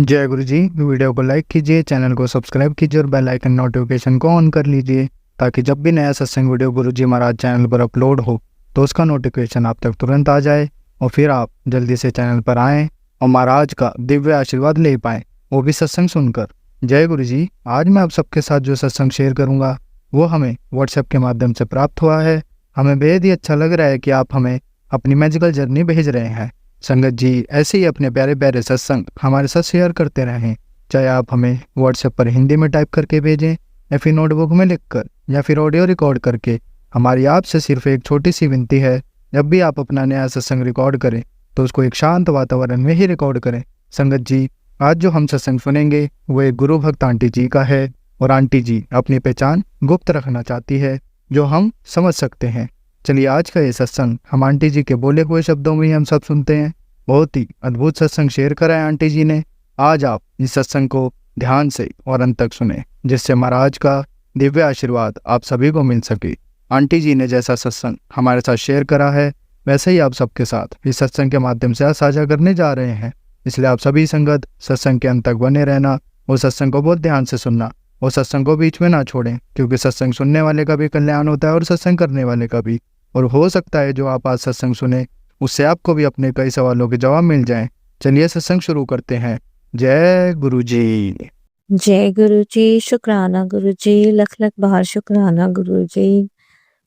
जय गुरु जी। वीडियो को लाइक कीजिए, चैनल को सब्सक्राइब कीजिए और बेल आइकन नोटिफिकेशन को ऑन कर लीजिए ताकि जब भी नया सत्संग वीडियो गुरु जी महाराज चैनल पर अपलोड हो तो उसका नोटिफिकेशन आप तक तुरंत आ जाए और फिर आप जल्दी से चैनल पर आएँ और महाराज का दिव्य आशीर्वाद ले पाएँ, वो भी सत्संग सुनकर। जय गुरु जी। आज मैं आप सबके साथ जो सत्संग शेयर करूँगा वो हमें व्हाट्सएप के माध्यम से प्राप्त हुआ है। हमें बेहद ही अच्छा लग रहा है कि आप हमें अपनी मैजिकल जर्नी भेज रहे हैं। संगत जी ऐसे ही अपने प्यारे प्यारे सत्संग हमारे साथ शेयर करते रहें, चाहे आप हमें व्हाट्सएप पर हिंदी में टाइप करके भेजें या फिर नोटबुक में लिखकर या फिर ऑडियो रिकॉर्ड करके। हमारी आपसे सिर्फ एक छोटी सी विनती है, जब भी आप अपना नया सत्संग रिकॉर्ड करें तो उसको एक शांत वातावरण में ही रिकॉर्ड करें। संगत जी आज जो हम सत्संग सुनेंगे वो एक गुरु भक्त आंटी जी का है और आंटी जी अपनी पहचान गुप्त रखना चाहती है, जो हम समझ सकते हैं। चलिए आज का ये सत्संग हम आंटी जी के बोले हुए शब्दों में ही हम सब सुनते हैं। बहुत ही अद्भुत सत्संग शेयर करा है आंटी जी ने। आज आप इस सत्संग को ध्यान से और अंत तक सुने, जिससे महाराज का दिव्य आशीर्वाद आप सभी को मिल सके। आंटी जी ने जैसा सत्संग हमारे साथ शेयर करा है वैसे ही आप सबके साथ इस सत्संग के माध्यम से साझा करने जा रहे हैं। इसलिए आप सभी संगत सत्संग के अंत तक बने रहना और सत्संग को बहुत ध्यान से सुनना और सत्संग को बीच में ना छोड़ें, क्योंकि सत्संग सुनने वाले का भी कल्याण होता है और सत्संग करने वाले का भी। और हो सकता है जो आप आज सत्संग सुने उससे आपको भी अपने कई सवालों के जवाब मिल जाएं। चलिए सत्संग शुरू करते हैं। जय गुरु जी। जय गुरु जी। शुक्राना गुरु जी, लख लख बार शुक्राना गुरु जी।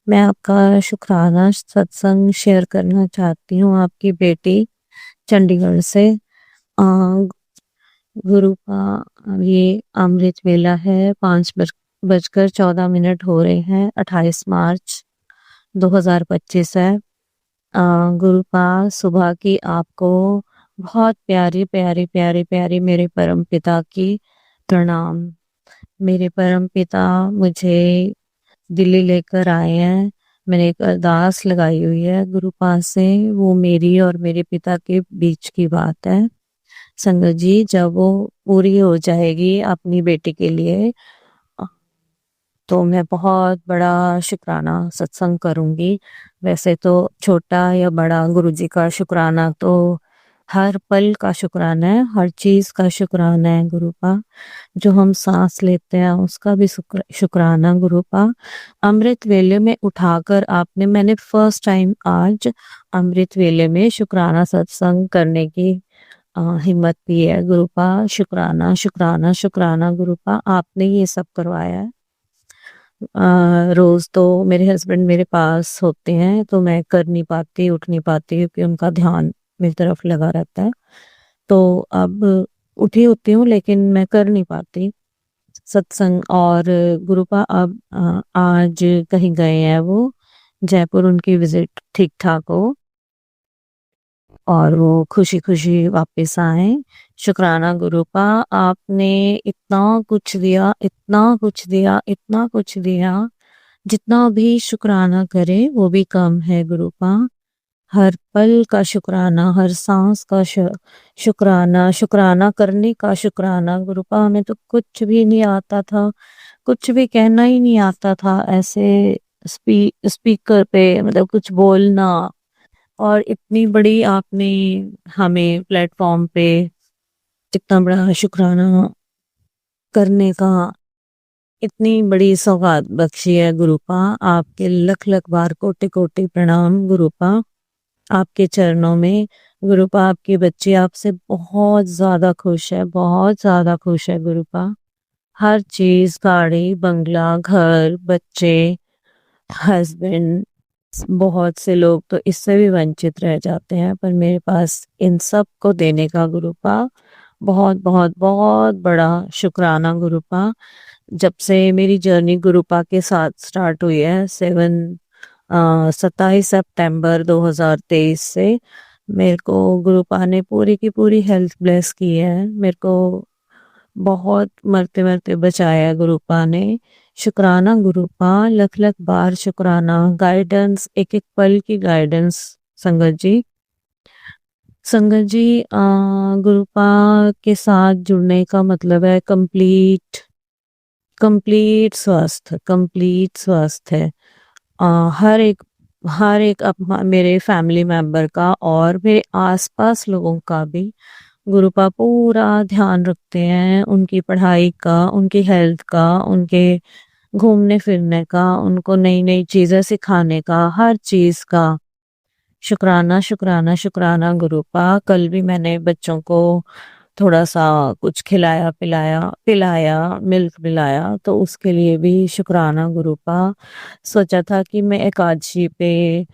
मैं आपका शुक्राना सत्संग शेयर करना चाहती हूँ आपकी बेटी चंडीगढ़ से। गुरु का ये अमृत वेला है, 5:14 हो रहे हैं। 28 मार्च 2025 है। गुरु का सुबह की आपको बहुत प्यारी प्यारी प्यारी प्यारी मेरे परम पिता की प्रणाम। मेरे परम पिता मुझे दिल्ली लेकर आए हैं। मैंने एक अरदास लगाई हुई है गुरु पास से, वो मेरी और मेरे पिता के बीच की बात है। संगत जी जब वो पूरी हो जाएगी अपनी बेटी के लिए तो मैं बहुत बड़ा शुक्राना सत्संग करूंगी। वैसे तो छोटा या बड़ा गुरुजी का शुक्राना तो हर पल का शुक्राना है, हर चीज का शुक्राना है गुरु का। जो हम सांस लेते हैं उसका भी शुक्राना गुरु का। अमृत वेले में उठाकर आपने, मैंने फर्स्ट टाइम आज अमृत वेले में शुक्राना सत्संग करने की हिम्मत भी है गुरु का। शुक्राना शुक्राना शुक्राना गुरु का, आपने ये सब करवाया है। रोज तो मेरे हस्बैंड मेरे पास होते हैं तो मैं कर नहीं पाती, उठ नहीं पाती, क्योंकि उनका ध्यान मेरी तरफ लगा रहता है। तो अब उठी होती हूँ लेकिन मैं कर नहीं पाती सत्संग। और गुरु का अब आज कहीं गए हैं वो, जयपुर उनकी विजिट ठीक ठाक हो और वो खुशी खुशी वापस आए। शुक्राना गुरु का, आपने इतना कुछ दिया, इतना कुछ दिया, इतना कुछ दिया, जितना भी शुक्राना करे वो भी कम है गुरु का। हर पल का शुक्राना, हर सांस का शुक्राना, शुक्राना करने का शुक्राना गुरु का। हमें तो कुछ भी नहीं आता था, कुछ भी कहना ही नहीं आता था ऐसे स्पीकर पे, मतलब कुछ बोलना। और इतनी बड़ी आपने हमें प्लेटफॉर्म पे इतना बड़ा शुक्राना करने का, इतनी बड़ी सौगात बख्शी है गुरु का। आपके लख लख बार कोटि कोटि प्रणाम गुरु का। आपके चरणों में गुरु का। आपकी बच्ची आपसे बहुत ज्यादा खुश है, बहुत ज्यादा खुश है गुरु का। हर चीज, गाड़ी, बंगला, घर, बच्चे, हस्बैंड, बहुत से लोग तो इससे भी वंचित रह जाते हैं, पर मेरे पास इन सब को देने का गुरु का बहुत बहुत बहुत बड़ा शुक्राना गुरु का। जब से मेरी जर्नी गुरुपा के साथ स्टार्ट हुई है 27 सितंबर 2023 से, मेरे को गुरुपा ने पूरी की पूरी हेल्थ ब्लेस की है। मेरे को बहुत मरते मरते बचाया है गुरुपा ने। शुक्राना गुरुपा, लख लख बार शुक्राना। गाइडेंस, एक एक पल की गाइडेंस संगत जी। संगत जी गुरुपा के साथ जुड़ने का मतलब है कंप्लीट कंप्लीट स्वस्थ, कंप्लीट स्वस्थ है। हर एक मेरे फैमिली मेंबर का और मेरे आसपास लोगों का भी गुरुपा पूरा ध्यान रखते हैं उनकी पढ़ाई का, उनकी हेल्थ का, उनके घूमने फिरने का, उनको नई नई चीजें सिखाने का, हर चीज का। शुक्राना शुक्राना शुक्राना गुरुपा। कल भी मैंने बच्चों को थोड़ा सा कुछ खिलाया पिलाया पिलाया, मिल्क पिलाया, तो उसके लिए भी शुक्राना गुरुपा। सोचा था कि मैं एकादशी पे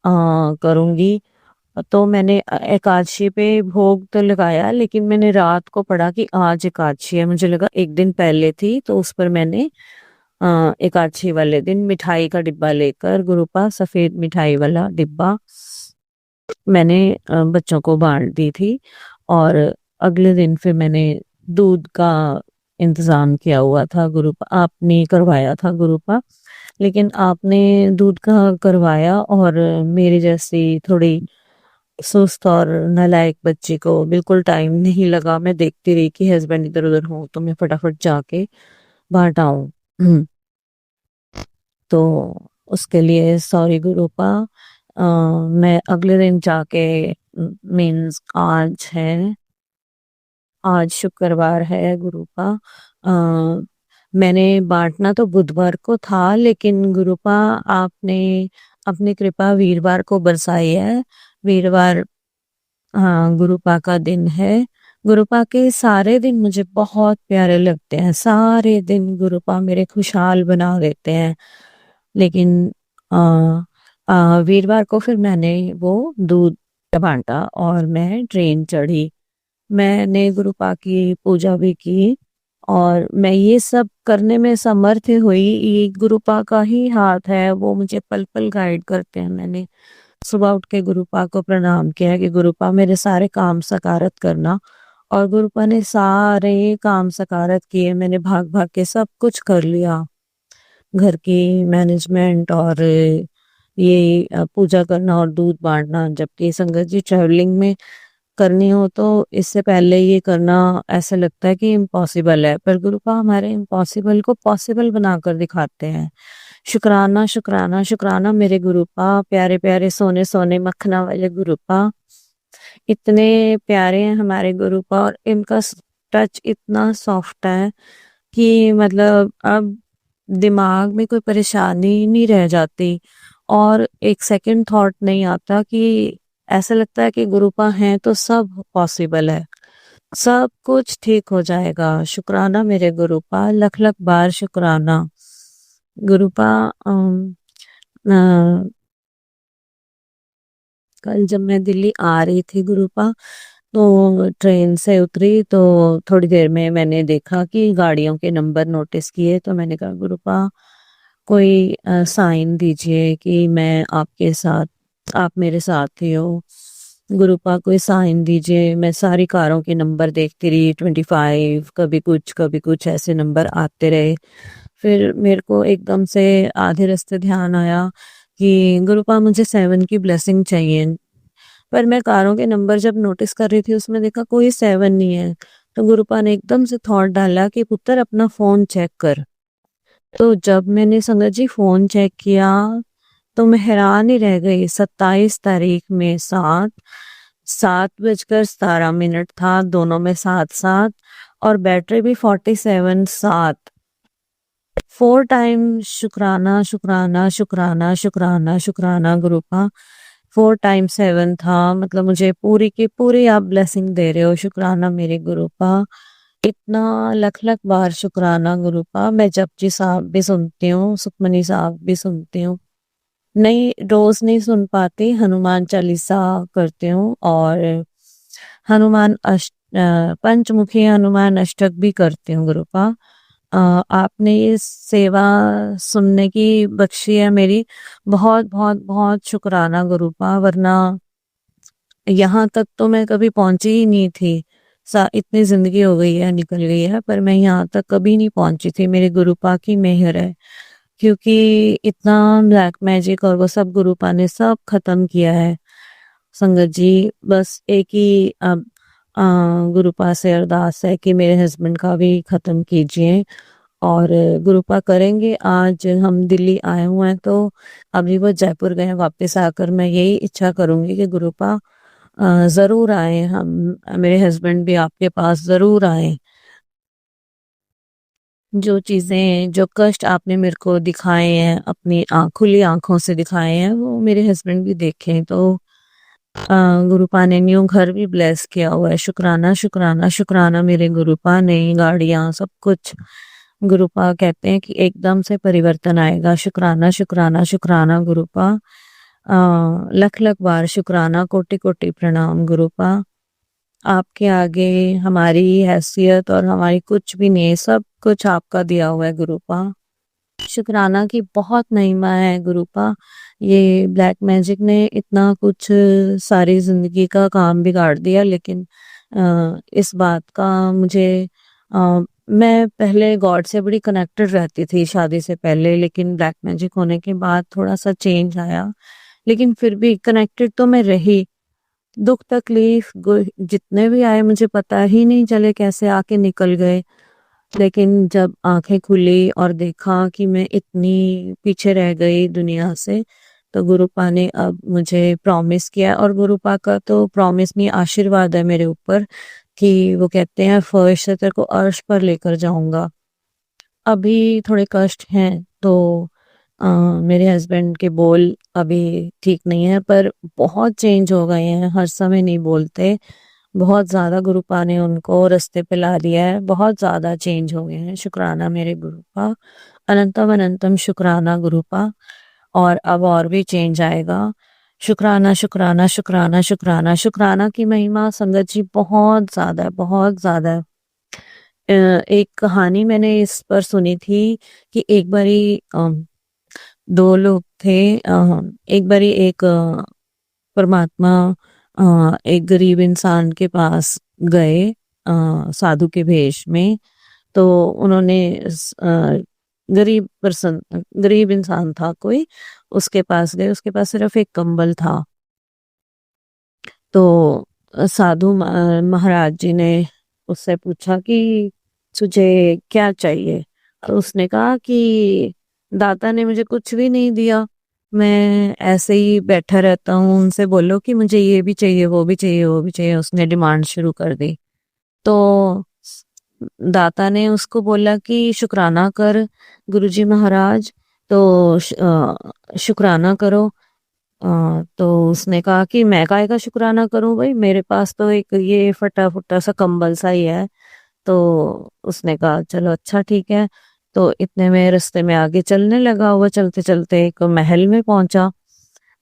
करूंगी, तो मैंने एकादशी पे भोग तो लगाया, लेकिन मैंने रात को पढ़ा कि आज एकादशी है, मुझे लगा एक दिन पहले थी, तो उस पर मैंने एकादशी वाले दिन मिठाई का डिब्बा लेकर गुरुपा, सफेद मिठाई वाला डिब्बा मैंने बच्चों को बांट दी थी। और अगले दिन फिर मैंने दूध का इंतजाम किया हुआ था गुरुपा, आपने करवाया था गुरुपा, लेकिन आपने दूध का करवाया और मेरी जैसी थोड़ी सुस्त और नालायक बच्ची को बिल्कुल टाइम नहीं लगा। मैं देखती रही कि हस्बैंड इधर उधर हो तो मैं फटाफट जाके बांट आऊं। तो उसके लिए सॉरी गुरुपा। मैं अगले दिन जाके, मीन्स आज शुक्रवार है गुरुपा। मैंने बांटना तो बुधवार को था, लेकिन गुरुपा आपने अपनी कृपा वीरवार को बरसाई है। वीरवार हाँ गुरुपा का दिन है। गुरुपा के सारे दिन मुझे बहुत प्यारे लगते हैं, सारे दिन गुरुपा मेरे खुशहाल बना देते हैं। लेकिन वीरवार को फिर मैंने वो दूध बांटा और मैं ट्रेन चढ़ी। मैंने गुरुपा की पूजा भी की और मैं ये सब करने में समर्थ हुई, ये गुरुपा का ही हाथ है, वो मुझे पल पल गाइड करते हैं। मैंने सुबह उठ के गुरुपा को प्रणाम किया कि गुरुपा मेरे सारे काम सकारत करना, और गुरुपा ने सारे काम सकारत किए। मैंने भाग भाग के सब कुछ कर लिया, घर की मैनेजमेंट और ये पूजा करना और दूध बांटना। जबकि संगत जी ट्रैवलिंग में करनी हो तो इससे पहले ये करना ऐसा लगता है कि इम्पॉसिबल है, पर गुरुपा हमारे इम्पॉसिबल को पॉसिबल बनाकर दिखाते हैं। शुक्राना शुक्राना शुक्राना मेरे गुरुपा, प्यारे प्यारे सोने सोने मक्खना वाले गुरुपा। इतने प्यारे हैं हमारे गुरुपा और इनका टच इतना सॉफ्ट है कि मतलब अब दिमाग में कोई परेशानी नहीं रह जाती और एक सेकंड थॉट नहीं आता कि ऐसा लगता है कि गुरुपा हैं तो सब पॉसिबल है, सब कुछ ठीक हो जाएगा। शुक्राना मेरे गुरुपा, लख लख बार शुक्राना गुरुपा। अ, कल जब मैं दिल्ली आ रही थी गुरुपा, तो ट्रेन से उतरी तो थोड़ी देर में मैंने देखा कि गाड़ियों के नंबर नोटिस किए, तो मैंने कहा गुरुपा कोई साइन दीजिए कि मैं आपके साथ, आप मेरे साथ ही हो। गुरुपा कोई साइन दीजिए। मैं सारी कारों के नंबर देखती रही, 25, कभी कुछ ऐसे नंबर आते रहे। फिर मेरे को एकदम से आधे रास्ते ध्यान आया कि गुरुपा मुझे 7 की ब्लेसिंग चाहिए। पर मैं कारों के नंबर जब नोटिस कर रही थी उसमें देखा कोई 7 नहीं है। तो गुरुपा ने एकदम से थॉट डाला कि पुत्र अपना फोन चेक कर। तो जब मैंने संगत जी फोन चेक किया तो मैं हैरान ही रह गई। 27 तारीख में 7:17 था, दोनों में 7-7, और बैटरी भी 47 7। 4 टाइम शुक्राना शुक्राना शुक्राना शुक्राना शुक्राना गुरुपा। 4 टाइम 7 था, मतलब मुझे पूरी की पूरी आप ब्लेसिंग दे रहे हो। शुक्राना मेरे गुरुपा, इतना लख लख बार शुक्राना गुरुपा। मैं जपजी साहब भी सुनती हूँ, सुखमनी साहब भी सुनती हूँ, नहीं रोज नहीं सुन पाती, हनुमान चालीसा करती हूँ और पंचमुखी हनुमान अष्टक भी करती हूँ गुरुपा। आपने ये सेवा सुनने की बख्शी है मेरी, बहुत बहुत बहुत शुक्राना गुरुपा, वरना यहाँ तक तो मैं कभी पहुंची ही नहीं थी। इतनी जिंदगी हो गई है, निकल गई है, पर मैं यहाँ तक कभी नहीं पहुंची थी। मेरे गुरुपा की मेहर है, क्योंकि इतना ब्लैक मैजिक और वो सब गुरुपा ने सब खत्म किया है। संगत जी बस एक ही अब गुरुपा से अरदास है कि मेरे हस्बैंड का भी खत्म कीजिए, और गुरुपा करेंगे। आज हम दिल्ली आए हुए हैं तो अभी वो जयपुर गए हैं, वापस आकर मैं यही इच्छा करूंगी कि गुरुपा ज़रूर आएँ, हम मेरे हस्बैंड भी आपके पास ज़रूर आएँ। जो चीज़ें, जो कष्ट आपने मेरे को दिखाए हैं, अपनी खुली आँखों से दिखाए हैं, वो मेरे हस्बैंड भी देखें। तो गुरुपा ने न्यू घर भी ब्लेस किया हुआ है। शुक्राना, शुक्राना, शुक्राना मेरे गुरुपा ने, गाड़ियाँ सब कुछ। गुरुपा कहते हैं कि एकदम से परिवर्तन आएगा। शुक्राना, शुक्राना, शुक्राना गुरुपा। लख लख बार शुक्राना, कोटि कोटि प्रणाम गुरुपा। आपके आगे हमारी हैसियत और हमारी कुछ भी नहीं है, सब कुछ आपका दिया हुआ है गुरुपा। शुक्राना की बहुत महिमा है गुरुपा। ये ब्लैक मैजिक ने इतना कुछ सारी जिंदगी का काम बिगाड़ दिया, लेकिन इस बात का मुझे मैं पहले गॉड से बड़ी कनेक्टेड रहती थी शादी से पहले, लेकिन ब्लैक मैजिक होने के बाद थोड़ा सा चेंज आया। लेकिन फिर भी कनेक्टेड तो मैं रही। दुख तकलीफ जितने भी आए मुझे पता ही नहीं चले कैसे आके निकल गए। लेकिन जब आंखें खुली और देखा कि मैं इतनी पीछे रह गई दुनिया से, तो गुरुपा ने अब मुझे प्रॉमिस किया। और गुरुपा का तो प्रॉमिस नहीं, आशीर्वाद है मेरे ऊपर, कि वो कहते हैं फर्श से तेरे को अर्श पर लेकर जाऊंगा। अभी थोड़े कष्ट हैं, तो मेरे हस्बैंड के बोल अभी ठीक नहीं है, पर बहुत चेंज हो गए हैं, हर समय नहीं बोलते। बहुत ज़्यादा गुरुपा ने उनको रास्ते पे ला दिया है, बहुत ज़्यादा चेंज हो गए हैं। शुक्राना मेरे गुरुपा, अनंतम अनंतम शुक्राना गुरुपा। और अब और भी चेंज आएगा। शुक्राना, शुक्राना, शुक्राना, शुक्राना, शुक्राना की महिमा संगत जी बहुत ज़्यादा है, बहुत ज़्यादा है। एक कहानी मैंने इस पर सुनी थी कि एक बारी दो लोग थे। एक बारी एक परमात्मा एक गरीब इंसान के पास गए, साधु के भेष में। तो उन्होंने गरीब इंसान था कोई, उसके पास गए, उसके पास सिर्फ एक कंबल था। तो साधु महाराज जी ने उससे पूछा कि तुझे क्या चाहिए। तो उसने कहा कि दाता ने मुझे कुछ भी नहीं दिया, मैं ऐसे ही बैठा रहता हूँ, उनसे बोलो कि मुझे ये भी चाहिए, वो भी चाहिए, वो भी चाहिए। उसने डिमांड शुरू कर दी। तो दाता ने उसको बोला कि शुक्राना कर गुरुजी महाराज। तो शुक्राना करो। तो उसने कहा कि मैं काहे का शुक्राना करूं भाई, मेरे पास तो एक ये फटा फुटा सा कंबल सा ही है। तो उसने कहा चलो अच्छा ठीक है। तो इतने में रास्ते में आगे चलने लगा, हुआ चलते चलते एक महल में पहुंचा।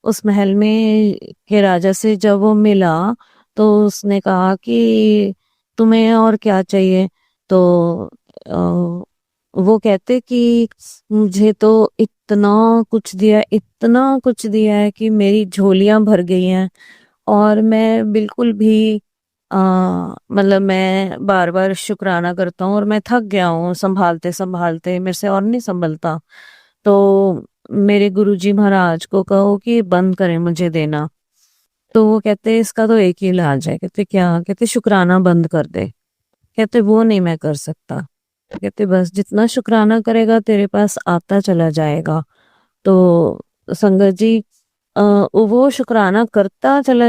उस महल में के राजा से जब वो मिला, तो उसने कहा कि तुम्हें और क्या चाहिए। तो वो कहते कि मुझे तो इतना कुछ दिया, इतना कुछ दिया है कि मेरी झोलियां भर गई हैं। और मैं बिल्कुल भी मतलब मैं बार बार शुक्राना करता हूँ और मैं थक गया हूँ संभालते संभालते, मेरे से और नहीं संभलता। तो मेरे गुरुजी महाराज को कहो कि बंद करें मुझे देना। तो वो कहते इसका तो एक ही इलाज है। कहते क्या? कहते शुक्राना बंद कर दे। कहते वो नहीं मैं कर सकता। कहते बस जितना शुक्राना करेगा तेरे पास आता चला जाएगा। तो संगत जी वो शुक्राना करता चला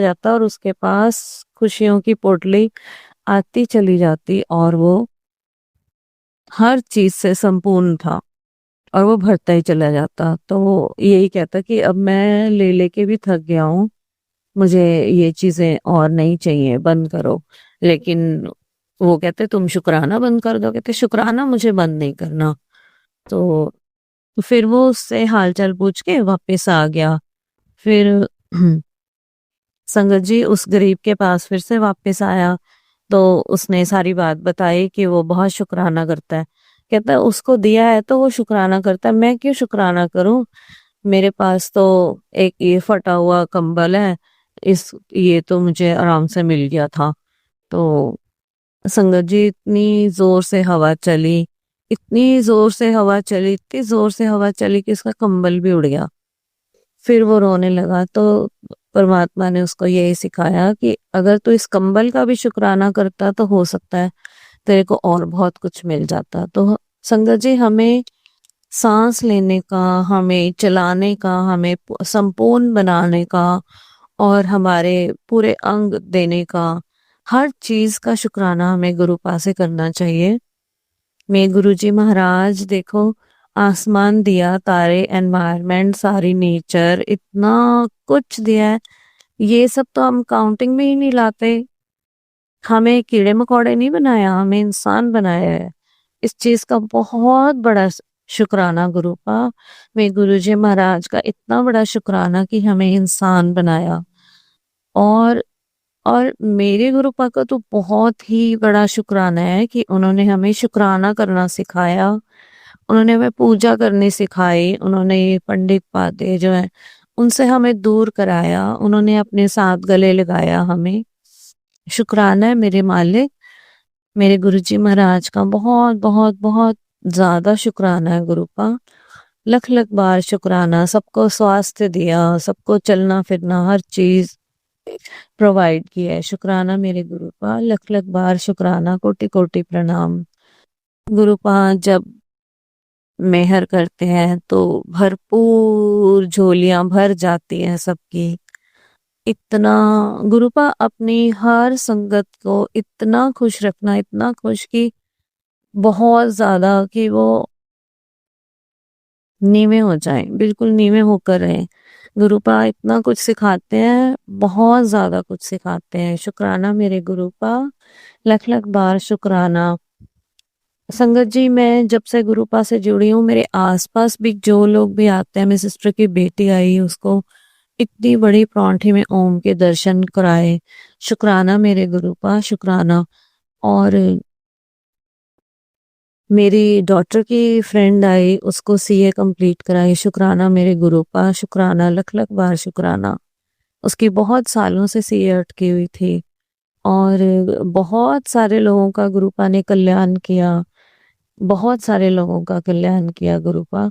जाता और उसके पास खुशियों की पोटली आती चली जाती, और वो हर चीज से संपूर्ण था और वो भरता ही चला जाता। तो वो यही कहता कि अब मैं ले लेके भी थक गया हूँ, मुझे ये चीजें और नहीं चाहिए, बंद करो। लेकिन वो कहते तुम शुक्राना बंद कर दो। कहते शुक्राना मुझे बंद नहीं करना। तो फिर वो उससे हालचाल पूछ के वापस आ गया। फिर संगत जी उस गरीब के पास फिर से वापस आया। तो उसने सारी बात बताई कि वो बहुत शुक्राना करता है। कहता है उसको दिया है तो वो शुक्राना करता है, मैं क्यों शुक्राना करूं? मेरे पास तो एक ये फटा हुआ कंबल है, ये तो मुझे आराम से मिल गया था। तो संगत जी इतनी जोर से हवा चली, इतनी जोर से हवा चली, इतनी जोर से हवा चली कि उसका कंबल भी उड़ गया। फिर वो रोने लगा। तो परमात्मा ने उसको यही सिखाया कि अगर तू इस कंबल का भी शुक्राना करता तो हो सकता है तेरे को और बहुत कुछ मिल जाता। तो संगत जी हमें सांस लेने का, हमें चलाने का, हमें संपूर्ण बनाने का और हमारे पूरे अंग देने का, हर चीज का शुक्राना हमें गुरुपा से करना चाहिए। मैं गुरुजी महाराज देखो, आसमान दिया, तारे, एनवायरनमेंट, सारी नेचर, इतना कुछ दिया है। ये सब तो हम काउंटिंग में ही नहीं लाते। हमें कीड़े मकोड़े नहीं बनाया, हमें इंसान बनाया है। इस चीज का बहुत बड़ा शुक्राना गुरुपा। मैं गुरुजी महाराज का इतना बड़ा शुक्राना कि हमें इंसान बनाया। और और मेरे गुरुपा का तो बहुत ही बड़ा शुक्राना है कि उन्होंने हमें शुक्राना करना सिखाया। उन्होंने हमें पूजा करनी सिखाई। उन्होंने ये पंडित पादे जो है उनसे हमें दूर कराया। उन्होंने अपने साथ गले लगाया हमें। शुक्राना है मेरे मालिक, मेरे गुरुजी महाराज का बहुत बहुत बहुत ज्यादा शुक्राना है गुरुपा। लख लख बार शुक्राना। सबको स्वास्थ्य दिया, सबको चलना फिरना हर चीज प्रोवाइड किया है। शुक्राना मेरे गुरुपा, लख लख बार शुक्राना, कोटि कोटि प्रणाम। गुरुपा जब मेहर करते हैं तो भरपूर झोलियां भर जाती हैं सबकी। इतना गुरुपा अपनी हर संगत को इतना खुश रखना, इतना खुश कि बहुत ज्यादा कि वो नीवे हो जाएं, बिल्कुल नीवे होकर रहें। गुरुपा इतना कुछ सिखाते हैं, बहुत ज्यादा कुछ सिखाते हैं। शुक्राना मेरे गुरुपा, लख लख बार शुक्राना। संगत जी, मैं जब से गुरुपा से जुड़ी हूँ, मेरे आसपास भी जो लोग भी आते हैं, मेरी सिस्टर की बेटी आई, उसको इतनी बड़ी परांठी में ओम के दर्शन कराए। शुक्राना मेरे गुरुपा, शुक्राना। और मेरी डॉटर की फ्रेंड आई, उसको सीए कंप्लीट कराई। शुक्राना मेरे गुरुपा, शुक्राना, लख लख बार शुक्राना। उसकी बहुत सालों से सीए अटकी हुई थी और बहुत सारे लोगों का गुरुपा ने कल्याण किया। बहुत सारे लोगों का कल्याण किया गुरुपा।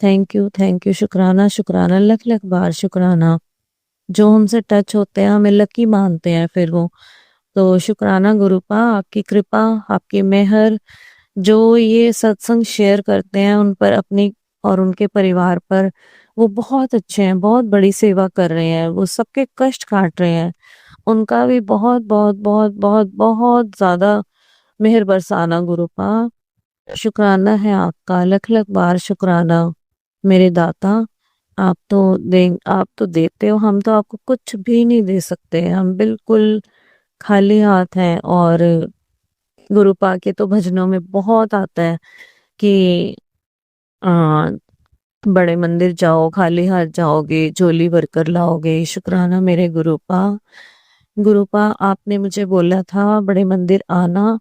थैंक यू, शुक्राना शुक्राना, लख लख बार शुक्राना। जो हमसे टच होते हैं हमें लकी मानते हैं फिर वो। तो शुक्राना गुरुपा, आपकी कृपा, आपकी मेहर, जो ये सत्संग शेयर करते हैं उन पर अपनी और उनके परिवार पर, वो बहुत अच्छे हैं, बहुत बड़ी सेवा कर रहे हैं, वो सबके कष्ट काट रहे हैं। उनका भी बहुत बहुत बहुत बहुत बहुत ज्यादा मेहर बरसाना गुरुपा। शुक्राना है आपका, लख लख बार शुक्राना मेरे दाता। आप तो देते हो, हम तो आपको कुछ भी नहीं दे सकते। हम बिल्कुल खाली हाथ हैं। और गुरुपा के तो भजनों में बहुत आता है कि आ, बड़े मंदिर जाओ, खाली हाथ जाओगे, झोली भरकर लाओगे। शुक्राना मेरे गुरुपा। गुरुपा, आपने मुझे बोला था बड़े मंदिर आना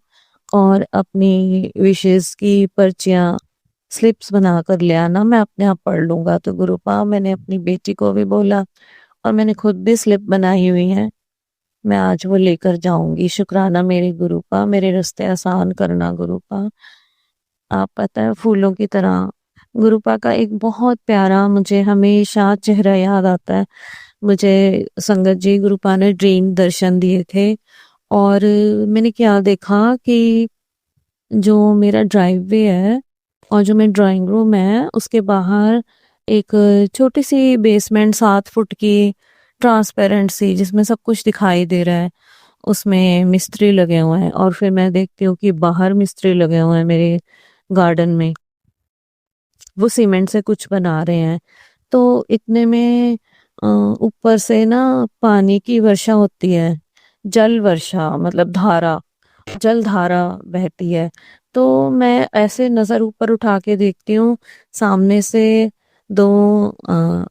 और अपनी विशेष की पर्चियां, स्लिप्स बना कर ले आना, मैं अपने आप पढ़ लूंगा। तो गुरुपा, मैंने अपनी बेटी को भी बोला और मैंने खुद भी स्लिप बनाई हुई है। मैं आज वो लेकर जाऊंगी। शुक्राना मेरे गुरुपा, मेरे रास्ते आसान करना गुरुपा। आप पता है फूलों की तरह गुरुपा का एक बहुत प्यारा मुझे हमेशा चेहरा याद आता है। मुझे संगत जी गुरुपा ने ड्रीम दर्शन दिए थे और मैंने क्या देखा कि जो मेरा ड्राइववे है और जो मेरा ड्राइंग रूम है उसके बाहर एक छोटी सी बेसमेंट 7 फुट की ट्रांसपेरेंट सी, जिसमें सब कुछ दिखाई दे रहा है, उसमें मिस्त्री लगे हुए हैं। और फिर मैं देखती हूँ कि बाहर मिस्त्री लगे हुए हैं मेरे गार्डन में, वो सीमेंट से कुछ बना रहे हैं। तो इतने में ऊपर से ना पानी की वर्षा होती है, जल वर्षा मतलब धारा, जल धारा बहती है। तो मैं ऐसे नजर ऊपर उठा के देखती हूँ, सामने से दो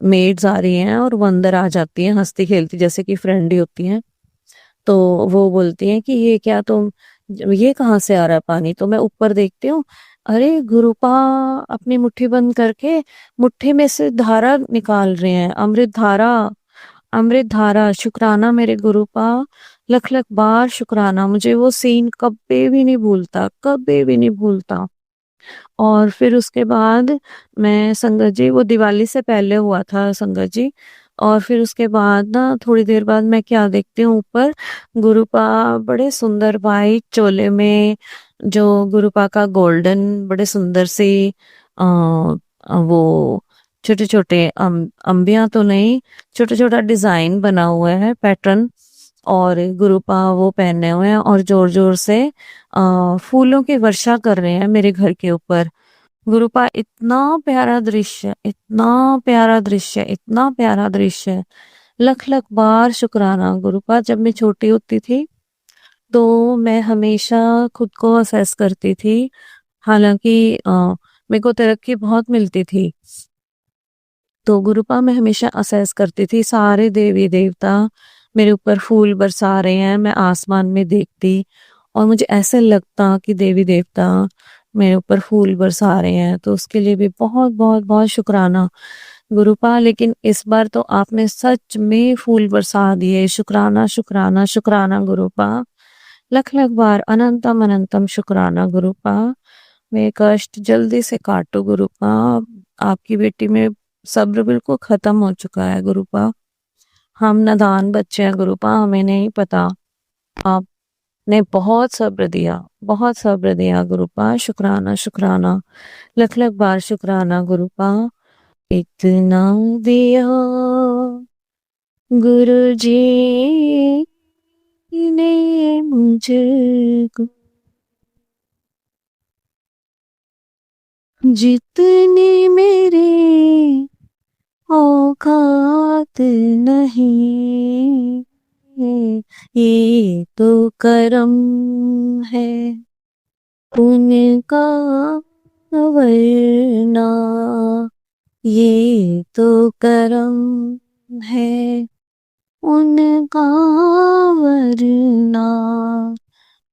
मेड्स आ रही हैं और वो अंदर आ जाती हैं हंसती खेलती, जैसे कि फ्रेंड ही होती हैं। तो वो बोलती हैं कि ये क्या, तुम ये कहाँ से आ रहा है पानी? तो मैं ऊपर देखती हूँ, अरे गुरुपा अपनी मुट्ठी बंद करके मुट्ठी में से धारा निकाल रहे हैं, अमृत धारा, अमृत धारा। शुक्राना मेरे गुरुपा, लख लख बार शुक्राना। मुझे वो सीन कभी भी नहीं भूलता, कभी भी नहीं भूलता। और फिर उसके बाद मैं संगत जी, वो दिवाली से पहले हुआ था संगत जी। और फिर उसके बाद ना थोड़ी देर बाद मैं क्या देखती हूँ, ऊपर गुरुपा बड़े सुंदर वाइट चोले में, जो गुरुपा का गोल्डन बड़े सुंदर सी वो छोटे छोटे अंबियां तो नहीं, छोटा छोटा डिजाइन बना हुआ है, पैटर्न। और गुरुपा वो पहने हुए हैं और जोर जोर से फूलों की वर्षा कर रहे हैं मेरे घर के ऊपर। गुरुपा इतना प्यारा दृश्य, इतना प्यारा दृश्य, इतना प्यारा दृश्य। लख लख बार शुक्राना गुरुपा। जब मैं छोटी होती थी तो मैं हमेशा खुद को असेस करती थी, हालांकि मेरे को तरक्की बहुत मिलती थी, तो गुरुपा मैं हमेशा असेस करती थी सारे देवी देवता मेरे ऊपर फूल बरसा रहे हैं, मैं आसमान में देखती और मुझे ऐसे लगता कि देवी देवता मेरे ऊपर फूल बरसा रहे हैं। तो उसके लिए भी बहुत बहुत बहुत शुक्राना गुरुपा। लेकिन इस बार तो आपने सच में फूल बरसा दिए। शुक्राना शुक्राना शुक्राना गुरुपा। लख लख बार अनंतम अनंतम शुक्राना गुरुपा। मेरे कष्ट जल्दी से काटो गुरुपा। आपकी बेटी में सब्र बिल्कुल खत्म हो चुका है गुरुपा। हम नादान बच्चे हैं गुरुपा, हमें नहीं पता। आपने बहुत सब्र दिया, बहुत सब्र दिया गुरुपा। शुक्राना शुक्राना, लख लख बार शुक्राना गुरुपा। इतना दिया गुरु जी ने मुझको, जितनी मेरी औकात नहीं, ये तो करम है उनका, वरना ये तो करम है उनका, वरना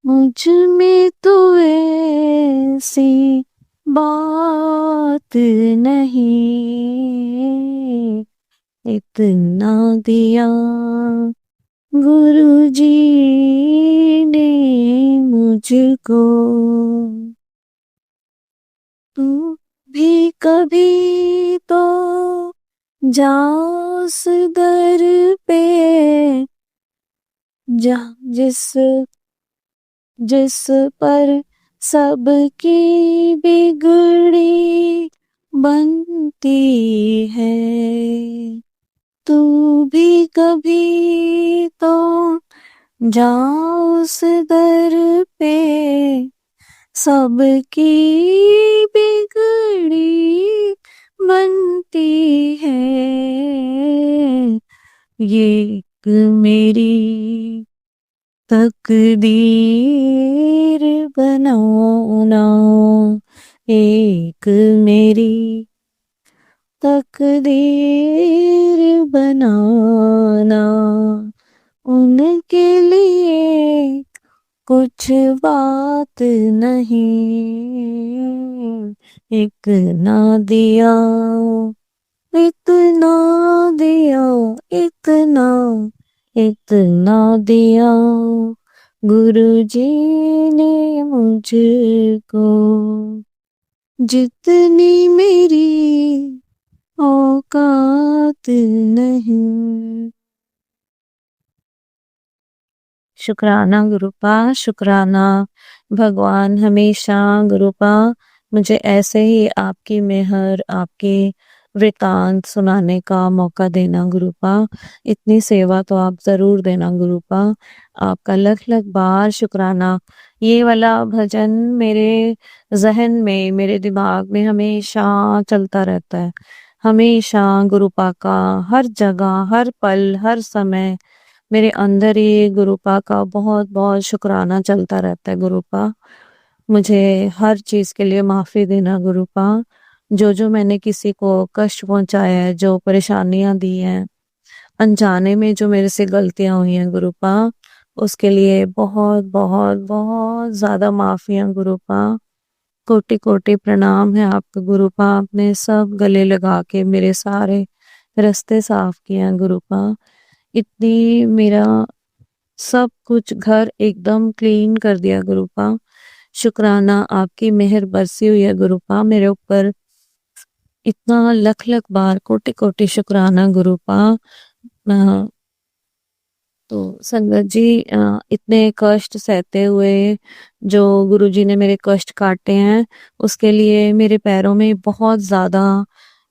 मुझ में तो ऐसी बात नहीं। इतना दिया गुरु जी ने मुझको, तू भी कभी तो जा उस दर पे, जा जिस पर सबकी बिगड़ी बनती है। तू भी कभी तो जा उस दर पे, सबकी बिगड़ी बनती है। ये एक मेरी तकदीर बनाना, एक मेरी तकदीर बनाना, उनके लिए कुछ बात नहीं। एक ना दिया, इतना दिया, इतना इतना दिया गुरु जी ने मुझको, जितनी मेरी औकात नहीं। शुक्राना गुरुपा, शुक्राना। भगवान हमेशा गुरुपा मुझे ऐसे ही आपकी मेहर, आपके वृतांत सुनाने का मौका देना गुरुपा। इतनी सेवा तो आप जरूर देना गुरुपा। आपका लख लख बार शुक्राना। ये वाला भजन मेरे जहन में, मेरे दिमाग में हमेशा चलता रहता है। हमेशा गुरुपा का हर जगह, हर पल, हर समय मेरे अंदर ही गुरुपा का बहुत बहुत शुक्राना चलता रहता है गुरुपा। मुझे हर चीज के लिए माफी देना गुरुपा। जो मैंने किसी को कष्ट पहुंचाया है, जो परेशानियां दी हैं, अनजाने में जो मेरे से गलतियां हुई हैं गुरुपा, उसके लिए बहुत बहुत बहुत ज्यादा माफियां गुरुपा। कोटि कोटि प्रणाम है आपका गुरुपा। आपने सब गले लगा के मेरे सारे रास्ते साफ किए हैं गुरुपा। इतनी मेरा सब कुछ घर एकदम क्लीन कर दिया गुरुपा। शुक्राना, आपकी मेहर बरसी हुई है गुरुपा मेरे ऊपर। इतना लख लख बार कोटि कोटि शुक्राना गुरुपा। तो संगत जी, इतने कष्ट सहते हुए जो गुरुजी ने मेरे कष्ट काटे हैं, उसके लिए मेरे पैरों में बहुत ज्यादा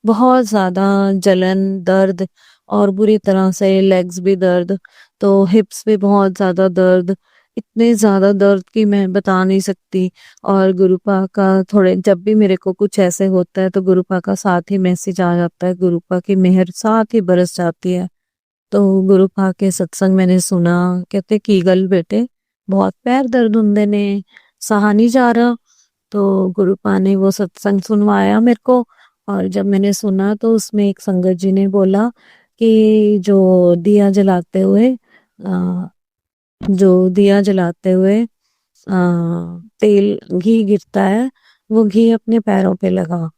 बहुत ज़्यादा जलन, दर्द और बुरी तरह से लेग्स भी दर्द, तो हिप्स भी बहुत ज़्यादा दर्द, इतने ज़्यादा दर्द कि मैं बता नहीं सकती। और गुरुपा का थोड़े जब भी मेरे को कुछ ऐसे होता है तो गुरुपा का साथ ही मैसेज आ जाता है, गुरुपा की मेहर साथ ही बरस जाती है। तो गुरुपा के सत्संग मैंने सुना, कहते की गल बेटे बहुत पैर दर्द हुंदे ने, सहा नहीं जा रहा। तो गुरुपा ने वो सत्संग सुनवाया मेरे को, और जब मैंने सुना तो उसमें एक संगत जी ने बोला कि दिया जलाते हुए अ, जो दिया जलाते हुए तेल घी गिरता है, वो घी अपने पैरों पे लगा।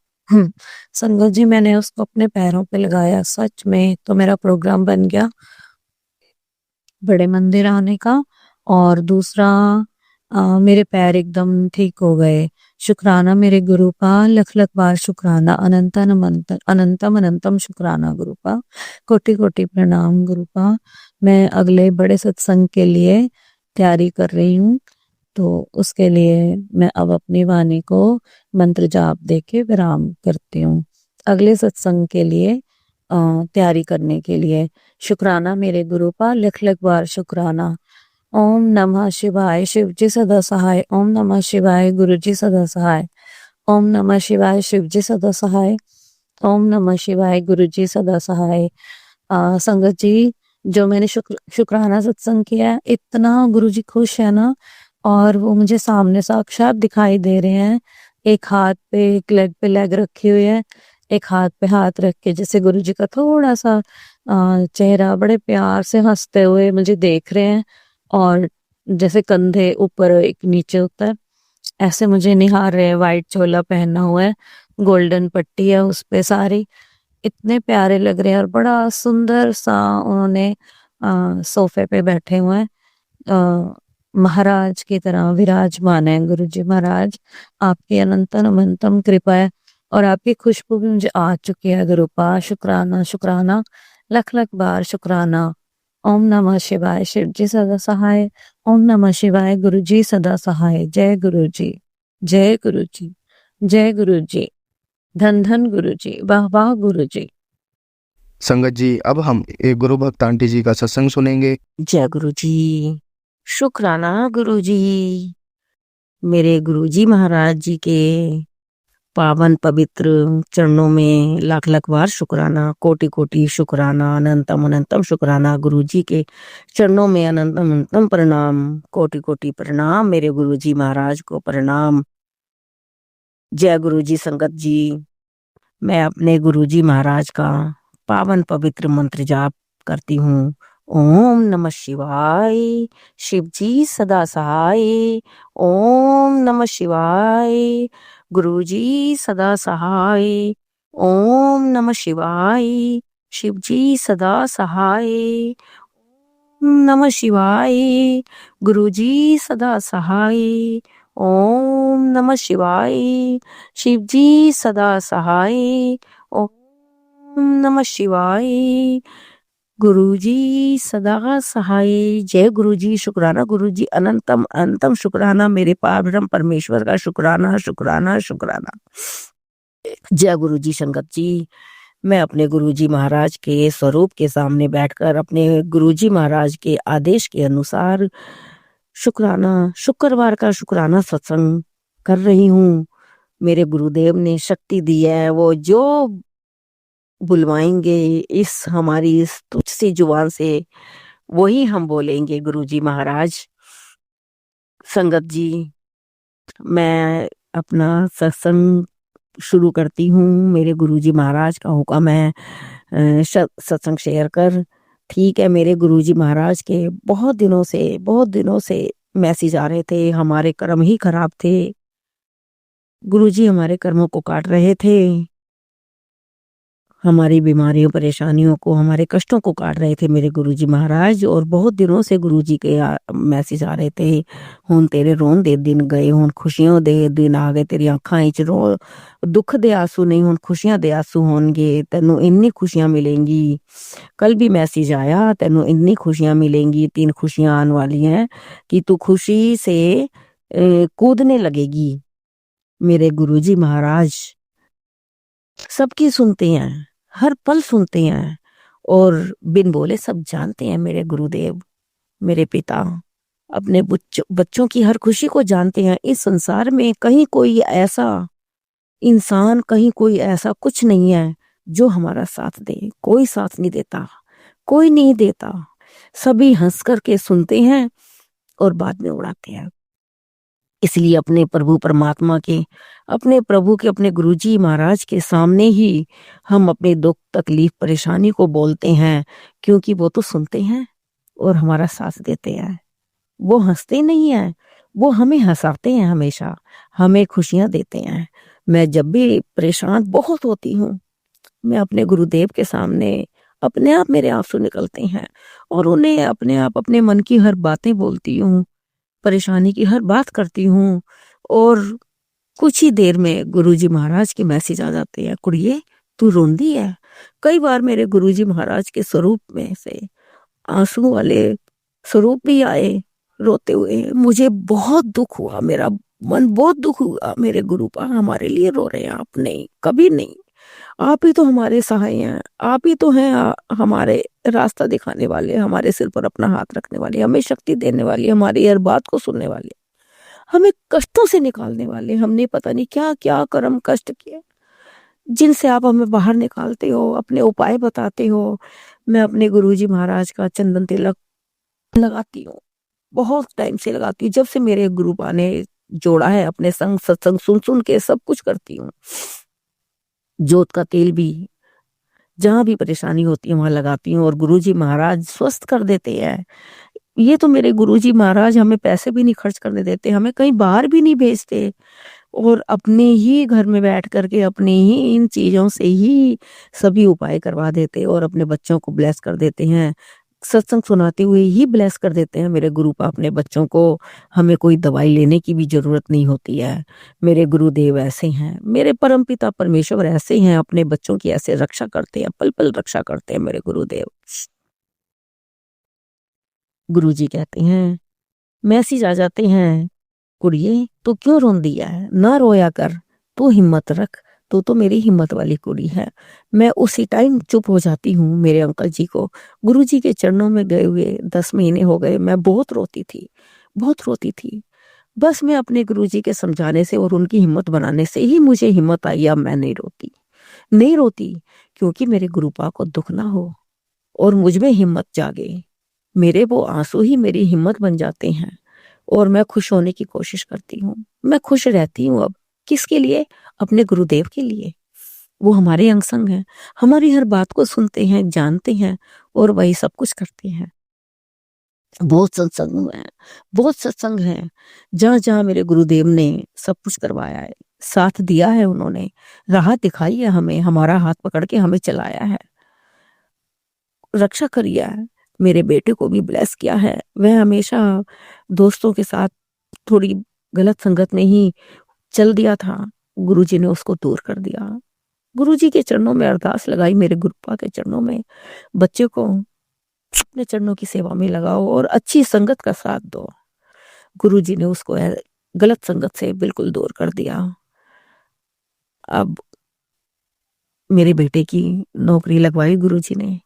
संगत जी मैंने उसको अपने पैरों पे लगाया, सच में तो मेरा प्रोग्राम बन गया बड़े मंदिर आने का। और दूसरा मेरे पैर एकदम ठीक हो गए। शुक्राना मेरे गुरु का, लख लख बार शुक्राना, अनंतम अनंतम शुक्राना गुरु का, कोटि कोटि प्रणाम गुरु का। मैं अगले बड़े सत्संग के लिए तैयारी कर रही हूँ, तो उसके लिए मैं अब अपनी वाणी को मंत्र जाप दे के विराम करती हूँ। अगले सत्संग के लिए तैयारी करने के लिए शुक्राना मेरे गुरु का, लख लख बार शुक्राना। ओम नमः शिवाय, शिव जी सदा सहाय। ओम नमः शिवाय, गुरु जी सदा सहाय। ओम नमः शिवाय, शिव जी सदा सहाय। ओम नमः शिवाय, गुरु जी सदा सहाय। संगत जी, जो मैंने शुक्राना सत्संग किया है, इतना गुरु जी खुश है ना, और वो मुझे सामने साक्षात दिखाई दे रहे हैं। एक हाथ पे, एक लेग पे लेग रखी हुई है, एक हाथ पे हाथ रख के जैसे गुरु जी का थोड़ा सा चेहरा बड़े प्यार से हंसते हुए मुझे देख रहे हैं, और जैसे कंधे ऊपर एक नीचे होता है ऐसे मुझे निहार रहे हैं। वाइट चोला पहना हुआ है, गोल्डन पट्टी है उस पे सारी, इतने प्यारे लग रहे हैं, और बड़ा सुंदर सा उन्होंने सोफे पे बैठे हुए हैं, महाराज की तरह विराजमान है। गुरु जी महाराज, आपकी अनंतम अनंतम कृपा है, और आपकी खुशबू भी मुझे आ चुकी है गुरुपा। शुक्राना शुक्राना, लख लख बार शुक्राना। ओम नमः शिवाय, शिव जी सदा सहाय। ओम नमः शिवाय, गुरु जी सदा सहाय। जय गुरु जी, जय गुरु जी, जय गुरु जी, धन धन गुरु जी, वाह वाह गुरु जी। संगत जी, अब हम एक गुरु भक्त आंटी जी का सत्संग सुनेंगे। जय गुरु जी, शुक्राना गुरु जी। मेरे गुरु जी महाराज जी के पावन पवित्र चरणों में लाख लाख बार शुक्राना, कोटि कोटि शुक्राना, अनंतम अनंतम शुक्राना। गुरु जी के चरणों में अनंतम अनंतम प्रणाम, कोटि कोटि प्रणाम। मेरे गुरु जी महाराज को प्रणाम। जय गुरु जी। संगत जी, मैं अपने गुरु जी महाराज का पावन पवित्र मंत्र जाप करती हूँ। ओम नमः शिवाय, शिव जी सदा सहाय। ओम नमः शिवाय, गुरु जी सदा सहाय। ओम नमः शिवाय, शिव जी सदा सहाय। ओम नमः शिवाय, गुरु जी सदा सहाय। ओम नमः शिवाय, शिव जी सदा सहाय। ओम नमः शिवाय, गुरु जी सदा सहाय। जय गुरु जी। शुक्राना गुरु जी, अनंतम अनंतम शुक्राना। मेरे पारब्रह्म परमेश्वर का शुक्राना शुक्राना शुक्राना। जय गुरु जी। संगत जी, मैं अपने गुरु जी महाराज के स्वरूप के सामने बैठकर अपने गुरु जी महाराज के आदेश के अनुसार शुक्रवार का शुक्राना सत्संग कर रही हूँ। मेरे गुरुदेव ने शक्ति दी है, वो जो बुलवाएंगे इस हमारी इस तुच्छ सी जुबान से वही हम बोलेंगे। गुरु जी महाराज। संगत जी, मैं अपना सत्संग शुरू करती हूँ। मेरे गुरुजी महाराज का हुक्म है सत्संग शेयर कर। ठीक है, मेरे गुरुजी महाराज के बहुत दिनों से मैसेज आ रहे थे। हमारे कर्म ही खराब थे, गुरुजी हमारे कर्मों को काट रहे थे, हमारी बीमारियों परेशानियों को, हमारे कष्टों को काट रहे थे मेरे गुरुजी महाराज। और बहुत दिनों से गुरुजी के मैसेज आ रहे थे, हुन तेरे रोन दे दिन गए, हुन खुशियों दे दिन आ गए। तेरी अखां विच रो दुख दे आंसू नहीं, हुन खुशियां दे आंसू होंगे। तेनू इन्नी खुशियां मिलेंगी। कल भी मैसेज आया, तेनू इन्नी खुशियां मिलेंगी। 3 खुशियां आने वाली हैं कि तू खुशी से कूदने लगेगी। मेरे गुरुजी महाराज सबकी सुनते हैं, हर पल सुनते हैं और बिन बोले सब जानते हैं मेरे गुरुदेव, मेरे पिता। अपने बच्चों की हर खुशी को जानते हैं। इस संसार में कहीं कोई ऐसा इंसान, कहीं कोई ऐसा कुछ नहीं है जो हमारा साथ दे। कोई साथ नहीं देता, कोई नहीं देता। सभी हंस करके सुनते हैं और बाद में उड़ाते हैं। इसलिए अपने प्रभु परमात्मा के, अपने प्रभु के, अपने गुरुजी महाराज के सामने ही हम अपने दुख तकलीफ परेशानी को बोलते हैं, क्योंकि वो तो सुनते हैं और हमारा साथ देते हैं। वो हंसते नहीं हैं, वो हमें हंसाते हैं, हमेशा हमें खुशियां देते हैं। मैं जब भी परेशान बहुत होती हूँ, मैं अपने गुरुदेव के सामने अपने आप मेरे आंसू निकलते हैं और उन्हें अपने आप अपने मन की हर बातें बोलती हूँ, परेशानी की हर बात करती हूँ और कुछ ही देर में गुरुजी महाराज के मैसेज आ जाते हैं, कुड़िए तू रोंदी है। कई बार मेरे गुरुजी महाराज के स्वरूप में से आंसू वाले स्वरूप भी आए रोते हुए। मुझे बहुत दुख हुआ, मेरा मन बहुत दुख हुआ। मेरे गुरुपा हमारे लिए रो रहे हैं, आप नहीं, कभी नहीं। आप ही तो हमारे सहाय हैं, आप ही तो हैं हमारे रास्ता दिखाने वाले, हमारे सिर पर अपना हाथ रखने वाले, हमें शक्ति देने वाले, हमारी हर बात को सुनने वाले, हमें कष्टों से निकालने वाले। हमने पता नहीं क्या क्या कर्म कष्ट किए जिनसे आप हमें बाहर निकालते हो, अपने उपाय बताते हो। मैं अपने गुरुजी महाराज का चंदन तिलक लगाती हूँ, बहुत टाइम से लगाती हूँ। जब से मेरे गुरुपा ने जोड़ा है अपने संग, सत्संग सुन सुन के सब कुछ करती हूँ। जोत का तेल भी जहां भी परेशानी होती है वहां लगाती हूँ और गुरुजी महाराज स्वस्थ कर देते हैं। ये तो मेरे गुरुजी महाराज हमें पैसे भी नहीं खर्च करने देते, हमें कहीं बाहर भी नहीं भेजते और अपने ही घर में बैठ करके अपने ही इन चीजों से ही सभी उपाय करवा देते और अपने बच्चों को ब्लेस कर देते हैं। सत्संग सुनाते हुए ही ब्लेस कर देते हैं मेरे गुरुपा अपने बच्चों को। हमें कोई दवाई लेने की भी जरूरत नहीं होती है। मेरे गुरुदेव ऐसे हैं, मेरे परमपिता परमेश्वर ऐसे हैं, अपने बच्चों की ऐसे रक्षा करते हैं, पल पल रक्षा करते हैं मेरे गुरुदेव। गुरुजी कहते हैं, मैसेज आ जाते हैं, कुड़िए तू क्यों रोंदी है, ना रोया कर, तू हिम्मत रख, तू तो मेरी हिम्मत वाली कुड़ी है। मैं उसी टाइम चुप हो जाती हूँ। मेरे अंकल जी को गुरुजी के चरणों में गए हुए 10 महीने हो गए। मैं बहुत रोती थी, बहुत रोती थी। बस मैं अपने गुरुजी के समझाने से और उनकी हिम्मत बनाने से ही मुझे हिम्मत आई। अब मैं नहीं रोती, नहीं रोती, क्योंकि मेरे गुरुपा को दुख ना हो और मुझ में हिम्मत जागे। मेरे वो आंसू ही मेरी हिम्मत बन जाते हैं और मैं खुश होने की कोशिश करती हूँ। मैं खुश रहती हूँ अब। किसके लिए? अपने गुरुदेव के लिए। वो हमारे अंग संग हैं, हमारी हर बात को सुनते हैं, जानते हैं और वही सब कुछ करते हैं। बहुत सत्संग हुए हैं, बहुत सत्संग है, जहां जहां मेरे गुरुदेव ने सब कुछ करवाया है, साथ दिया है, उन्होंने राह दिखाई है हमें, हमारा हाथ पकड़ के हमें चलाया है, रक्षा करी है। मेरे बेटे को भी ब्लेस किया है। वह हमेशा दोस्तों के साथ थोड़ी गलत संगत में ही चल दिया था, गुरुजी ने उसको दूर कर दिया। गुरुजी के चरणों में अरदास लगाई, मेरे गुरुपा के चरणों में, बच्चे को अपने चरणों की सेवा में लगाओ और अच्छी संगत का साथ दो। गुरुजी ने उसको गलत संगत से बिल्कुल दूर कर दिया। अब मेरे बेटे की नौकरी लगवाई गुरुजी ने।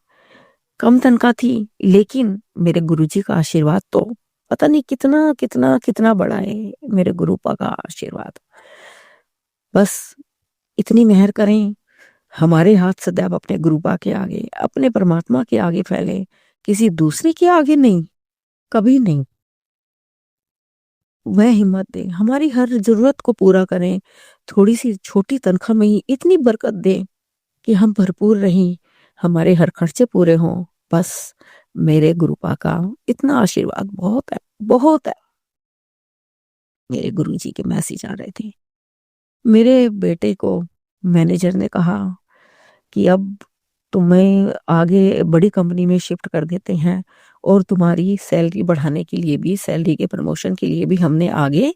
कम तनख्वाह थी, लेकिन मेरे गुरुजी का आशीर्वाद तो पता नहीं कितना कितना कितना बड़ा है। मेरे गुरुपा का आशीर्वाद, बस इतनी मेहर करें, हमारे हाथ सदैव अपने गुरुपा के आगे, अपने परमात्मा के आगे फैले, किसी दूसरे के आगे नहीं, कभी नहीं। वह हिम्मत दे, हमारी हर जरूरत को पूरा करें, थोड़ी सी छोटी तनख्वाह में ही इतनी बरकत दे कि हम भरपूर रहें, हमारे हर खर्चे पूरे हों। बस मेरे गुरुपा का इतना आशीर्वाद बहुत है, बहुत है। मेरे गुरुजी के मैसेज आ रहे थे। मेरे बेटे को मैनेजर ने कहा कि अब तुम्हें आगे बड़ी कंपनी में शिफ्ट कर देते हैं और तुम्हारी सैलरी बढ़ाने के लिए भी, सैलरी के प्रमोशन के लिए भी हमने आगे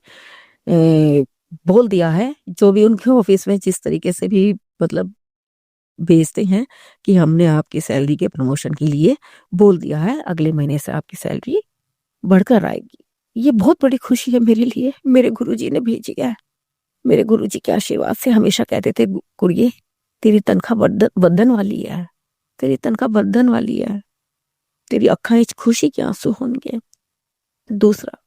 बोल दिया है। जो भी उनके ऑफिस में जिस तरीके से भी मतलब भेजते हैं कि हमने आपकी सैलरी के प्रमोशन के लिए बोल दिया है, अगले महीने से आपकी सैलरी बढ़कर आएगी। ये बहुत बड़ी खुशी है मेरे लिए, मेरे गुरुजी ने भेजी है। मेरे गुरुजी के आशीर्वाद से हमेशा कहते थे, कुड़िए तेरी तनख्वाह बदन वाली है, तेरी तनख्वाह बदन वाली है, तेरी अखा विच खुशी के आंसू होंगे। दूसरा,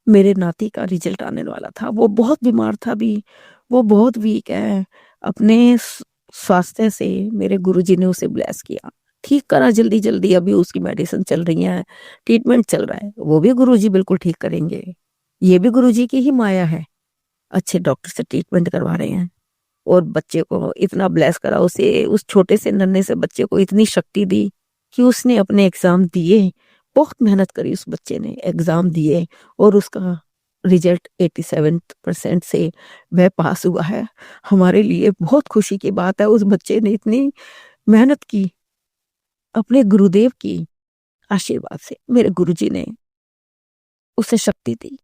मेरे नाती का रिजल्ट आने वाला था, वो बहुत बीमार था भी, वो बहुत वीक है। अपने स्वास्थ्य से मेरे गुरुजी ने उसे ब्लेस किया, ठीक करा जल्दी जल्दी। अभी उसकी मेडिसिन चल रही है, ट्रीटमेंट चल रहा है, वो भी गुरुजी बिल्कुल ठीक करेंगे। ये भी गुरुजी की ही माया है, अच्छे डॉक्टर से ट्रीटमेंट करवा रहे हैं और बच्चे को इतना ब्लेस करा। उसे, उस छोटे से नन्हे से बच्चे को इतनी शक्ति दी कि उसने अपने एग्जाम दिए, बहुत मेहनत करी उस बच्चे ने, एग्जाम दिए और उसका रिजल्ट 87% से वह पास हुआ है। हमारे लिए बहुत खुशी की बात है, उस बच्चे ने इतनी मेहनत की, अपने गुरुदेव की आशीर्वाद से मेरे गुरुजी ने उसे शक्ति दी।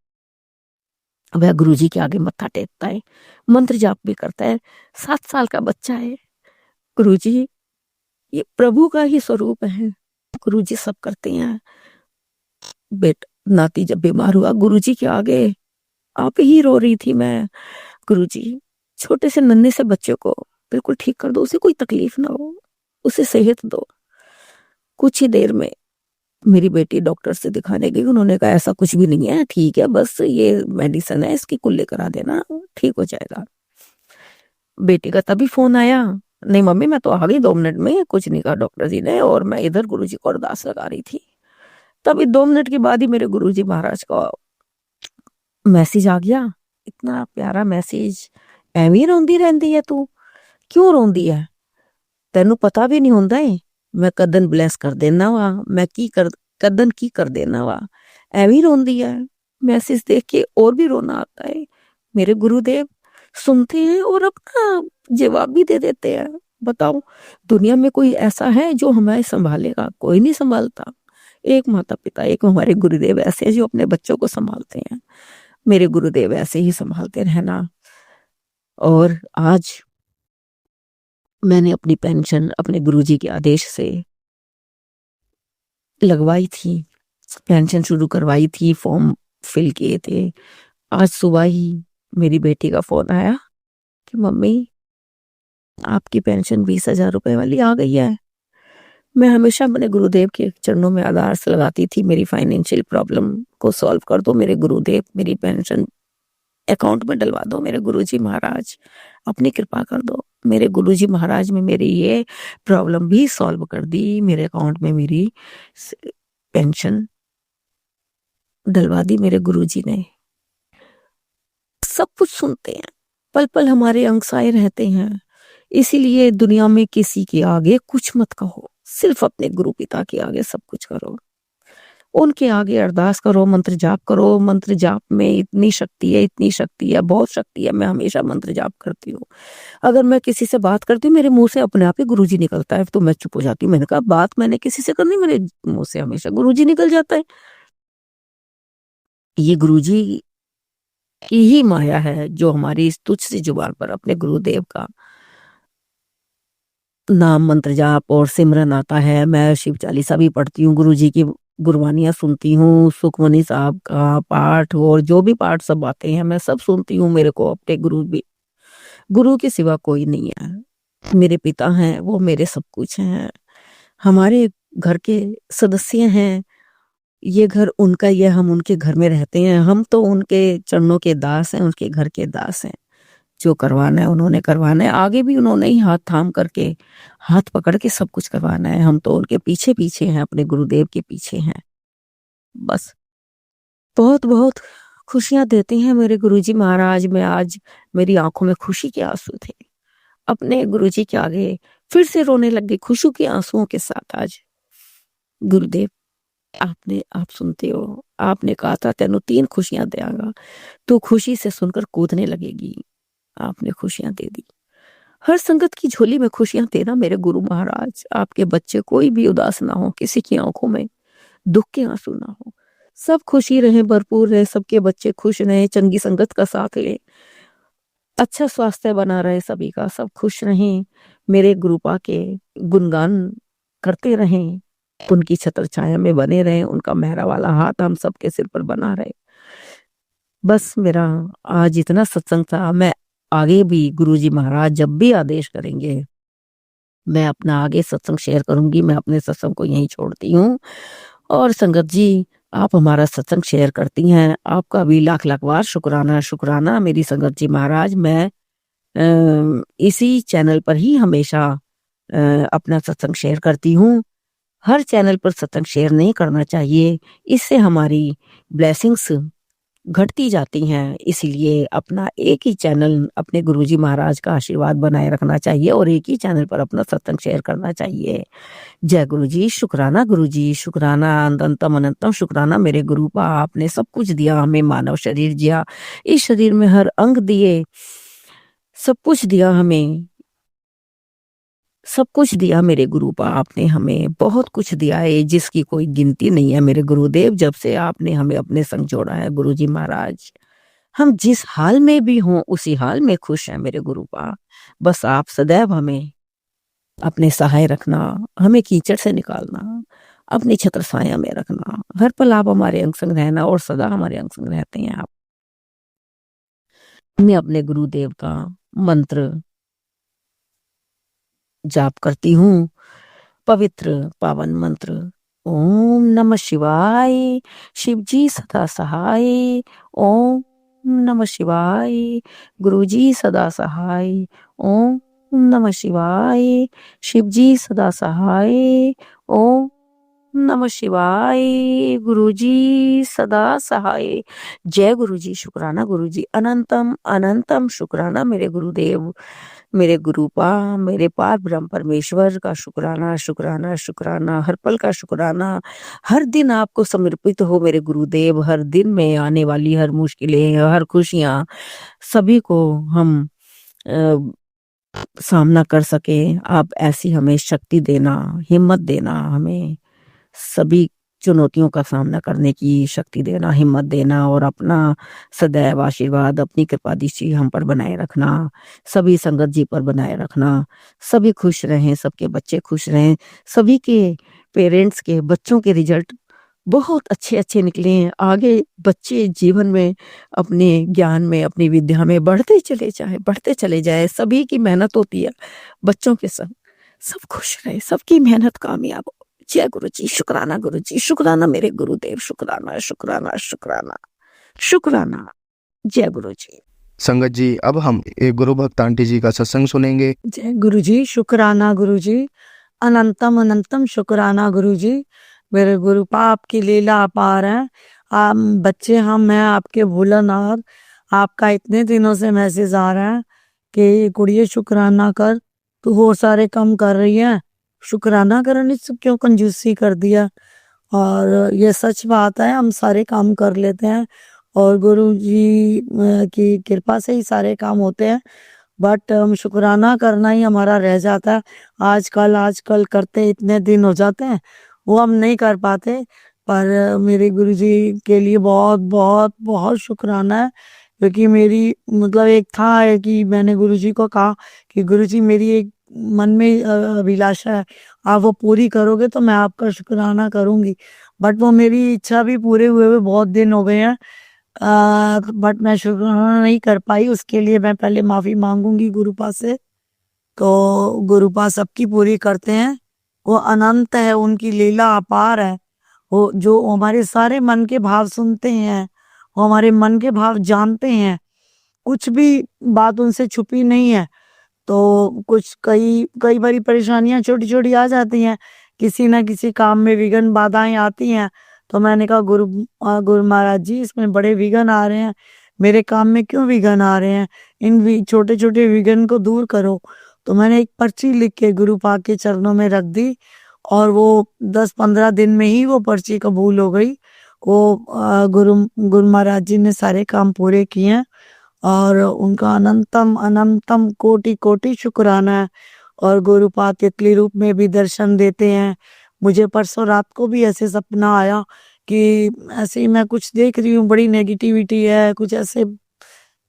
वह गुरुजी के आगे मत्था टेकता है, मंत्र जाप भी करता है। 7 साल का बच्चा है। गुरुजी ये प्रभु का ही स्वरूप है, गुरुजी सब करते हैं। नाती जब बीमार हुआ, गुरुजी के आगे आप ही रो रही थी मैं, गुरुजी छोटे से नन्हे से बच्चे को बिल्कुल ठीक कर दो, उसे कोई तकलीफ ना हो, उसे सेहत दो। कुछ ही देर में मेरी बेटी डॉक्टर से दिखाने गई, उन्होंने कहा ऐसा कुछ भी नहीं है, ठीक है, बस ये मेडिसिन है, इसकी कुल्ले करा देना, ठीक हो जाएगा। बेटी का तभी फोन आया, नहीं मम्मी मैं तो आ गई 2 मिनट में, कुछ नहीं कहा डॉक्टर जी ने, और मैं इधर गुरुजी को अरदास लगा रही थी। तभी 2 मिनट के बाद ही मेरे गुरुजी महाराज का मैसेज आ गया, इतना प्यारा मैसेज। ਐਵੇਂ ਰੋਂਦੀ ਰਹਿੰਦੀ ਹੈ ਤੂੰ, ਕਿਉਂ ਰੋਂਦੀ ਹੈ, ਤੈਨੂੰ ਪਤਾ ਵੀ ਨਹੀਂ ਹੁੰਦਾ ਏ ਮੈਂ ਕਦਨ ਬਲੈਸ ਕਰ ਦੇਣਾ ਵਾ, ਮੈਂ कदन की कर देना वा, ऐवी रोंदी है। मैसेज देख के और भी रोना आता है। मेरे गुरुदेव सुनते हैं और अपना जवाब भी दे देते हैं। बताओ, दुनिया में कोई ऐसा है जो हमें संभालेगा? कोई नहीं संभालता। एक माता पिता, एक हमारे गुरुदेव ऐसे हैं जो अपने बच्चों को संभालते हैं। मेरे गुरुदेव ऐसे ही संभालते रहना। और आज मैंने अपनी पेंशन अपने गुरुजी के आदेश से लगवाई थी, पेंशन शुरू करवाई थी, फॉर्म फिल किए थे। आज सुबह ही मेरी बेटी का फोन आया कि मम्मी आपकी पेंशन 20,000 रुपए वाली आ गई है। मैं हमेशा अपने गुरुदेव के चरणों में अरदास लगाती थी, मेरी फाइनेंशियल प्रॉब्लम को सॉल्व कर दो मेरे गुरुदेव, मेरी पेंशन अकाउंट में डलवा दो मेरे गुरुजी महाराज, अपनी कृपा कर दो। मेरे गुरुजी महाराज में मेरी ये प्रॉब्लम भी सॉल्व कर दी, मेरे अकाउंट में मेरी पेंशन डलवा दी मेरे गुरुजी ने। सब कुछ सुनते हैं, पल पल हमारे अंग साए रहते हैं। इसीलिए दुनिया में किसी के आगे कुछ मत कहो, सिर्फ अपने गुरु पिता के आगे सब कुछ करो। उनके आगे अरदास करो, मंत्र जाप करो। मंत्र जाप में इतनी शक्ति है, इतनी शक्ति है, बहुत शक्ति है। मैं हमेशा मंत्र जाप करती हूँ। अगर मैं किसी से बात करती हूँ, मेरे मुंह से अपने आप ही गुरुजी निकलता है, तो मैं चुप हो जाती हूँ। मैंने कहा बात मैंने किसी से करनी, मेरे मुंह से हमेशा गुरुजी निकल जाता है। ये गुरुजी की ही माया है जो हमारी इस तुच्छ सी जुबान पर अपने गुरुदेव का नाम, मंत्र जाप और सिमरन आता है। मैं शिव चालीसा भी पढ़ती हूँ, गुरुजी की गुरबानियां सुनती हूँ, सुखमनी साहब का पाठ और जो भी पाठ सब आते हैं मैं सब सुनती हूँ। मेरे को अपने गुरु के सिवा कोई नहीं है। मेरे पिता हैं, वो मेरे सब कुछ हैं। हमारे घर के सदस्य हैं, ये घर उनका, ये हम उनके घर में रहते हैं। हम तो उनके चरणों के दास हैं, उनके घर के दास हैं। जो करवाना है उन्होंने करवाना है, आगे भी उन्होंने ही हाथ थाम करके, हाथ पकड़ के सब कुछ करवाना है। हम तो उनके पीछे पीछे हैं, अपने गुरुदेव के पीछे हैं। बस बहुत बहुत खुशियां देते हैं मेरे गुरुजी महाराज में। आज मेरी आंखों में खुशी के आंसू थे। अपने गुरुजी के आगे फिर से रोने लग गई, खुशी के आंसुओं के साथ। आज गुरुदेव आप सुनते हो, आपने कहा था तेनू 3 खुशियां देगा, तो खुशी से सुनकर कूदने लगेगी। आपने खुशियां दे दी। हर संगत की झोली में खुशियां देना मेरे गुरु महाराज। आपके बच्चे कोई भी उदास ना हो, किसी की आंखों में दुख के आंसू ना हो, सब खुशी रहे, भरपूर रहे, सबके बच्चे खुश रहे, चंगी संगत का साथ ले, अच्छा स्वास्थ्य बना रहे सभी का, सब खुश रहें, मेरे गुरुपा के गुणगान करते रहें, उनकी छत्र छाया में बने रहें, उनका मेहरा वाला हाथ हम सबके सिर पर बना रहे। बस मेरा आज इतना सत्संग था। मैं आगे भी गुरुजी महाराज जब भी आदेश करेंगे मैं अपना आगे सत्संग शेयर करूंगी। मैं अपने सत्संग को यहीं छोड़ती हूँ। और संगत जी, आप हमारा सत्संग शेयर करती हैं, आपका भी लाख लाख बार शुक्राना शुक्राना मेरी संगत जी महाराज। मैं इसी चैनल पर ही हमेशा अपना सत्संग शेयर करती हूँ। हर चैनल पर सत्संग शेयर नहीं करना चाहिए, इससे हमारी ब्लेसिंग्स घटती जाती हैं। इसीलिए अपना एक ही चैनल अपने गुरुजी महाराज का आशीर्वाद बनाए रखना चाहिए और एक ही चैनल पर अपना सत्संग शेयर करना चाहिए। जय गुरुजी, शुक्राना गुरुजी, शुक्राना अनंतम अनंतम शुक्राना मेरे गुरुपा। आपने सब कुछ दिया हमें, मानव शरीर दिया, इस शरीर में हर अंग दिए, सब कुछ दिया हमें, सब कुछ दिया मेरे गुरुपा। आपने हमें बहुत कुछ दिया है जिसकी कोई गिनती नहीं है मेरे गुरुदेव। जब से आपने हमें अपने संग जोड़ा है गुरुजी महाराज, हम जिस हाल में भी हों उसी हाल में खुश हैं मेरे गुरुपा। बस आप सदैव हमें अपने सहाय रखना, हमें कीचड़ से निकालना, अपनी छत्र छाया में रखना, हर पल आप हमारे अंग संग रहना और सदा हमारे अंग संग रहते हैं आप। मैं अपने गुरुदेव का मंत्र जाप करती हूँ, पवित्र पावन मंत्र। ओम नमः शिवाय, शिव जी सदा सहाय। ओम नमः शिवाय, गुरु जी सदा सहाय। ओम नमः शिवाय, शिव जी सदा सहाय। ओम नमः शिवाय, गुरु जी सदा सहाय। जय गुरु जी, शुक्राना गुरु जी, अनंतम अनंतम शुक्राना मेरे गुरुदेव, मेरे गुरुपा, मेरे पार ब्रह्म परमेश्वर का शुक्राना शुक्राना शुक्राना, हर पल का शुक्राना। हर दिन आपको समर्पित हो मेरे गुरुदेव। हर दिन में आने वाली हर मुश्किलें, हर खुशियां, सभी को हम सामना कर सके। आप ऐसी हमें शक्ति देना, हिम्मत देना, हमें सभी चुनौतियों का सामना करने की शक्ति देना, हिम्मत देना और अपना सदैव आशीर्वाद, अपनी कृपा दृष्टि हम पर बनाए रखना, सभी संगत जी पर बनाए रखना। सभी खुश रहें, सबके बच्चे खुश रहें, सभी के पेरेंट्स के बच्चों के रिजल्ट बहुत अच्छे अच्छे निकले हैं। आगे बच्चे जीवन में अपने ज्ञान में, अपनी विद्या में बढ़ते चले जाए। सभी की मेहनत होती है बच्चों के संग, सब खुश रहे, सबकी मेहनत कामयाब हो। जय गुरु जी, शुक्राना गुरु जी, शुक्राना मेरे गुरुदेव, शुक्राना शुक्राना शुक्राना शुक्राना। जय गुरु जी। संगत जी, अब हम एक गुरु भक्त आंटी जी का सत्संग सुनेंगे। जय गुरु जी, शुक्राना गुरु जी, अनंतम अनंतम शुक्राना गुरु जी। मेरे गुरु पाप की लीला अपार है। आप बच्चे मैं आपके भोलानाथ। आपका इतने दिनों से मैसेज आ रहा है कि कुड़िए शुक्राना कर, तू और सारे काम कर रही है, शुक्राना करने से क्यों कंजूसी कर दिया। और ये सच बात है, हम सारे काम कर लेते हैं और गुरु जी की कृपा से ही सारे काम होते हैं, बट हम शुक्राना करना ही हमारा रह जाता है। आजकल करते इतने दिन हो जाते हैं, वो हम नहीं कर पाते। पर मेरे गुरु जी के लिए बहुत बहुत बहुत शुक्राना है, क्योंकि मेरी मतलब एक था है कि मैंने गुरु जी को कहा कि गुरु जी मेरी एक मन में अभिलाषा है, आप वो पूरी करोगे तो मैं आपका शुक्राना करूंगी। बट वो मेरी इच्छा भी पूरे हुए बहुत दिन हो गए हैं, बट मैं शुक्राना नहीं कर पाई। उसके लिए मैं पहले माफी मांगूंगी गुरुपा से। तो गुरुपा सबकी पूरी करते हैं, वो अनंत है, उनकी लीला अपार है। वो जो हमारे सारे मन के भाव सुनते हैं, वो हमारे मन के भाव जानते हैं, कुछ भी बात उनसे छुपी नहीं है। तो कुछ कई कई बारी परेशानियां छोटी छोटी आ जाती हैं, किसी ना किसी काम में विघ्न बाधाएं आती हैं। तो मैंने कहा गुरु महाराज जी, इसमें बड़े विघ्न आ रहे हैं, मेरे काम में क्यों विघ्न आ रहे हैं, इन छोटे छोटे विघ्न को दूर करो। तो मैंने एक पर्ची लिख के गुरु पाक के चरणों में रख दी और वो 10-15 दिन में ही वो पर्ची कबूल हो गई। वो गुरु महाराज जी ने सारे काम पूरे किए हैं और उनका अनंतम अनंतम कोटि कोटि शुक्राना है। और गुरु पाक तितली रूप में भी दर्शन देते हैं। मुझे परसों रात को भी ऐसे सपना आया कि ऐसे ही मैं कुछ देख रही हूँ, बड़ी नेगेटिविटी है, कुछ ऐसे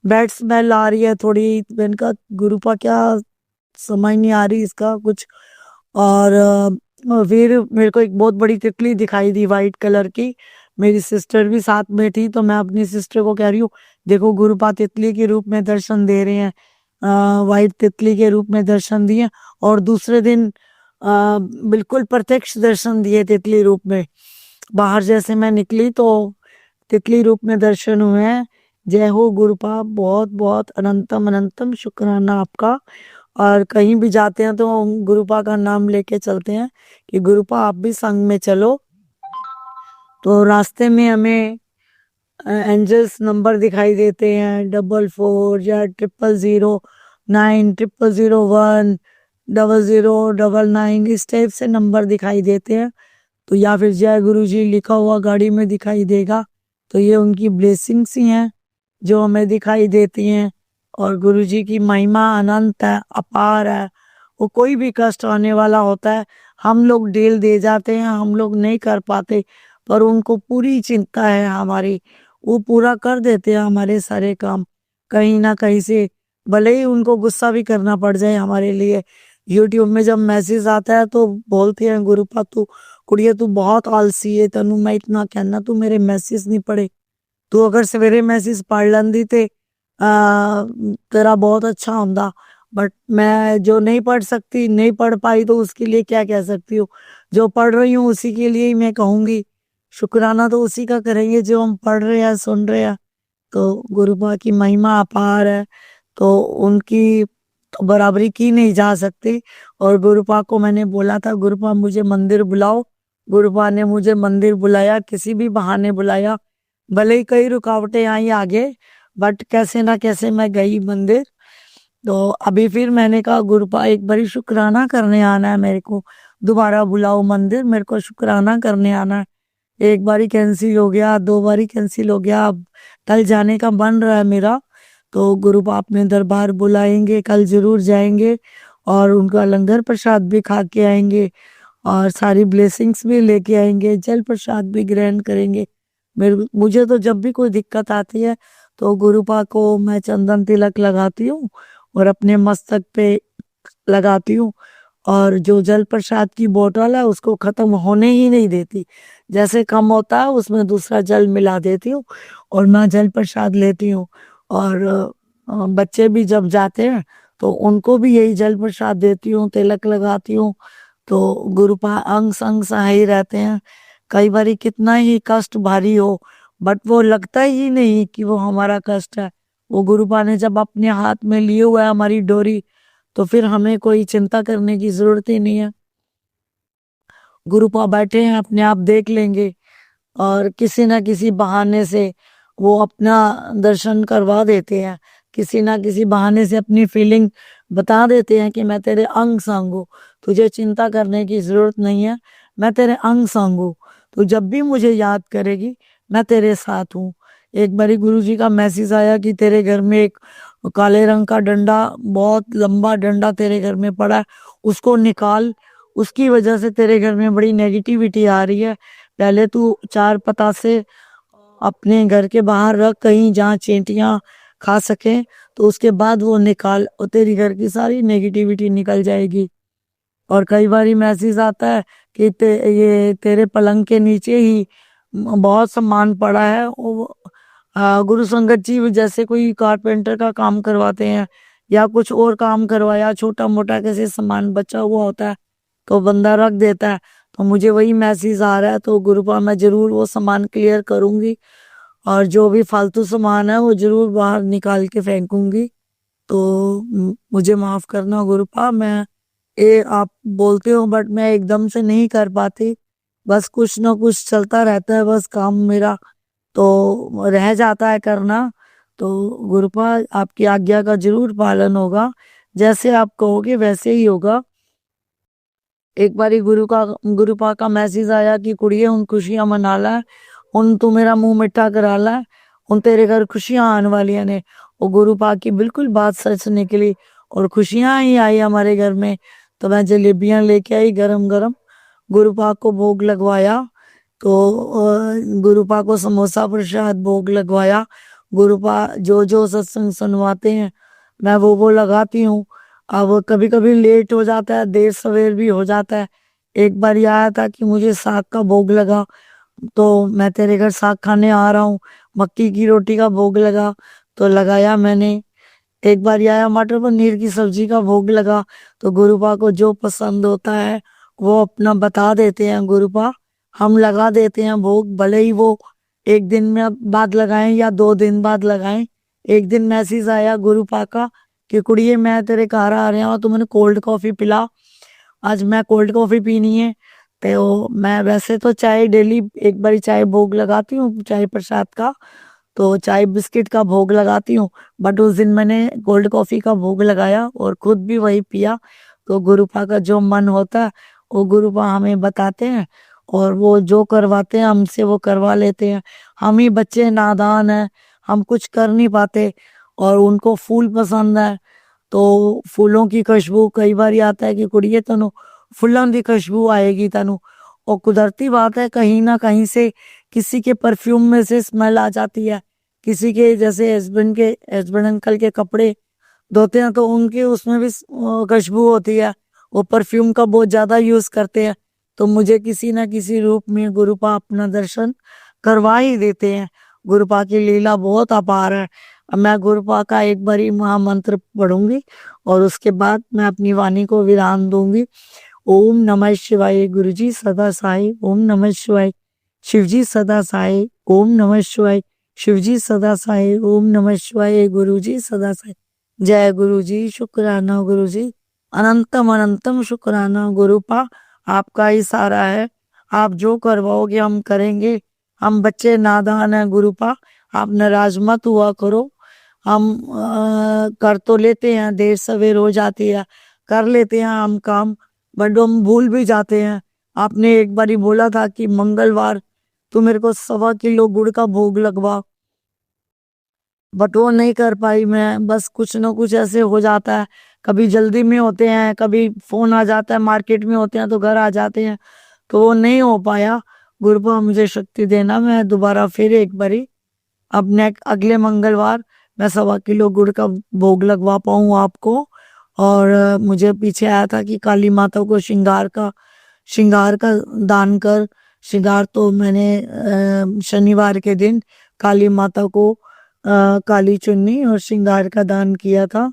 बैड स्मेल आ रही है थोड़ी। मैंने कहा गुरु पाक क्या समझ नहीं आ रही इसका कुछ। और फिर मेरे को एक बहुत बड़ी तितली दिखाई दी वाइट कलर की। मेरी सिस्टर भी साथ में थी, तो मैं अपनी सिस्टर को कह रही हूँ, देखो गुरुपा तितली के रूप में दर्शन दे रहे हैं। वाइट तितली के रूप में दर्शन दिए, और दूसरे दिन बिल्कुल प्रत्यक्ष दर्शन दिए तितली रूप में। बाहर जैसे मैं निकली तो तितली रूप में दर्शन हुए हैं। जय हो गुरुपाप, बहुत बहुत अनंतम अनंतम शुक्राना आपका। और कहीं भी जाते हैं तो हम गुरुपा का नाम लेके चलते हैं कि गुरुपा आप भी संग में चलो। तो रास्ते में हमें एंजल्स नंबर दिखाई देते हैं, 44 या 000, 9, 0001, 0099, इस टाइप से नंबर दिखाई देते हैं। तो या फिर जय गुरु जी लिखा हुआ गाड़ी में दिखाई देगा। तो ये उनकी ब्लेसिंग्स ही हैं जो हमें दिखाई देती हैं। और गुरु जी की महिमा अनंत है, अपार है। वो कोई भी कष्ट आने वाला होता है, हम लोग ढील दे जाते हैं, हम लोग नहीं कर पाते, पर उनको पूरी चिंता है हमारी, वो पूरा कर देते हैं हमारे सारे काम। कहीं ना कहीं से भले ही उनको गुस्सा भी करना पड़ जाए हमारे लिए। यूट्यूब में जब मैसेज आता है तो बोलते हैं गुरुपा तू कुड़िया तू बहुत आलसी है, तनु मैं इतना कहना तू मेरे मैसेज नहीं पढ़े, तू अगर सवेरे मैसेज पढ़ लेंदी ते तेरा बहुत अच्छा होंदा। बट मैं जो नहीं पढ़ सकती, नहीं पढ़ पाई, तो उसके लिए क्या कह सकती हूँ। जो पढ़ रही हूँ उसी के लिए ही मैं कहूंगी। शुक्राना तो उसी का करेंगे जो हम पढ़ रहे हैं, सुन रहे हैं। तो गुरुपा की महिमा अपार है, तो उनकी तो बराबरी की नहीं जा सकती। और गुरुपा को मैंने बोला था गुरुपा मुझे मंदिर बुलाओ, गुरुपा ने मुझे मंदिर बुलाया, किसी भी बहाने बुलाया। भले ही कई रुकावटें आई आगे, बट कैसे ना कैसे मैं गई मंदिर। तो अभी फिर मैंने कहा गुरुपा एक बारी शुक्राना करने आना है मेरे को, दोबारा बुलाओ मंदिर, मेरे को शुक्राना करने आना है। एक बारी कैंसिल हो गया, 2 बारी कैंसिल हो गया, अब कल जाने का बन रहा है मेरा। तो गुरुपा अपने दरबार बुलाएंगे, कल जरूर जाएंगे और उनका लंगर प्रसाद भी खा के आएंगे और सारी ब्लेसिंग्स भी लेके आएंगे, जल प्रसाद भी ग्रहण करेंगे। मुझे तो जब भी कोई दिक्कत आती है तो गुरुपा को मैं चंदन तिलक लगाती हूँ और अपने मस्तक पे लगाती हूँ। और जो जल प्रसाद की बोतल है उसको खत्म होने ही नहीं देती, जैसे कम होता है उसमें दूसरा जल मिला देती हूँ और मैं जल प्रसाद लेती हूँ। और बच्चे भी जब जाते हैं तो उनको भी यही जल प्रसाद देती हूँ, तिलक लगाती हूँ। तो गुरुपा अंग संग सहाय रहते हैं। कई बार कितना ही कष्ट भारी हो, बट वो लगता ही नहीं कि वो हमारा कष्ट है। वो गुरुपा ने जब अपने हाथ में लिए हुआ है हमारी डोरी, तो फिर हमें कोई चिंता करने की जरूरत ही नहीं है। गुरुपा बैठे हैं, अपने आप देख लेंगे और किसी ना किसी बहाने से वो अपना दर्शन करवा देते हैं। किसी ना किसी बहाने से अपनी फीलिंग बता देते हैं कि मैं तेरे अंग संग हूँ, तुझे चिंता करने की जरूरत नहीं है, मैं तेरे अंग संग हूँ, तू जब भी मुझे याद करेगी मैं तेरे साथ हूँ। एक बारी गुरुजी का मैसेज आया कि तेरे घर में एक काले रंग का डंडा, बहुत लंबा डंडा तेरे घर में पड़ा है, उसको निकाल, उसकी वजह से तेरे घर में बड़ी नेगेटिविटी आ रही है। पहले तू 4 पता से अपने घर के बाहर रख, कहीं जहाँ चींटियां खा सके, तो उसके बाद वो निकाल और तेरी घर की सारी नेगेटिविटी निकल जाएगी। और कई बार मैसेज आता है कि ये तेरे पलंग के नीचे ही बहुत सामान पड़ा है। वो गुरु संगत जी जैसे कोई कारपेंटर का काम करवाते हैं या कुछ और काम करवाया, छोटा मोटा कैसे सामान बचा हुआ होता है तो बंदा रख देता है। तो मुझे वही मैसेज आ रहा है, तो गुरुपा मैं जरूर वो सामान क्लियर करूंगी और जो भी फालतू सामान है वो जरूर बाहर निकाल के फेंकूंगी। तो मुझे माफ करना गुरुपा, मैं आप बोलते हो बट मैं एकदम से नहीं कर पाती, बस कुछ ना कुछ चलता रहता है, बस काम मेरा तो रह जाता है करना। तो गुरुपा आपकी आज्ञा का जरूर पालन होगा, जैसे आप कहोगे वैसे ही होगा। एक बारी गुरुपा का मैसेज आया कि कुड़िए उन खुशियां मना ला, उन तू मेरा मुंह मिठा करा ला, उन तेरे घर खुशियां आने वाली ने। और गुरुपा की बिल्कुल बात सच निकली और खुशियां ही आई हमारे घर में। तो मैं जलेबियां लेके आई गरम गरम, गुरुपा को भोग लगवाया। तो गुरुपा को समोसा प्रसाद भोग लगवाया। गुरुपा जो जो सत्संग सुनवाते हैं मैं वो लगाती हूँ। अब कभी कभी लेट हो जाता है, देर सवेर भी हो जाता है। एक बार ये आया था कि मुझे साग का भोग लगा, तो मैं तेरे घर साग खाने आ रहा हूँ, मक्की की रोटी का भोग लगा तो लगाया मैंने। एक बार आया मटर पनीर की सब्जी का भोग लगा, तो गुरुपा को जो पसंद होता है वो अपना बता देते हैं गुरुपा, हम लगा देते हैं भोग, भले ही वो एक दिन में बाद लगाएं या 2 दिन बाद लगाएं। एक दिन मैसेज आया गुरुपा का कि कुड़िए मैं तेरे घर आ रहा हूँ, तो मैंने कोल्ड कॉफी पिला। आज मैं कोल्ड कॉफी पीनी है। तो मैं वैसे तो चाय डेली एक बारी चाय भोग लगाती हूँ, चाय प्रसाद का, तो चाय बिस्किट का भोग लगाती हूँ। बट उस दिन मैंने कोल्ड कॉफी का भोग लगाया और खुद भी वही पिया। तो गुरुपा का जो मन होता है वो गुरुपा हमें बताते हैं, और वो जो करवाते हैं हमसे वो करवा लेते हैं। हम ही बच्चे नादान हैं, हम कुछ कर नहीं पाते। और उनको फूल पसंद है, तो फूलों की खुशबू कई बार ही आता है कि कुड़िए तनु फूलों की खुशबू आएगी तनु। और कुदरती बात है, कहीं ना कहीं से किसी के परफ्यूम में से स्मेल आ जाती है, किसी के जैसे हस्बैंड अंकल के कपड़े धोते हैं तो उनके उसमें भी खुशबू होती है, वो परफ्यूम का बहुत ज्यादा यूज करते हैं। तो मुझे किसी ना किसी रूप में गुरुपा अपना दर्शन करवा ही देते हैं। गुरुपा की लीला बहुत अपार है। अब मैं गुरुपा का एक बारी महामंत्र पढ़ूंगी और उसके बाद मैं अपनी वाणी को विराम दूंगी। ओम नमः शिवाय गुरुजी सदा साई, ओम नमः शिवाय शिवजी सदा साई, ओम नमः शिवाय शिवजी सदा साई, ओम नमः शिवाय गुरुजी सदा साई। जय गुरुजी, शुक्राना गुरुजी, अनंतम अनंतम शुक्राना गुरुपा। आपका ही सारा है, आप जो करवाओगे हम करेंगे। हम बच्चे नादान हैं गुरुपा, आप नाराज मत हुआ करो। हम कर तो लेते हैं, देर सवेर हो जाती है, कर लेते हैं हम काम, बट हम भूल भी जाते हैं। आपने एक बारी बोला था कि मंगलवार तू मेरे को 1.25 किलो गुड़ का भोग लगवा, बट वो नहीं कर पाई मैं। बस कुछ ना कुछ ऐसे हो जाता है, कभी जल्दी में होते हैं, कभी फोन आ जाता है, मार्केट में होते हैं तो घर आ जाते हैं, तो वो नहीं हो पाया। गुरुपा मुझे शक्ति देना, मैं दोबारा फिर एक बारी अब अगले मंगलवार मैं 1.25 किलो गुड़ का भोग लगवा पाऊँ आपको। और मुझे पीछे आया था कि काली माता को श्रृंगार का दान कर। श्रृंगार तो मैंने शनिवार के दिन काली माता को काली चुन्नी और श्रृंगार का दान किया था।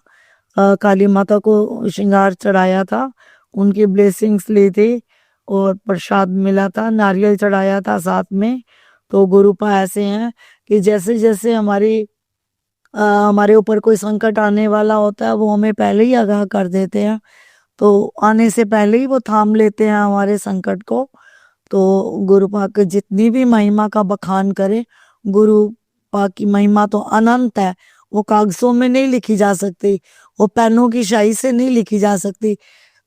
काली माता को श्रृंगार चढ़ाया था, उनकी ब्लेसिंग्स ली थी और प्रसाद मिला था, नारियल चढ़ाया था साथ में। तो गुरुपा ऐसे हैं कि जैसे जैसे हमारे ऊपर कोई संकट आने वाला होता है वो हमें पहले ही आगाह कर देते हैं, तो आने से पहले ही वो थाम लेते हैं हमारे संकट को। तो गुरुपा की जितनी भी महिमा का बखान करे, गुरुपा की महिमा तो अनंत है, वो कागजों में नहीं लिखी जा सकती, वो पेनों की शाई से नहीं लिखी जा सकती।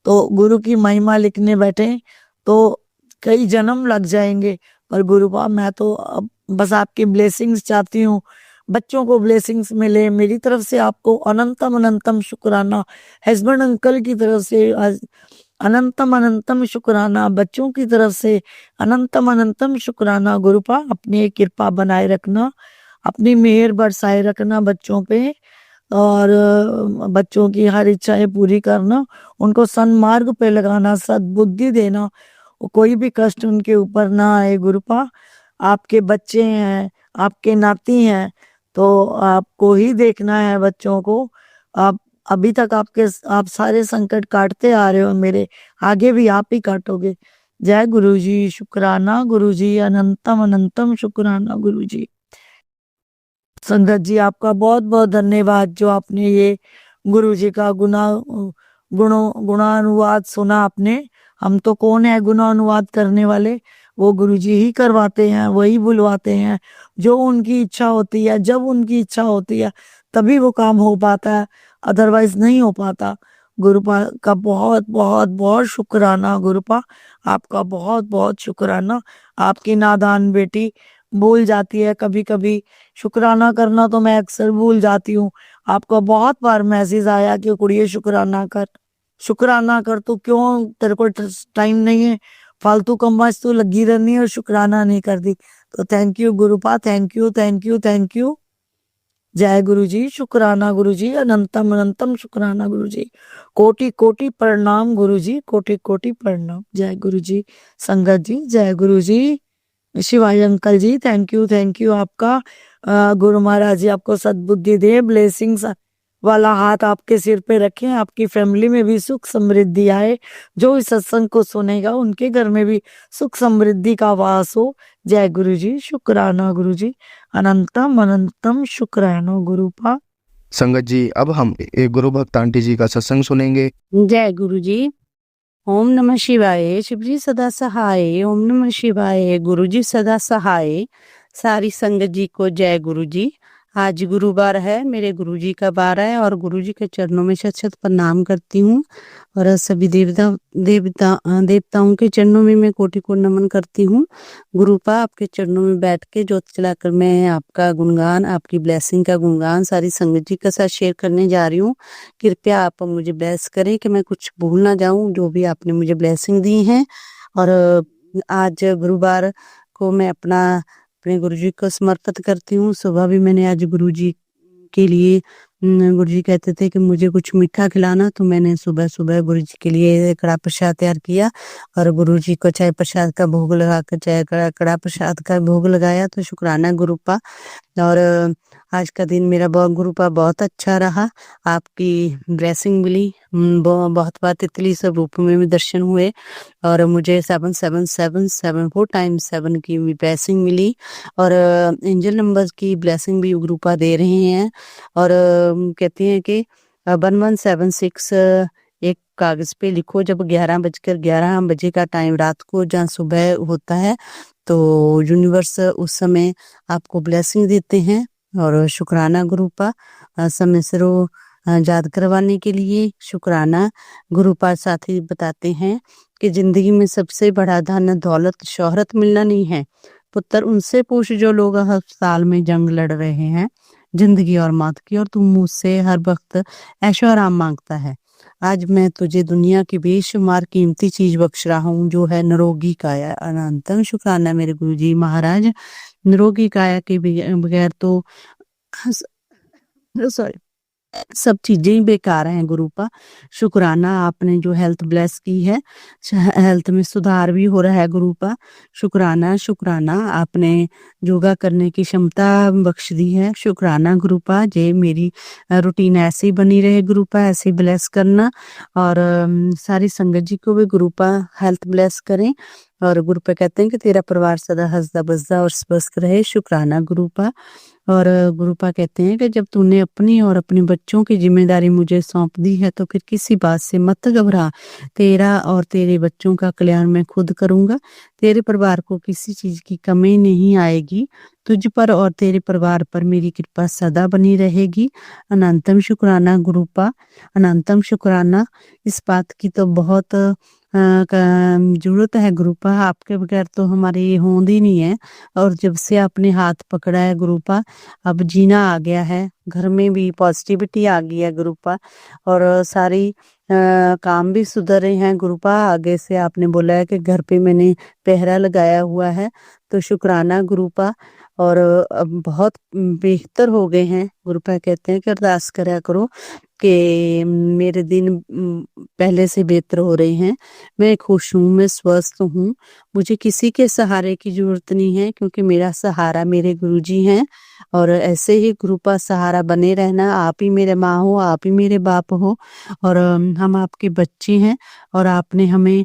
तो गुरु की महिमा लिखने बैठे तो कई जन्म लग जाएंगे। पर गुरुपा मैं तो अब बस आपकी ब्लेसिंग्स चाहती हूँ, बच्चों को ब्लेसिंग्स मिले मेरी तरफ से, आपको अनंतम अनंतम शुक्राना, हस्बैंड अंकल की तरफ से अनंतम अनंतम शुक्राना, बच्चों की तरफ से अनंतम अनंतम शुक्राना। गुरुपा अपनी कृपा बनाए रखना, अपनी मेहर बरसाए रखना बच्चों पे, और बच्चों की हर इच्छाएं पूरी करना, उनको सन्मार्ग पे लगाना, सद्बुद्धि देना, वो कोई भी कष्ट उनके ऊपर ना आए। गुरुपा आपके बच्चे हैं, आपके नाती हैं, तो आपको ही देखना है बच्चों को। आप अभी तक आप सारे संकट काटते आ रहे हो मेरे, आगे भी आप ही काटोगे। जय गुरुजी, शुक्राना गुरुजी, अनंतम अनंतम शुक्राना गुरुजी। संगत जी आपका बहुत बहुत धन्यवाद जो आपने ये गुरुजी का गुणानुवाद सुना आपने। हम तो कौन है गुणानुवाद करने वाले, वो गुरुजी ही करवाते हैं, वही बुलवाते हैं। जो उनकी इच्छा होती है, जब उनकी इच्छा होती है तभी वो काम हो पाता है, अदरवाइज नहीं हो पाता। गुरुपा का बहुत बहुत बहुत शुक्राना। गुरुपा आपका बहुत बहुत शुक्राना। आपकी नादान बेटी भूल जाती है कभी कभी, शुक्राना करना तो मैं अक्सर भूल जाती हूँ। आपका बहुत बार मैसेज आया कि कुड़िए शुक्राना कर, शुक्राना कर, तू क्यों, तेरे को टाइम नहीं है, फालतू कमाज तू लगी रहनी है और शुक्राना नहीं कर दी। तो thank you गुरुपा, thank you thank you thank you. जय गुरुजी, शुक्राना गुरुजी, अनंतम अनंतम शुक्राना गुरुजी, कोटि कोटि प्रणाम गुरुजी, कोटि कोटि प्रणाम। जय गुरुजी। संगत जी जय गुरुजी। शिवाय अंकल जी थैंक यू आपका। गुरु महाराज जी आपको सद्बुद्धि दे, ब्लेसिंग्स वाला हाथ आपके सिर पे रखें, आपकी फैमिली में भी सुख समृद्धि आए। जो इस सत्संग को सुनेगा उनके घर में भी सुख समृद्धि का वास हो। जय गुरु जी। शुक्राना गुरु जी। अनंतम अनंतम शुक्राना गुरुपा। संगत जी, अब हम एक गुरु भक्त आंटी जी का सत्संग सुनेंगे। जय गुरु जी। ओम नमः शिवाय। शिव जी सदा सहाय। ओम नमः शिवाय। गुरु जी सदा सहाय। सारी संगत जी को जय गुरु जी। आज गुरुवार है, मेरे गुरु जी का वार है और गुरु जी के चरणों में शत शत प्रणाम करती हूँ और सभी देवताओं के चरणों में मैं कोटि को नमन करती हूँ। गुरुपा, आपके चरणों में बैठ के ज्योत जलाकर मैं आपका गुणगान, आपकी ब्लेसिंग का गुणगान सारी संगत जी के साथ शेयर करने जा रही हूँ। कृपया आप मुझे ब्लेस करें कि मैं कुछ भूल ना जाऊं जो भी आपने मुझे ब्लेसिंग दी है। और आज गुरुवार को मैं अपने गुरु जी को समर्पित करती हूँ। सुबह भी मैंने आज गुरु जी के लिए गुरु जी कहते थे कि मुझे कुछ मीठा खिलाना, तो मैंने सुबह सुबह गुरु जी के लिए कड़ा प्रसाद तैयार किया और गुरु जी को चाय प्रसाद का भोग लगाकर चाय कड़ा प्रसाद का भोग लगाया। तो शुक्राना गुरुपा। और आज का दिन मेरा गुरुपा बहुत अच्छा रहा। आपकी ब्लेसिंग मिली। बहुत बार तितली सब रूप में भी दर्शन हुए और मुझे 7777 टाइम्स 7 की भी ब्लेसिंग मिली और एंजल नंबर्स की ब्लेसिंग भी गुरुपा दे रहे हैं। और कहते हैं कि 1176 एक कागज पे लिखो। जब 11:11 का टाइम रात को जहाँ सुबह होता है तो यूनिवर्स उस समय आपको ब्लेसिंग देते हैं। और शुक्राना गुरुपा समय से याद करवाने के लिए। शुक्राना गुरुपा। साथी बताते हैं कि जिंदगी में सबसे बड़ा धन दौलत शोहरत मिलना नहीं है पुत्र, उनसे पूछ जो लोग अस्पताल में जंग लड़ रहे हैं जिंदगी और मौत की, और तुम मुझसे हर वक्त ऐशो आराम मांगता है। आज मैं तुझे दुनिया की बेशुमार कीमती चीज बख्श रहा हूँ जो है निरोगी काया। अनंतम शुक्राना मेरे गुरु जी महाराज। निरोगी काया के बगैर तो सॉरी सब चीजें ही बेकार हैं गुरुपा। शुक्राना आपने जो हेल्थ ब्लेस की है, हेल्थ में सुधार भी हो रहा है गुरुपा। शुक्राना आपने योगा करने की क्षमता बख्श दी है। शुक्राना गुरुपा। जे मेरी रूटीन ऐसे ही बनी रहे गुरुपा, ऐसे ही ब्लेस करना और सारी संगत जी को भी गुरुपा हेल्थ ब्लेस करें। और गुरुपा कहते हैं कि तेरा परिवार सदा हंसदा बसदा और स्वस्थ रहे। शुक्राना गुरुपा। और गुरुपा कहते हैं कि जब तूने अपनी और अपने बच्चों की जिम्मेदारी मुझे सौंप दी है तो फिर किसी बात से मत घबरा। तेरा और तेरे बच्चों का कल्याण मैं खुद करूंगा। तेरे परिवार को किसी चीज की कमी नहीं आएगी। तुझ पर और तेरे परिवार पर मेरी कृपा सदा बनी रहेगी। अनंतम शुक्राना गुरुपा। अनंतम शुक्राना। इस बात की तो बहुत जरूरत है गुरुपा, आपके बगैर तो हमारी ये होंद ही नहीं है। और जब से आपने हाथ पकड़ा है गुरुपा, अब जीना आ गया है, घर में भी पॉजिटिविटी आ गई है गुरुपा और सारी काम भी सुधर रहे हैं गुरुपा। आगे से आपने बोला है कि घर पे मैंने पहरा लगाया हुआ है, तो शुक्राना गुरुपा। और अब बहुत बेहतर हो गए हैं गुरुपा। कहते हैं कि अरदास करा करो कि मेरे दिन पहले से बेहतर हो रहे हैं। मैं खुश हूँ, मैं स्वस्थ हूँ, मुझे किसी के सहारे की जरूरत नहीं है क्योंकि मेरा सहारा मेरे गुरुजी हैं। और ऐसे ही गुरुपा सहारा बने रहना। आप ही मेरे माँ हो, आप ही मेरे बाप हो और हम आपके बच्चे हैं और आपने हमें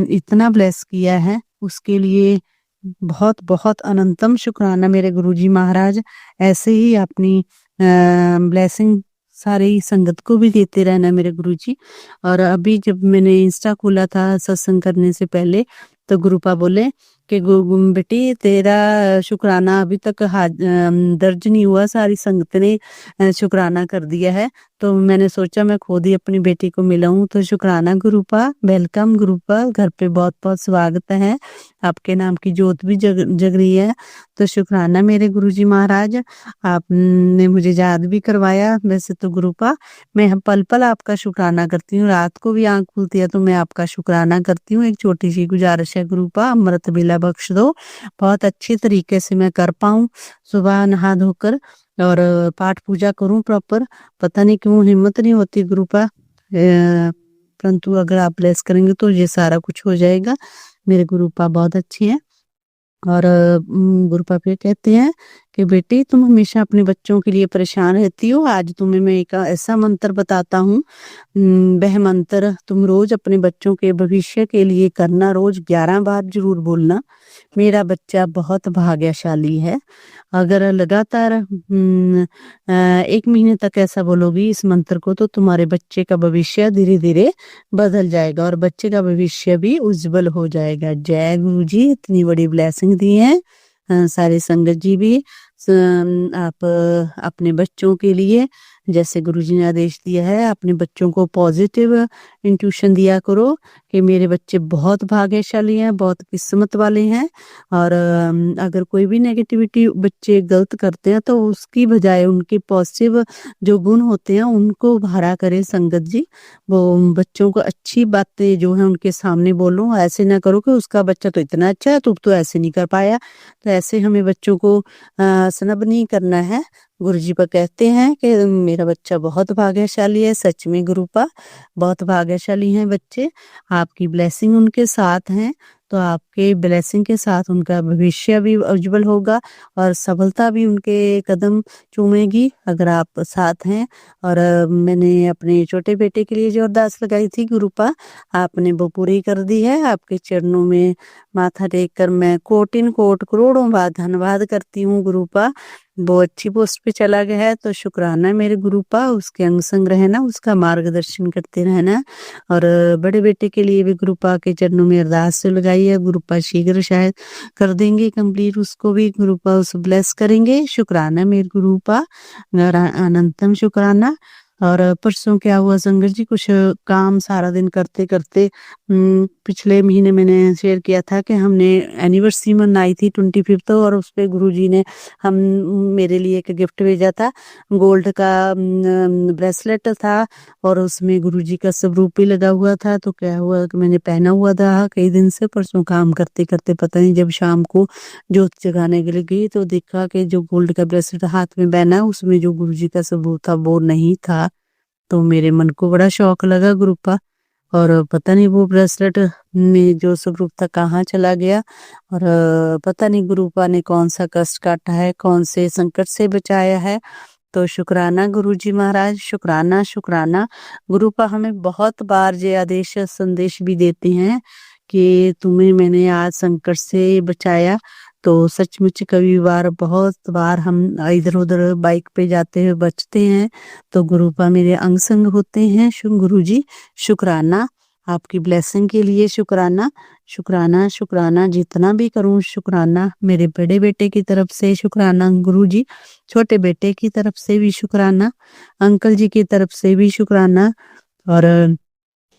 इतना ब्लेस किया है, उसके लिए बहुत बहुत अनंतम शुक्राना मेरे गुरुजी महाराज। ऐसे ही अपनी ब्लेसिंग सारी संगत को भी देते रहना मेरे गुरुजी। और अभी जब मैंने इंस्टा खोला था सत्संग करने से पहले तो गुरुपा बोले कि बेटी तेरा शुक्राना अभी तक दर्ज नहीं हुआ, सारी संगत ने शुक्राना कर दिया है। तो मैंने सोचा मैं खुद ही अपनी बेटी को मिलाऊं। तो शुक्राना गुरुपा, वेलकम गुरुपा, घर पे बहुत बहुत स्वागत है, आपके नाम की ज्योत भी जग रही है। तो शुक्राना मेरे गुरुजी महाराज, आपने मुझे याद भी करवाया। वैसे तो गुरुपा मैं पल पल आपका शुक्राना करती हूँ, रात को भी आंख खुलती है तो मैं आपका शुक्राना करती हूँ। एक छोटी सी गुजारिश है गुरुपा, अमृत बेला बख्श दो, बहुत अच्छी तरीके से मैं कर पाऊँ, सुबह नहा धोकर और पाठ पूजा करूं प्रॉपर। पता नहीं क्यों हिम्मत नहीं होती गुरुपा, परंतु अगर आप ब्लेस करेंगे तो ये सारा कुछ हो जाएगा। मेरे गुरुपा बहुत अच्छे हैं। और गुरुपा फिर कहते हैं कि बेटे तुम हमेशा अपने बच्चों के लिए परेशान रहती हो, आज तुम्हें मैं एक ऐसा मंत्र बताता हूँ। वह मंत्र तुम रोज अपने बच्चों के भविष्य के लिए करना, रोज 11 बार जरूर बोलना। मेरा बच्चा बहुत भाग्यशाली है। अगर लगातार 1 महीने तक ऐसा बोलोगी इस मंत्र को, तो तुम्हारे बच्चे का भविष्य धीरे-धीरे बदल जाएगा और बच्चे का भविष्य भी उज्जवल हो जाएगा। जय गुरु जी, इतनी बड़ी ब्लेसिंग दी है। सारे संगत जी भी आप अपने बच्चों के लिए जैसे गुरुजी ने आदेश दिया है, अपने बच्चों को पॉजिटिव इंट्यूशन दिया करो कि मेरे बच्चे बहुत भाग्यशाली हैं, बहुत किस्मत वाले हैं। और अगर कोई भी नेगेटिविटी बच्चे गलत करते हैं तो उसकी बजाय उनके पॉजिटिव जो गुण होते हैं उनको उभारा करें संगत जी। वो बच्चों को अच्छी बातें जो है उनके सामने बोलो, ऐसे ना करो कि उसका बच्चा तो इतना अच्छा है, तू तो ऐसे नहीं कर पाया। तो ऐसे हमें बच्चों को स्नब नहीं करना है। गुरुजी पर कहते हैं कि मेरा बच्चा बहुत भाग्यशाली है। सच में गुरुपा बहुत भाग्यशाली हैं बच्चे, आपकी ब्लेसिंग उनके साथ हैं, तो आपके ब्लेसिंग के साथ उनका भविष्य भी उज्जवल होगा और सफलता भी उनके कदम चूमेगी अगर आप साथ हैं। और मैंने अपने छोटे बेटे के लिए जो अरदास लगाई थी गुरुपा, आपने वो पूरी कर दी है। आपके चरणों में माथा टेक कर मैं कोटिन कोट करोड़ों बार धन्यवाद करती हूँ गुरुपा। वो अच्छी पोस्ट पे चला गया है तो शुक्राना मेरे गुरुपा, उसके अंग संग रहना, उसका मार्गदर्शन करते रहना। और बड़े बेटे के लिए भी गुरुपा के चरणों में अरदास से लगाई है, गुरुपा शीघ्र शायद कर देंगे कंप्लीट, उसको भी गुरुपा उस ब्लेस करेंगे। शुक्राना मेरे गुरुपा, अनंतम शुक्राना। और परसों क्या हुआ संगत जी, कुछ काम सारा दिन करते करते पिछले महीने मैंने शेयर किया था कि हमने एनिवर्सरी मनाई थी 25th, और उस पे गुरुजी ने हम मेरे लिए एक गिफ्ट भेजा था, गोल्ड का ब्रेसलेट था और उसमें गुरुजी का स्वरूप भी लगा हुआ था। तो क्या हुआ कि मैंने पहना हुआ था कई दिन से, परसों काम करते करते पता नहीं जब शाम को जोत जगाने के लिए गई तो देखा कि जो गोल्ड का ब्रेसलेट हाथ में पहना उसमें जो गुरुजी का स्वरूप था वो नहीं था। तो मेरे मन को बड़ा शौक लगा गुरुपा, और पता नहीं वो ब्रेसलेट में जो स्वरूप था कहाँ चला गया, और पता नहीं गुरुपा ने कौन सा कष्ट काटा है, कौन से संकट से बचाया है। तो शुक्राना गुरुजी महाराज, शुक्राना शुक्राना। गुरुपा हमें बहुत बार ये आदेश संदेश भी देते हैं कि तुम्हें मैंने आज संकट से बचाया। तो सचमुच कभी बार बहुत बार हम इधर उधर बाइक पे जाते हुए बचते हैं तो गुरुपा मेरे अंग संग होते हैं। गुरुजी शुक्राना, आपकी ब्लेसिंग के लिए शुक्राना शुक्राना शुक्राना। जितना भी करूं शुक्राना। मेरे बड़े बेटे की तरफ से शुक्राना गुरुजी, छोटे बेटे की तरफ से भी शुक्राना, अंकल जी की तरफ से भी शुक्राना, और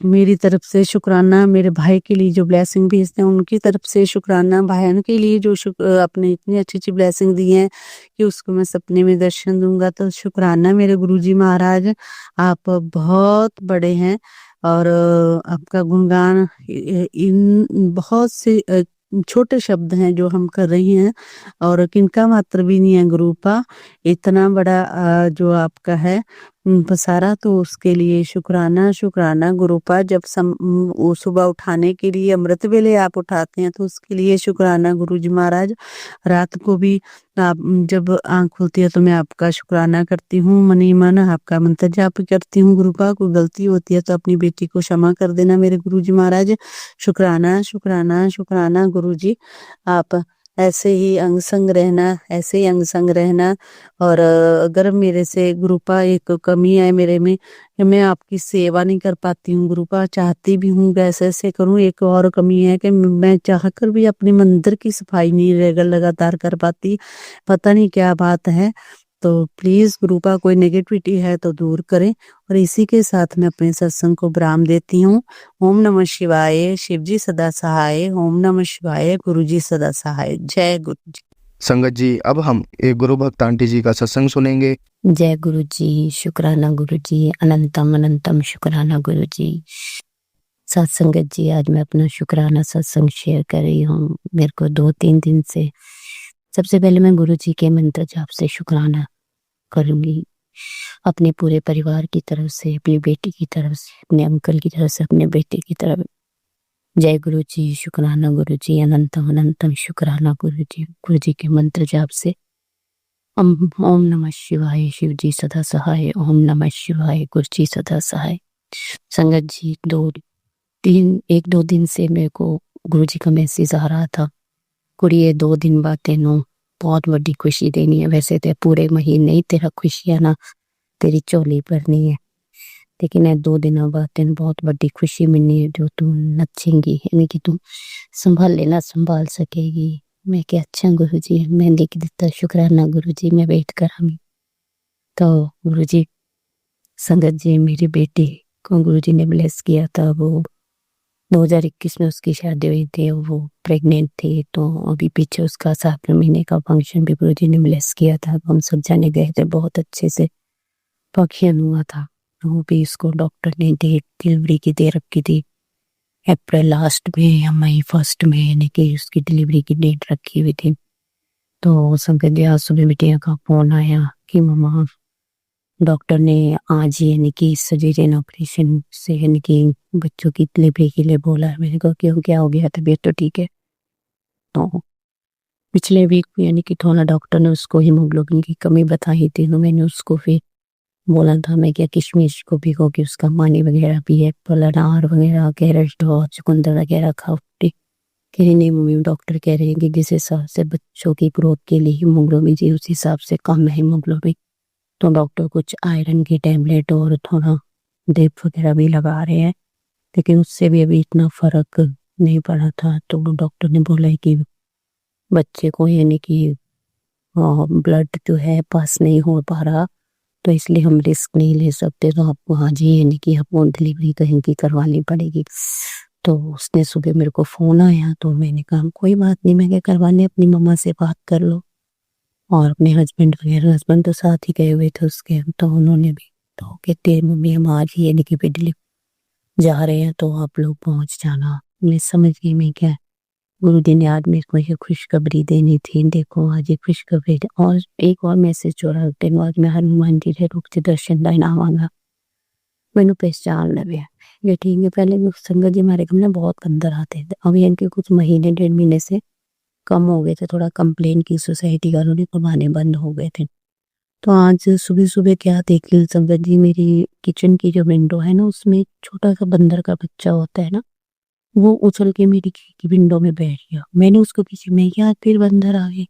मेरी तरफ से शुक्राना। मेरे भाई के लिए जो ब्लेसिंग भेजते हैं उनकी तरफ से शुक्राना। भाइयों के लिए जो आपने इतनी अच्छी अच्छी ब्लेसिंग दी है कि उसको मैं सपने में दर्शन दूंगा। तो शुक्राना मेरे गुरुजी महाराज, आप बहुत बड़े हैं और आपका गुणगान इन बहुत से छोटे शब्द हैं जो हम कर रही हैं और किनका मात्र भी नहीं है गुरुपा। इतना बड़ा जो आपका है पसारा, तो उसके लिए शुक्राना शुक्राना गुरुपा। जब सुबह उठाने के लिए अमृत वेले आप उठाते हैं तो उसके लिए शुक्राना गुरुजी महाराज। रात को भी आप जब आंख खुलती है तो मैं आपका शुक्राना करती हूँ, मनी मन आपका मंत्र जाप करती हूँ गुरुपा। कोई गलती होती है तो अपनी बेटी को क्षमा कर देना मेरे गुरुजी महाराज। शुक्राना शुक्राना शुक्राना गुरुजी, आप ऐसे ही अंग संग रहना, ऐसे ही अंग संग रहना। और अगर मेरे से गुरुपा एक कमी है मेरे में कि मैं आपकी सेवा नहीं कर पाती हूँ गुरुपा, चाहती भी हूँ कैसे ऐसे करूँ। एक और कमी है कि मैं चाहकर भी अपने मंदिर की सफाई नहीं लगातार कर पाती, पता नहीं क्या बात है। तो प्लीज गुरुपा कोई नेगेटिविटी है तो दूर करें। और इसी के साथ मैं अपने सत्संग को विराम देती हूँ। ओम नमः शिवाय, शिव जी सदा सहाय। ओम नमः शिवाय, गुरु जी सदा सहाय। जय गुरु जी। संगत जी, अब हम एक गुरु भक्त आंटी जी का सत्संग सुनेंगे। जय गुरु जी, शुक्राना गुरु जी, अनंतम अनंतम शुक्राना गुरु जी। सत्संगत जी, आज मैं अपना शुक्राना सत्संग शेयर कर रही हूँ। मेरे को 2-3 दिन से सबसे पहले मैं गुरु जी के मंत्र जाप से शुक्राना करूंगी, अपने पूरे परिवार की तरफ से, अपनी बेटी की तरफ से, अपने अंकल की तरफ से, अपने बेटे की तरफ। जय गुरु जी, शुक्राना गुरु जी, अनंतम अनंतम शुक्राना गुरु जी। गुरु जी के मंत्र जाप से ओम नमः शिवाय, शिव जी सदा सहाय। ओम नमः शिवाय, गुरु जी सदा सहाय। संगत जी, 1-2 दिन से मेरे को गुरु जी का मैसेज आ रहा था, कुड़िए 2 दिन बाद तेनों बहुत बड़ी खुशी देनी है। वैसे तो पूरे महीने ही तेरा खुशियां ना तेरी झोली भरनी है, लेकिन ये 2 दिनों बाद तेन बहुत बड़ी खुशी मिलनी है, जो तू नचेंगी, यानी कि तू संभाले ना संभाल सकेगी। मैं क्या अच्छा गुरु जी, मैं लिख दिता, शुक्राना गुरु जी, मैं वेट करा। तो गुरु जी, संगत जी, मेरी बेटी को गुरु जी ने ब्लेस किया था। वो 2021 में उसकी शादी हुई थी, वो प्रेग्नेंट थी। तो अभी पीछे उसका 7वें महीने का फंक्शन भी गुरु जी ने ब्लेस किया था। हम सब जाने गए थे, बहुत अच्छे से फंक्शन हुआ था। वो भी इसको डॉक्टर ने डेट डिलीवरी की दे रखी थी, अप्रैल लास्ट में या मई फर्स्ट में, यानी कि उसकी डिलीवरी की डेट रखी हुई थी। तो संगत जी, आज सुबह बिटिया का फोन आया कि मम्मा डॉक्टर ने आज ही, यानी कि सर्जरी ऑपरेशन से, यानी कि बच्चों की डिलीवरी के लिए बोला है। मैंने कहा क्यों, क्या हो गया, तबीयत तो ठीक है। तो पिछले वीक यानी कि थोड़ा डॉक्टर ने उसको हीमोग्लोबिन की कमी बताई थी, तो मैंने उसको फिर बोला था, मैं क्या किशमिश को भिगो के उसका पानी वगैरह पिए, एप्पल अनार वगैरह, कैरेट और चुकंदर वगैरह खाओ। कह रही नहीं मम्मी, डॉक्टर कह रहे हैं कि जिस हिसाब से बच्चों की ग्रोथ के लिए हीमोग्लोबिन जी उस हिसाब से कम है हीमोग्लोबिन। तो डॉक्टर कुछ आयरन की टैबलेट और थोड़ा ड्रिप वगैरह भी लगा रहे हैं, लेकिन उससे भी अभी इतना फर्क नहीं पड़ा था। तो डॉक्टर ने बोला है कि बच्चे को, यानी कि ब्लड जो है पास नहीं हो पा रहा, तो इसलिए हम रिस्क नहीं ले सकते, तो आपको आज ही, यानी कि आपको डिलीवरी कहीं की करवानी पड़ेगी। तो उसने सुबह मेरे को फोन आया, तो मैंने कहा कोई बात नहीं, मैं क्या करवाने, अपनी मम्मा से बात कर लो। और अपने हस्बैंड वगैरह, हस्बैंड तो साथ ही गए हुए थे उसके, तो उन्होंने भी, तो कहते मम्मी हम आज ही, यानी कि दिल्ली जा रहे हैं, तो आप लोग पहुंच जाना। मैं समझ गई मैं क्या, गुरु जी ने आज मेरे को ये खुशखबरी देनी थी। देखो आज ये खुशखबरी, और एक और मैसेज जोड़ा, तेन आज मैं हनुमान जी के रूप से दर्शन देना आवांगा, मैनू पहचान लगे। ये ठीक है, पहले भी संगत जी हमारे घर में बहुत अंदर आते थे, अभी इनके कुछ महीने 1.5 महीने से कम हो गए थे, थोड़ा कंप्लेन की सोसाइटी वालों ने, कमाने बंद हो गए थे। तो आज सुबह सुबह क्या देख ली संगत जी, मेरी किचन की जो विंडो है ना, उसमें छोटा सा बंदर का बच्चा होता है ना, वो उछल के मेरी की विंडो में बैठ गया। मैंने उसको पीछे, मैं क्या फिर बंदर आ गए,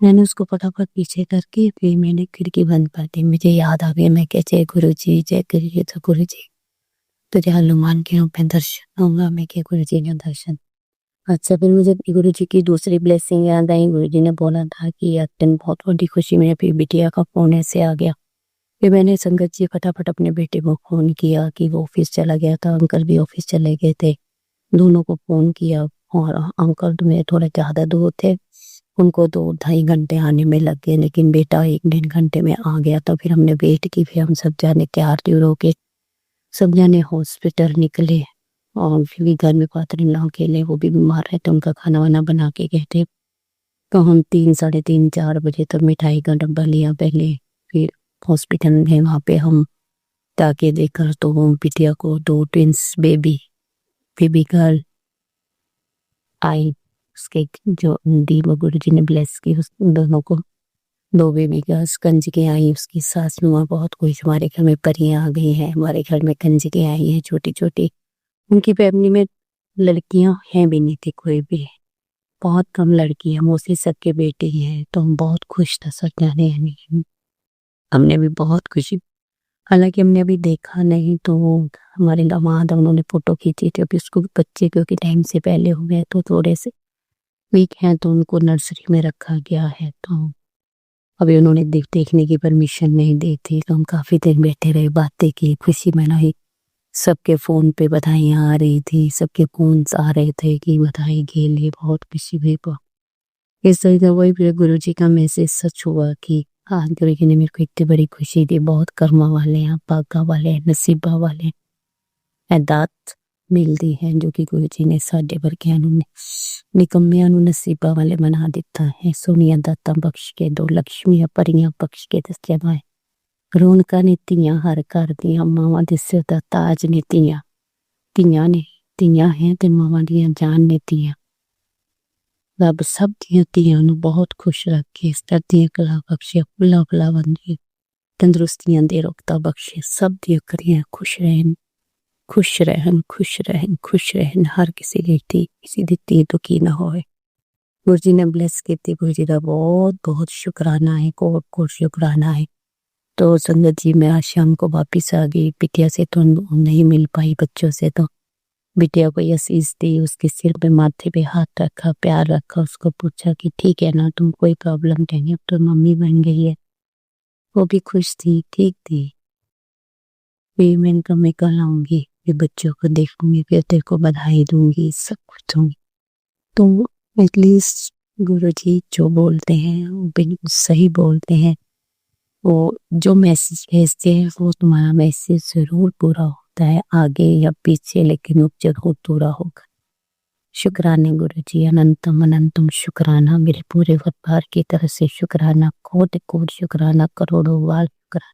मैंने उसको फटाफट पीछे करके फिर मैंने खिड़की बंद कर दी। मुझे याद आ गया, मैं क्या जय गुरु जी, जय गुरु जी, तो गुरु जी तुझे हनुमान के रूप में दर्शन होगा। मैं क्या गुरु जी ने दर्शन। अच्छा, फिर मुझे गुरु जी की दूसरी ब्लेसिंग याद आई। गुरु जी ने बोला था कि आज दिन बहुत बड़ी खुशी में, फिर बिटिया का फोन ऐसे आ गया। फिर मैंने संगत जी फटाफट अपने बेटे को फोन किया कि वो ऑफिस चला गया था, अंकल भी ऑफिस चले गए थे, दोनों को फोन किया। और अंकल तो मेरे थोड़ा ज्यादा दूर थे, उनको 2-2.5 घंटे आने में लग गए, लेकिन बेटा 1-1.5 घंटे में आ गया। तो फिर हमने वेट की, फिर हम सब जाने तैयार त्यूर होके सब जाने हॉस्पिटल निकले। और फिर भी घर में फादर इन लॉ अकेले, वो भी बीमार रहते, उनका खाना वाना बना के गए थे। तो हम 3, 3:30, 4 बजे तक मिठाई का डब्बा लिया पहले, फिर हॉस्पिटल में वहाँ पे हम जाके देखकर, तो वो बिटिया को 2 ट्विंस बेबी गर्ल आई। उसके जो दी वो गुरु जी ने ब्लेस की, उस दोनों को 2 बेबी गर्ल्स कंजके आई। उसकी सास नुआ बहुत कुछ, हमारे घर में परियां आ गई हैं, हमारे घर में कंजके आई हैं छोटी छोटी। उनकी फैमिली में लड़कियां हैं भी नहीं थी कोई भी, बहुत कम लड़की है, मोस्टली सबके बेटे ही हैं। तो हम बहुत खुश था सब जाने, हमने भी बहुत खुशी, हालांकि हमने अभी देखा नहीं। तो हमारे दामाद, उन्होंने फोटो खींची थी। अभी उसको बच्चे क्योंकि टाइम से पहले हो गए, तो थोड़े से वीक हैं, तो उनको नर्सरी में रखा गया है। तो अभी उन्होंने देखने की परमिशन नहीं दी थी। तो हम काफी देर बैठे रहे, बातें की, खुशी मनाई। सबके फोन पे बधाइयाँ आ रही थी, सबके फोन आ रहे थे कि बधाई के लिए, बहुत खुशी हुई। इस तरह से वही फिर गुरु जी का मैसेज सच हुआ कि हाँ, गुरु जी ने मेरे को इतनी बड़ी खुशी दी। बहुत कर्मा वाले हैं, भागा वाले हैं, नसीबा वाले हैं, दात मिलती है जो कि गुरु जी ने साढ़े वर्गियां निकम्मियां नसीबा वाले बना दिता है। सोनिया दाता बख्श के, 2 लक्ष्मियां परियां बख्श के दस्या माए, रौनकां ने धीयां हर घर दियां, मावां दे सिर दा ताज ने धीयां ने, धीयां हैं ते मावां दियां जान ने धीयां। रब सब दियां धीआं नूं बहुत खुश रखे, सर्दियां कला बख्शे, फुल्लां फलावन दी तंदुरुस्तियां दे, रुखता बख्शे, सब दियां कड़ियां खुश रहन, खुश रहन, खुश रहन, खुश रहन, हर किसी दी धी किसी दी धी दुखी ना होए। गुरु जी ने ब्लेस कीती, गुरु जी दा बहुत बहुत शुकराना है, कोट कोट शुकराना है। तो संगत जी, मैं आज शाम को वापिस आ गई। बिटिया से तो नहीं मिल पाई, बच्चों से तो बिटिया को असीस दी, उसके सिर पे माथे पे हाथ रखा, प्यार रखा, उसको पूछा कि ठीक है ना, तुम कोई प्रॉब्लम नहीं, अब तो मम्मी बन गई है। वो भी खुश थी, ठीक थी। फिर मैंने कहा मैं कल आऊंगी, फिर बच्चों को देखूंगी, फिर तेरे को बधाई दूंगी, सब कुछ दूंगी। तो एटलीस्ट गुरु जी जो बोलते हैं वो बिल्कुल सही बोलते हैं। वो जो मैसेज भेजते हैं वो तुम्हारा मैसेज जरूर पूरा होता है, आगे या पीछे, लेकिन वो जरूर पूरा होगा। शुक्राने गुरु जी, अनंतम अनंतम शुक्राना, मेरे पूरे परिवार की तरफ से शुक्राना, कोटि कोटि शुक्राना, करोड़ों बार शुक्राना।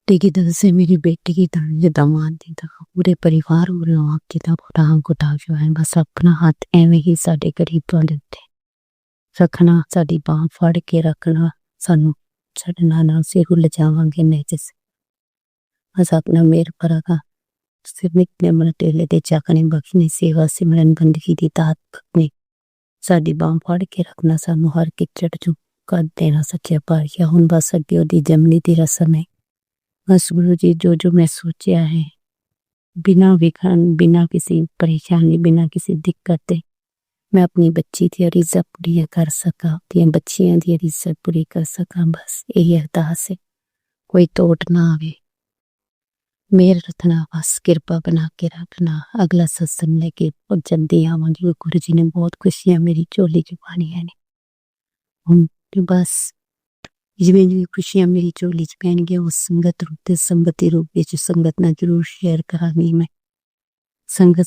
की तरफ से, मेरी बेटी की तरफ से, दामाद की तरफ, पूरे परिवार वालों आपकी तरफ गुटा जो है, बस अपना हाथ एवं ही साडे करीब तुहाडे उत्ते रखना, साडी बांह फड़ के रखना, सानू छड़ना ना, सिर हुल जावांगे नहीं जिस बस अपना मेर परागा सिर निकले मन टेले दे चाकने बख्शने, सेवा सिमरन बंदगी दी दात बख्शने, साडी बांह फड़ के रखना, सानू हर किचड़ चों कद देना सच्चे पातशाह। हुण बस अगे ओदी जमनी दी रस्म है। बस गुरु जी जो जो मैं सोचा है, बिना विघन, बिना किसी परेशानी, बिना किसी दिक्कत दे मैं अपनी बच्ची दी रीज़ा पूरी कर सका, अपनी बच्चियां दी रीज़ा पूरी कर सका, बस यही अरदास है। कोई टोट ना आवे, मेर रखना, बस कृपा बना के रखना। अगला सत्संग लेके बहुत जल्दी आवांगी। गुरु जी ने बहुत खुशियां मेरी झोली च पानियां ने, हुण बस जिवें जिवें खुशियां मेरी झोली च पैणगियां, उस संगत रूप ते संगति रूप विच संगत नाल जरूर शेयर करांगी। मैं संगत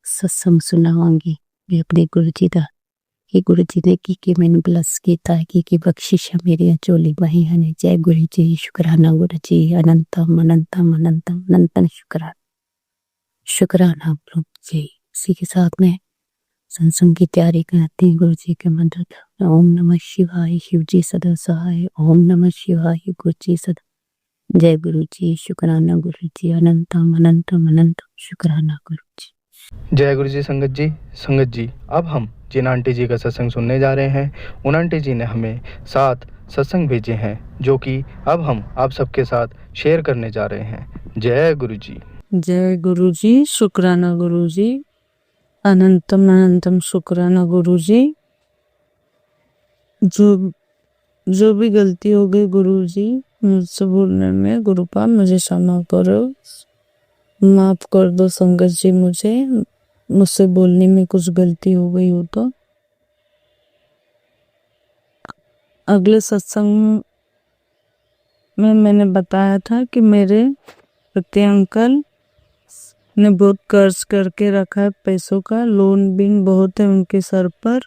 सत्संग सुनावांगी मैं अपने गुरु जी दा, कि गुरु जी ने की मैनूं ब्लस कीता है, की बख्शिशां मेरियां झोली पाईयां ने। जय गुरु जी, शुकराना गुरु जी, अनंतम अनंतम अनंतम अनंतम शुकराना, शुकराना गुरु जी। इसी के साथ में सत्संग की तैयारी करते हैं। गुरु जी के मंत्र, ओम नमः शिवाय, शिव जी सदा सहाय, ओम नमः शिवाय, गुरु जी सदा। जय गुरु जी, शुकराना गुरु जी, अनंतम अनंतम अनंतम शुकराना गुरु जी। जय गुरु जी संगत जी। संगत जी, अब हम जिन आंटी जी का सत्संग सुनने जा रहे हैं, उन आंटी जी ने हमें 7 सत्संग भेजे हैं, जो कि अब हम आप सबके साथ शेयर करने जा रहे हैं। जय गुरु जी। जय गुरु जी, शुक्राना गुरु जी, अनंतम अनंतम शुक्राना गुरु जी। जो भी गलती हो गई गुरु जी मुझसे बोलने में, गुरुपा मुझे क्षमा करो, माफ कर दो संगत जी, मुझसे बोलने में कुछ गलती हो गई हो तो। अगले सत्संग में मैंने बताया था कि मेरे पति अंकल ने बहुत कर्ज करके रखा है, पैसों का लोन बिन बहुत है उनके सर पर,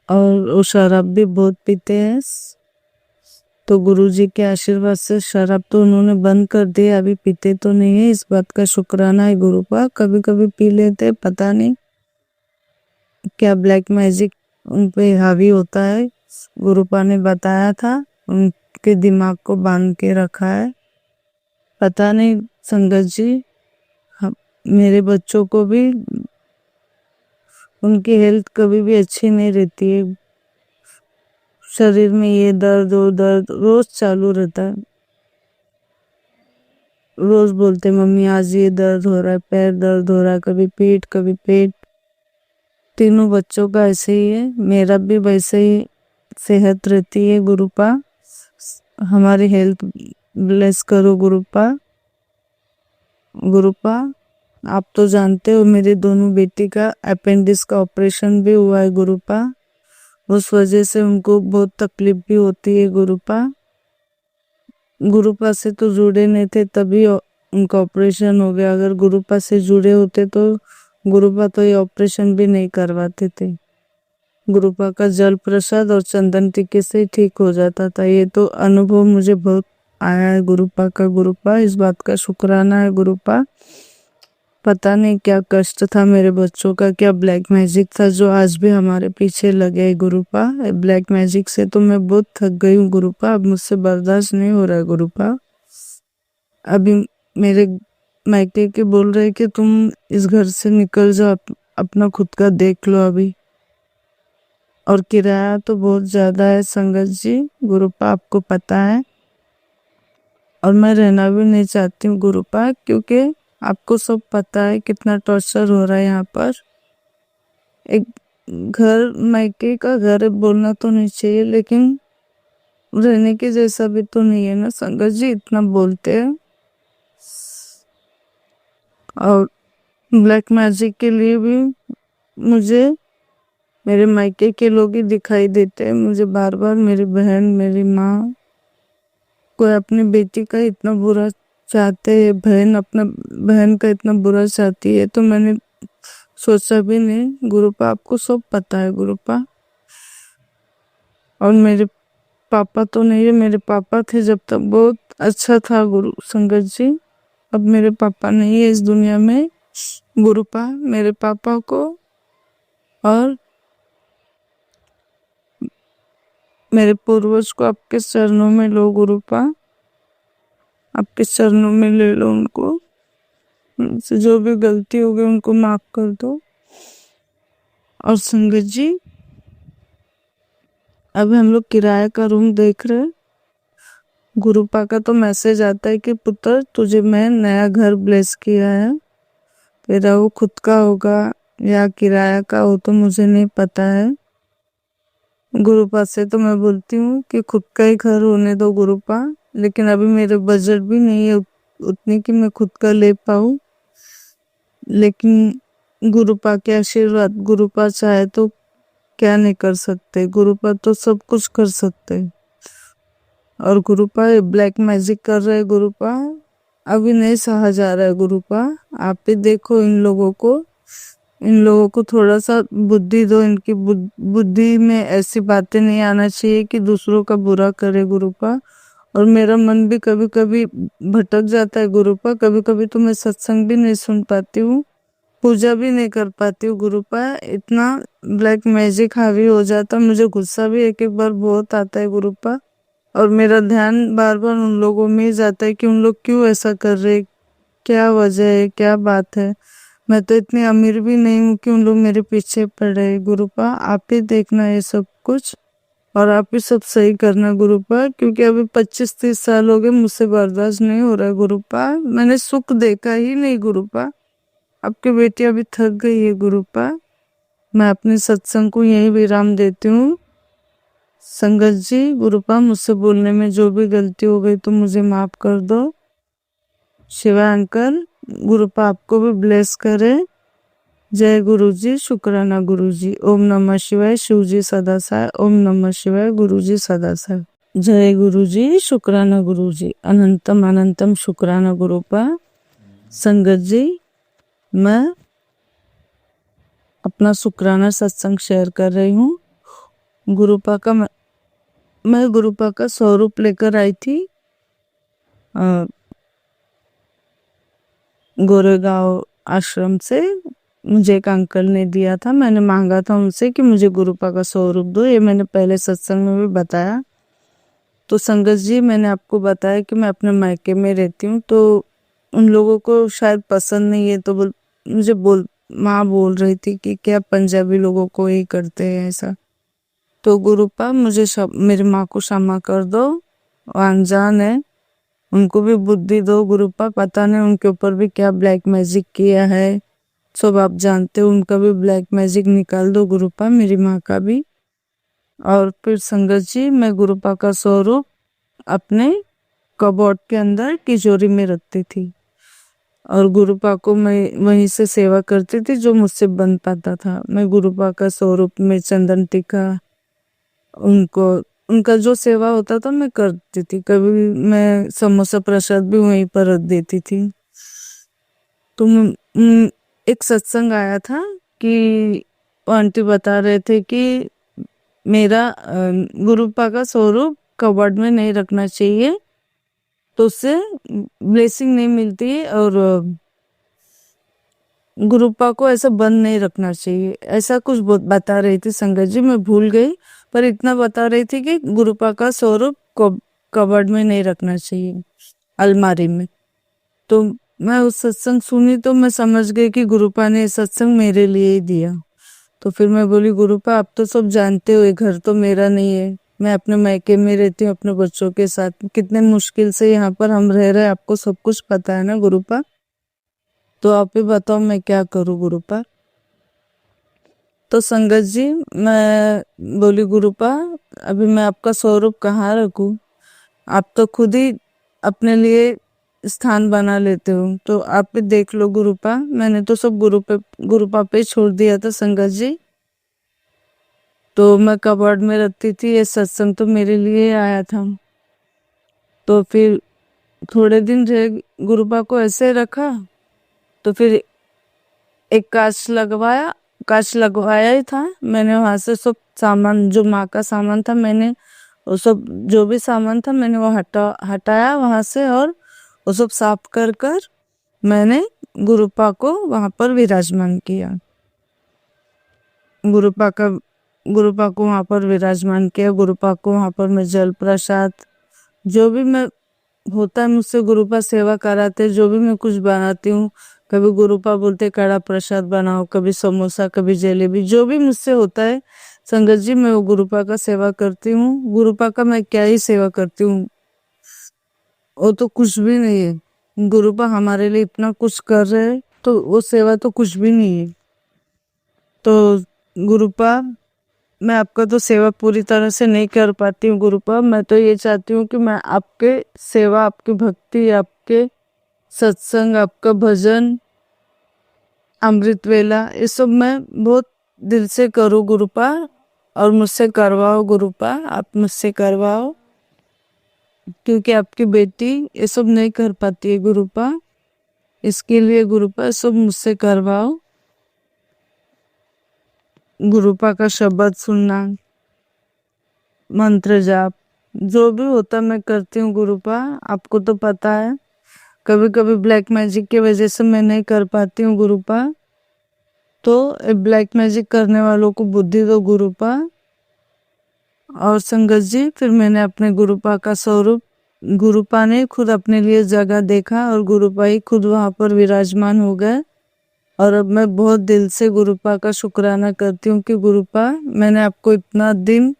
और वो शराब भी बहुत पीते हैं। तो गुरुजी के आशीर्वाद से शराब तो उन्होंने बंद कर दिया, अभी पीते तो नहीं है, इस बात का शुक्राना है गुरुपा। कभी कभी पी लेते, पता नहीं क्या ब्लैक मैजिक उन पे हावी होता है, गुरुपा ने बताया था, उनके दिमाग को बांध के रखा है, पता नहीं संगत जी। मेरे बच्चों को भी उनकी हेल्थ कभी भी अच्छी नहीं रहती है, शरीर में ये दर्द वो दर्द रोज चालू रहता है, रोज बोलते मम्मी आज ये दर्द हो रहा है, पैर दर्द हो रहा है, कभी पेट। तीनों बच्चों का ऐसे ही है, मेरा भी वैसे ही सेहत रहती है गुरुपा। हमारी हेल्थ ब्लेस करो गुरुपा। आप तो जानते हो मेरी दोनों बेटी का अपेंडिक्स का ऑपरेशन भी हुआ है गुरुपा, उस वजह से उनको बहुत तकलीफ भी होती है गुरुपा से तो जुड़े नहीं थे तभी उनका ऑपरेशन हो गया, अगर गुरुपा से जुड़े होते तो गुरुपा तो ये ऑपरेशन भी नहीं करवाते थे, गुरुपा का जल प्रसाद और चंदन टीके से ठीक हो जाता था। ये तो अनुभव मुझे बहुत आया है गुरुपा का, गुरुपा इस बात का शुक्राना है गुरुपा। पता नहीं क्या कष्ट था मेरे बच्चों का, क्या ब्लैक मैजिक था जो आज भी हमारे पीछे लगे है गुरुपा। ब्लैक मैजिक से तो मैं बहुत थक गई हूँ गुरुपा, अब मुझसे बर्दाश्त नहीं हो रहा है गुरुपा। अभी मेरे मायके के बोल रहे कि तुम इस घर से निकल जाओ, अपना खुद का देख लो अभी। और किराया तो बहुत ज्यादा है संगत जी गुरुपा, आपको पता है। और मैं रहना भी नहीं चाहती हूँ गुरुपा, क्योंकि आपको सब पता है कितना टॉर्चर हो रहा है यहाँ पर। एक घर मायके का घर बोलना तो नहीं चाहिए, लेकिन रहने के जैसा भी तो नहीं है ना संगत जी, इतना बोलते हैं। और ब्लैक मैजिक के लिए भी मुझे मेरे मायके के लोग ही दिखाई देते हैं। मुझे बार बार मेरी बहन, मेरी माँ, कोई अपनी बेटी का इतना बुरा चाहते है, बहन अपना बहन का इतना बुरा चाहती है, तो मैंने सोचा भी नहीं गुरुपा, आपको सब पता है गुरुपा। और मेरे पापा तो नहीं है, मेरे पापा थे जब तक बहुत अच्छा था गुरु संगत जी। अब मेरे पापा नहीं है इस दुनिया में गुरुपा। मेरे पापा को और मेरे पूर्वज को आपके चरणों में लो गुरुपा, आपके चरणों में ले लो उनको। उनसे जो भी गलती हो गई उनको माफ कर दो। और संगत जी अभी हम लोग किराए का रूम देख रहे हैं। गुरुपा का तो मैसेज आता है कि पुत्र तुझे मैं नया घर ब्लेस किया है। तेरा वो खुद का होगा या किराया का हो तो मुझे नहीं पता है। गुरुपा से तो मैं बोलती हूँ कि खुद का ही घर होने दो गुरुपा, लेकिन अभी मेरे बजट भी नहीं है उतनी कि मैं खुद का ले पाऊँ। लेकिन गुरुपा के आशीर्वाद, गुरुपा चाहे तो क्या नहीं कर सकते, गुरुपा तो सब कुछ कर सकते। और गुरुपा ब्लैक मैजिक कर रहे गुरुपा, अभी नहीं सहा जा रहा है गुरुपा। आप ही देखो इन लोगों को थोड़ा सा बुद्धि दो। इनकी बुद्धि में ऐसी बातें नहीं आना चाहिए कि दूसरों का बुरा करे गुरुपा। और मेरा मन भी कभी कभी भटक जाता है गुरुपा, कभी कभी तो मैं सत्संग भी नहीं सुन पाती हूँ, पूजा भी नहीं कर पाती हूँ गुरुपा। इतना ब्लैक मैजिक हावी हो जाता, मुझे गुस्सा भी एक एक बार बहुत आता है गुरुपा। और मेरा ध्यान बार बार उन लोगों में ही जाता है कि उन लोग क्यों ऐसा कर रहे, क्या वजह है, क्या बात है। मैं तो इतनी अमीर भी नहीं हूँ कि उन लोग मेरे पीछे पड़ रहे। गुरुपा आप ही देखना ये सब कुछ, और आप ही सब सही करना गुरुपा, क्योंकि अभी 25-30 साल हो गए, मुझसे बर्दाश्त नहीं हो रहा है गुरुपा। मैंने सुख देखा ही नहीं गुरुपा। आपकी बेटी अभी थक गई है गुरुपा। मैं अपने सत्संग को यही विराम देती हूँ संगत जी। गुरुपा मुझसे बोलने में जो भी गलती हो गई तो मुझे माफ कर दो। शिवा अंकल गुरुपा आपको भी ब्लेस करे। जय गुरु जी, शुक्राना गुरु जी। ओम नमः शिवाय, शिव जी सदा साय। ओम नमः शिवाय, गुरु जी सदा साय। जय गुरु जी, शुक्राना गुरु जी। अनंतम अनंतम शुक्राना गुरुपा। संगत जी मैं अपना शुक्राना सत्संग शेयर कर रही हूँ। गुरुपा का मैं गुरुपा का स्वरूप लेकर आई थी गोरेगांव आश्रम से। मुझे एक अंकल ने दिया था, मैंने मांगा था उनसे कि मुझे गुरुपा का स्वरूप दो। ये मैंने पहले सत्संग में भी बताया। तो संगत जी मैंने आपको बताया कि मैं अपने मायके में रहती हूँ, तो उन लोगों को शायद पसंद नहीं है, तो मुझे माँ बोल रही थी कि क्या पंजाबी लोगों को ही करते हैं ऐसा। तो गुरुपा मुझे मेरी माँ को क्षमा कर दो, अनजान है, उनको भी बुद्धि दो गुरुपा। पता नहीं उनके ऊपर भी क्या ब्लैक मैजिक किया है, सब आप जानते हो। उनका भी ब्लैक मैजिक निकाल दो गुरुपा, मेरी माँ का भी। और फिर संगत जी मैं गुरुपा का स्वरूप अपने कबोर्ड के अंदर तिजोरी में रखती थी, और गुरुपा को मैं वहीं से सेवा करती थी जो मुझसे बन पाता था। मैं गुरुपा का स्वरूप में चंदन टीका, उनको उनका जो सेवा होता था मैं करती थी। कभी मैं समोसा प्रसाद भी वहीं पर रख देती थी। तो एक सत्संग आया था कि आंटी बता रहे थे कि मेरा गुरुपा का स्वरूप कबर्ड में नहीं रखना चाहिए, तो उससे ब्लेसिंग नहीं मिलती है। और गुरुपा को ऐसा बंद नहीं रखना चाहिए, ऐसा कुछ बता रही थी संगत जी। मैं भूल गई, पर इतना बता रही थी कि गुरुपा का स्वरूप कबर्ड में नहीं रखना चाहिए, अलमारी में। तो मैं उस सत्संग सुनी तो मैं समझ गई कि गुरुपा ने सत्संग मेरे लिए ही दिया। तो फिर मैं बोली, गुरुपा आप तो सब जानते हो, ये घर तो मेरा नहीं है, मैं अपने मायके में रहती हूँ अपने बच्चों के साथ, कितने मुश्किल से यहाँ पर हम रह रहे हैं, आपको सब कुछ पता है ना गुरुपा। तो आप ही बताओ मैं क्या करूँ गुरुपा। तो संगत जी मैं बोली, गुरुपा अभी मैं आपका स्वरूप कहाँ रखूँ, आप तो खुद ही अपने लिए स्थान बना लेते हो, तो आप भी देख लो गुरुपा। मैंने तो सब गुरुपा पे छोड़ दिया था संगत जी। तो मैं कबर्ड में रखती थी, ये सत्संग तो मेरे लिए आया था। तो फिर थोड़े दिन रहे, गुरुपा को ऐसे रखा, तो फिर एक कांच लगवाया ही था मैंने। वहां से सब सामान, जो माँ का सामान था, मैंने वो सब, जो भी सामान था मैंने वो हटाया वहां से, और वो सब साफ कर मैंने गुरुपा को वहां पर विराजमान किया। गुरुपा को वहां पर विराजमान किया। गुरुपा को वहां पर मैं जल प्रसाद, जो भी मैं होता है मुझसे गुरुपा सेवा कराते, जो भी मैं कुछ बनाती हूँ, कभी गुरुपा बोलते कड़ा प्रसाद बनाओ, कभी समोसा, कभी जलेबी, जो भी मुझसे होता है संगत जी मैं वो गुरुपा का सेवा करती हूँ। गुरुपा का मैं क्या ही सेवा करती हूँ, वो तो कुछ भी नहीं है। गुरुपा हमारे लिए इतना कुछ कर रहे हैं, तो वो सेवा तो कुछ भी नहीं है। तो गुरुपा मैं आपका तो सेवा पूरी तरह से नहीं कर पाती हूँ गुरुपा। मैं तो ये चाहती हूँ कि मैं आपके सेवा, आपकी भक्ति, आपके सत्संग, आपका भजन, अमृत वेला, ये सब मैं बहुत दिल से करूँ गुरुपा, और मुझसे करवाओ गुरुपा, आप मुझसे करवाओ, क्योंकि आपकी बेटी ये सब नहीं कर पाती है गुरुपा। इसके लिए गुरुपा सब मुझसे करवाओ। गुरुपा का शब्द सुनना, मंत्र जाप, जो भी होता मैं करती हूँ गुरुपा, आपको तो पता है। कभी कभी ब्लैक मैजिक की वजह से मैं नहीं कर पाती हूँ गुरुपा, तो ब्लैक मैजिक करने वालों को बुद्धि दो गुरुपा। और संगत जी फिर मैंने अपने गुरुपा का स्वरूप, गुरुपा ने खुद अपने लिए जगह देखा, और गुरुपा ही खुद वहां पर विराजमान हो गए। और अब मैं बहुत दिल से गुरुपा का शुक्राना करती हूँ कि गुरुपा मैंने आपको इतना दिन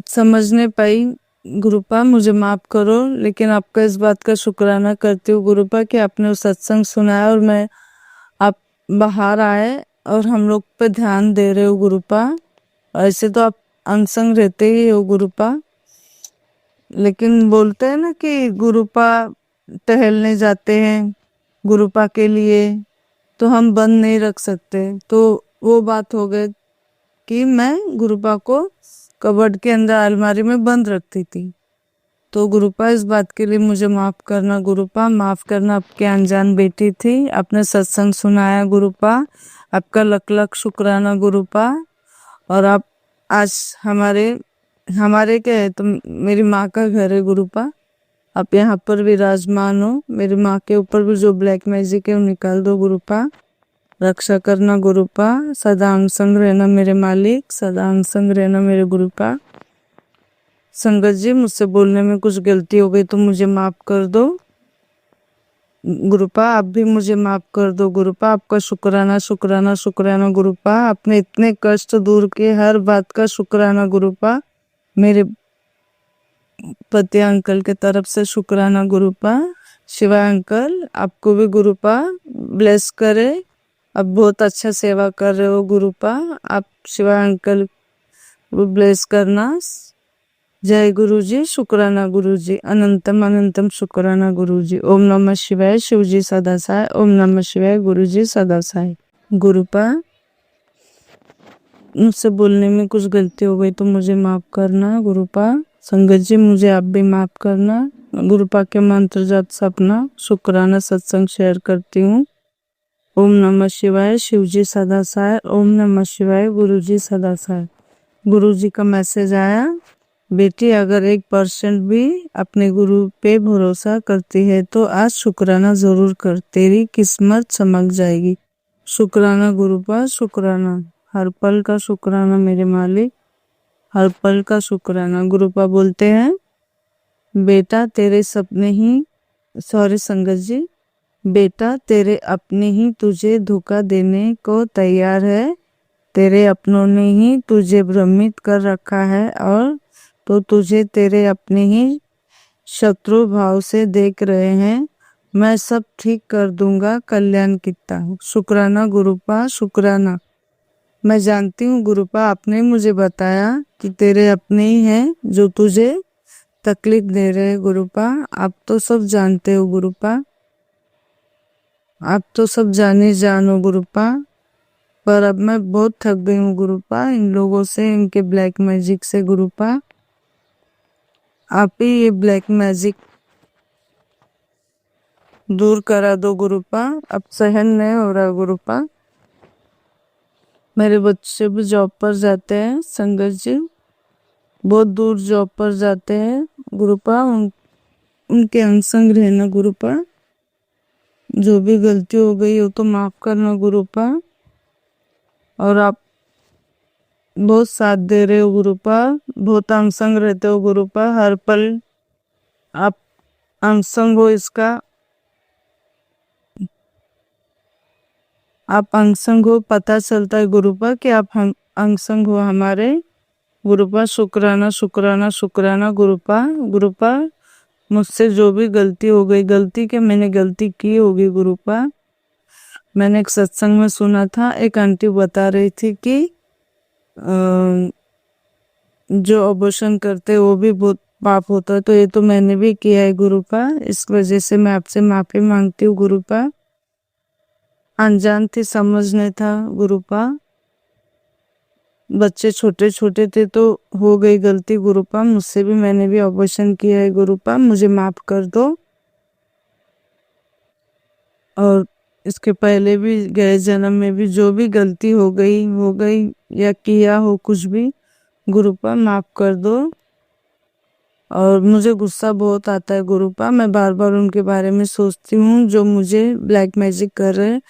समझ नहीं पाई, गुरुपा मुझे माफ करो, लेकिन आपका इस बात का शुक्राना करती हूँ गुरुपा कि आपने वो सत्संग सुनाया, और मैं आप बाहर आए और हम लोग पे ध्यान दे रहे हो गुरुपा। ऐसे तो आप अनसंग रहते ही हो गुरुपा, लेकिन बोलते हैं ना कि गुरुपा टहलने जाते हैं गुरुपा के लिए, तो हम बंद नहीं रख सकते। तो वो बात हो गई कि मैं गुरुपा को कबर्ड के अंदर अलमारी में बंद रखती थी। तो गुरुपा इस बात के लिए मुझे माफ करना गुरुपा, माफ करना, आपकी अनजान बेटी थी, आपने सत्संग सुनाया गुरुपा, आपका लख लख शुक्राना गुरुपा। और आप आज हमारे क्या है, तो मेरी माँ का घर है गुरुपा, आप यहाँ पर विराजमान हो। मेरी माँ के ऊपर भी जो ब्लैक मैजिक है वो निकाल दो गुरुपा, रक्षा करना गुरुपा, सदा अंग संग रहना मेरे मालिक, सदा अंग संग रहना मेरे गुरुपा। संगत जी मुझसे बोलने में कुछ गलती हो गई तो मुझे माफ कर दो गुरुपा, आप भी मुझे माफ कर दो गुरुपा। आपका शुक्राना शुक्राना शुक्राना गुरुपा, आपने इतने कष्ट दूर किए, हर बात का शुक्राना गुरुपा। मेरे पति अंकल के तरफ से शुक्राना गुरुपा। शिवा अंकल आपको भी गुरुपा ब्लेस करे, आप बहुत अच्छा सेवा कर रहे हो गुरुपा, आप शिवा अंकल को ब्लेस करना। जय गुरुजी, शुक्राना गुरुजी, अनंतम अनंतम शुक्राना गुरुजी। ओम नमः शिवाय, शिवजी सदा साय, ओम नमः शिवाय, गुरुजी सदा साय। गुरुपा मुझसे बोलने में कुछ गलती हो गई तो मुझे माफ करना गुरुपा। संगत जी मुझे आप भी माफ करना। गुरुपा के मंत्र जाप सपना शुक्राना सत्संग शेयर करती हूँ। ओम नमः शिवाय, शिवजी सदा साय, ओम नमः शिवाय, गुरुजी सदा साय। गुरुजी का मैसेज आया, बेटी अगर 1% भी अपने गुरु पे भरोसा करती है तो आज शुक्राना जरूर कर, तेरी किस्मत चमक जाएगी। शुक्राना गुरुपा शुक्राना, हर पल का शुक्राना मेरे मालिक, हर पल का शुक्राना। गुरुपा बोलते हैं, बेटा तेरे सपने ही, सॉरी संगत जी, बेटा तेरे अपने ही तुझे धोखा देने को तैयार है, तेरे अपनों ने ही तुझे भ्रमित कर रखा है और तो तुझे तेरे अपने ही शत्रु भाव से देख रहे हैं। मैं सब ठीक कर दूंगा, कल्याण कितना। शुक्राना गुरुपा शुक्राना। मैं जानती हूँ गुरुपा, आपने मुझे बताया कि तेरे अपने ही हैं जो तुझे तकलीफ दे रहे हैं गुरुपा। आप तो सब जानते हो गुरुपा, आप तो सब जानो गुरुपा, पर अब मैं बहुत थक गई हूँ गुरुपा इन लोगों से, इनके ब्लैक मैजिक से गुरुपा। आप ही ये ब्लैक मैजिक दूर करा दो गुरुपा, अब सहन नहीं हो रहा गुरुपा। मेरे बच्चे भी जॉब पर जाते हैं संगत जी, बहुत दूर जॉब पर जाते हैं गुरुपा, उनके अंग संग रहना गुरुपा। जो भी गलती हो गई हो तो माफ करना गुरुपा। और आप बहुत साथ दे रहे हो गुरुपा, बहुत अंग संग रहते हो गुरुपा, हर पल आप अंग संग हो, इसका आप अंग संग हो, पता चलता है गुरुपा कि आप अंग संग हो हमारे गुरुपा। शुक्राना शुक्राना शुक्राना गुरुपा। गुरुपा मुझसे जो भी गलती हो गई, गलती के मैंने गलती की होगी गुरुपा। मैंने एक सत्संग में सुना था, एक आंटी बता रही थी कि जो अबॉर्शन करते वो भी बहुत पाप होता है, तो ये तो मैंने भी किया है गुरुपा, इस वजह से मैं आपसे माफी मांगती हूँ गुरुपा। अनजान थी, समझ नहीं था गुरुपा, बच्चे छोटे छोटे थे तो हो गई गलती गुरुपा, मुझसे भी, मैंने भी अबॉर्शन किया है गुरुपा, मुझे माफ कर दो। और इसके पहले भी गए जन्म में भी जो भी गलती हो गई या किया हो कुछ भी गुरुपा, माफ कर दो। और मुझे गुस्सा बहुत आता है गुरुपा, मैं बार बार उनके बारे में सोचती हूँ जो मुझे ब्लैक मैजिक कर रहे हैं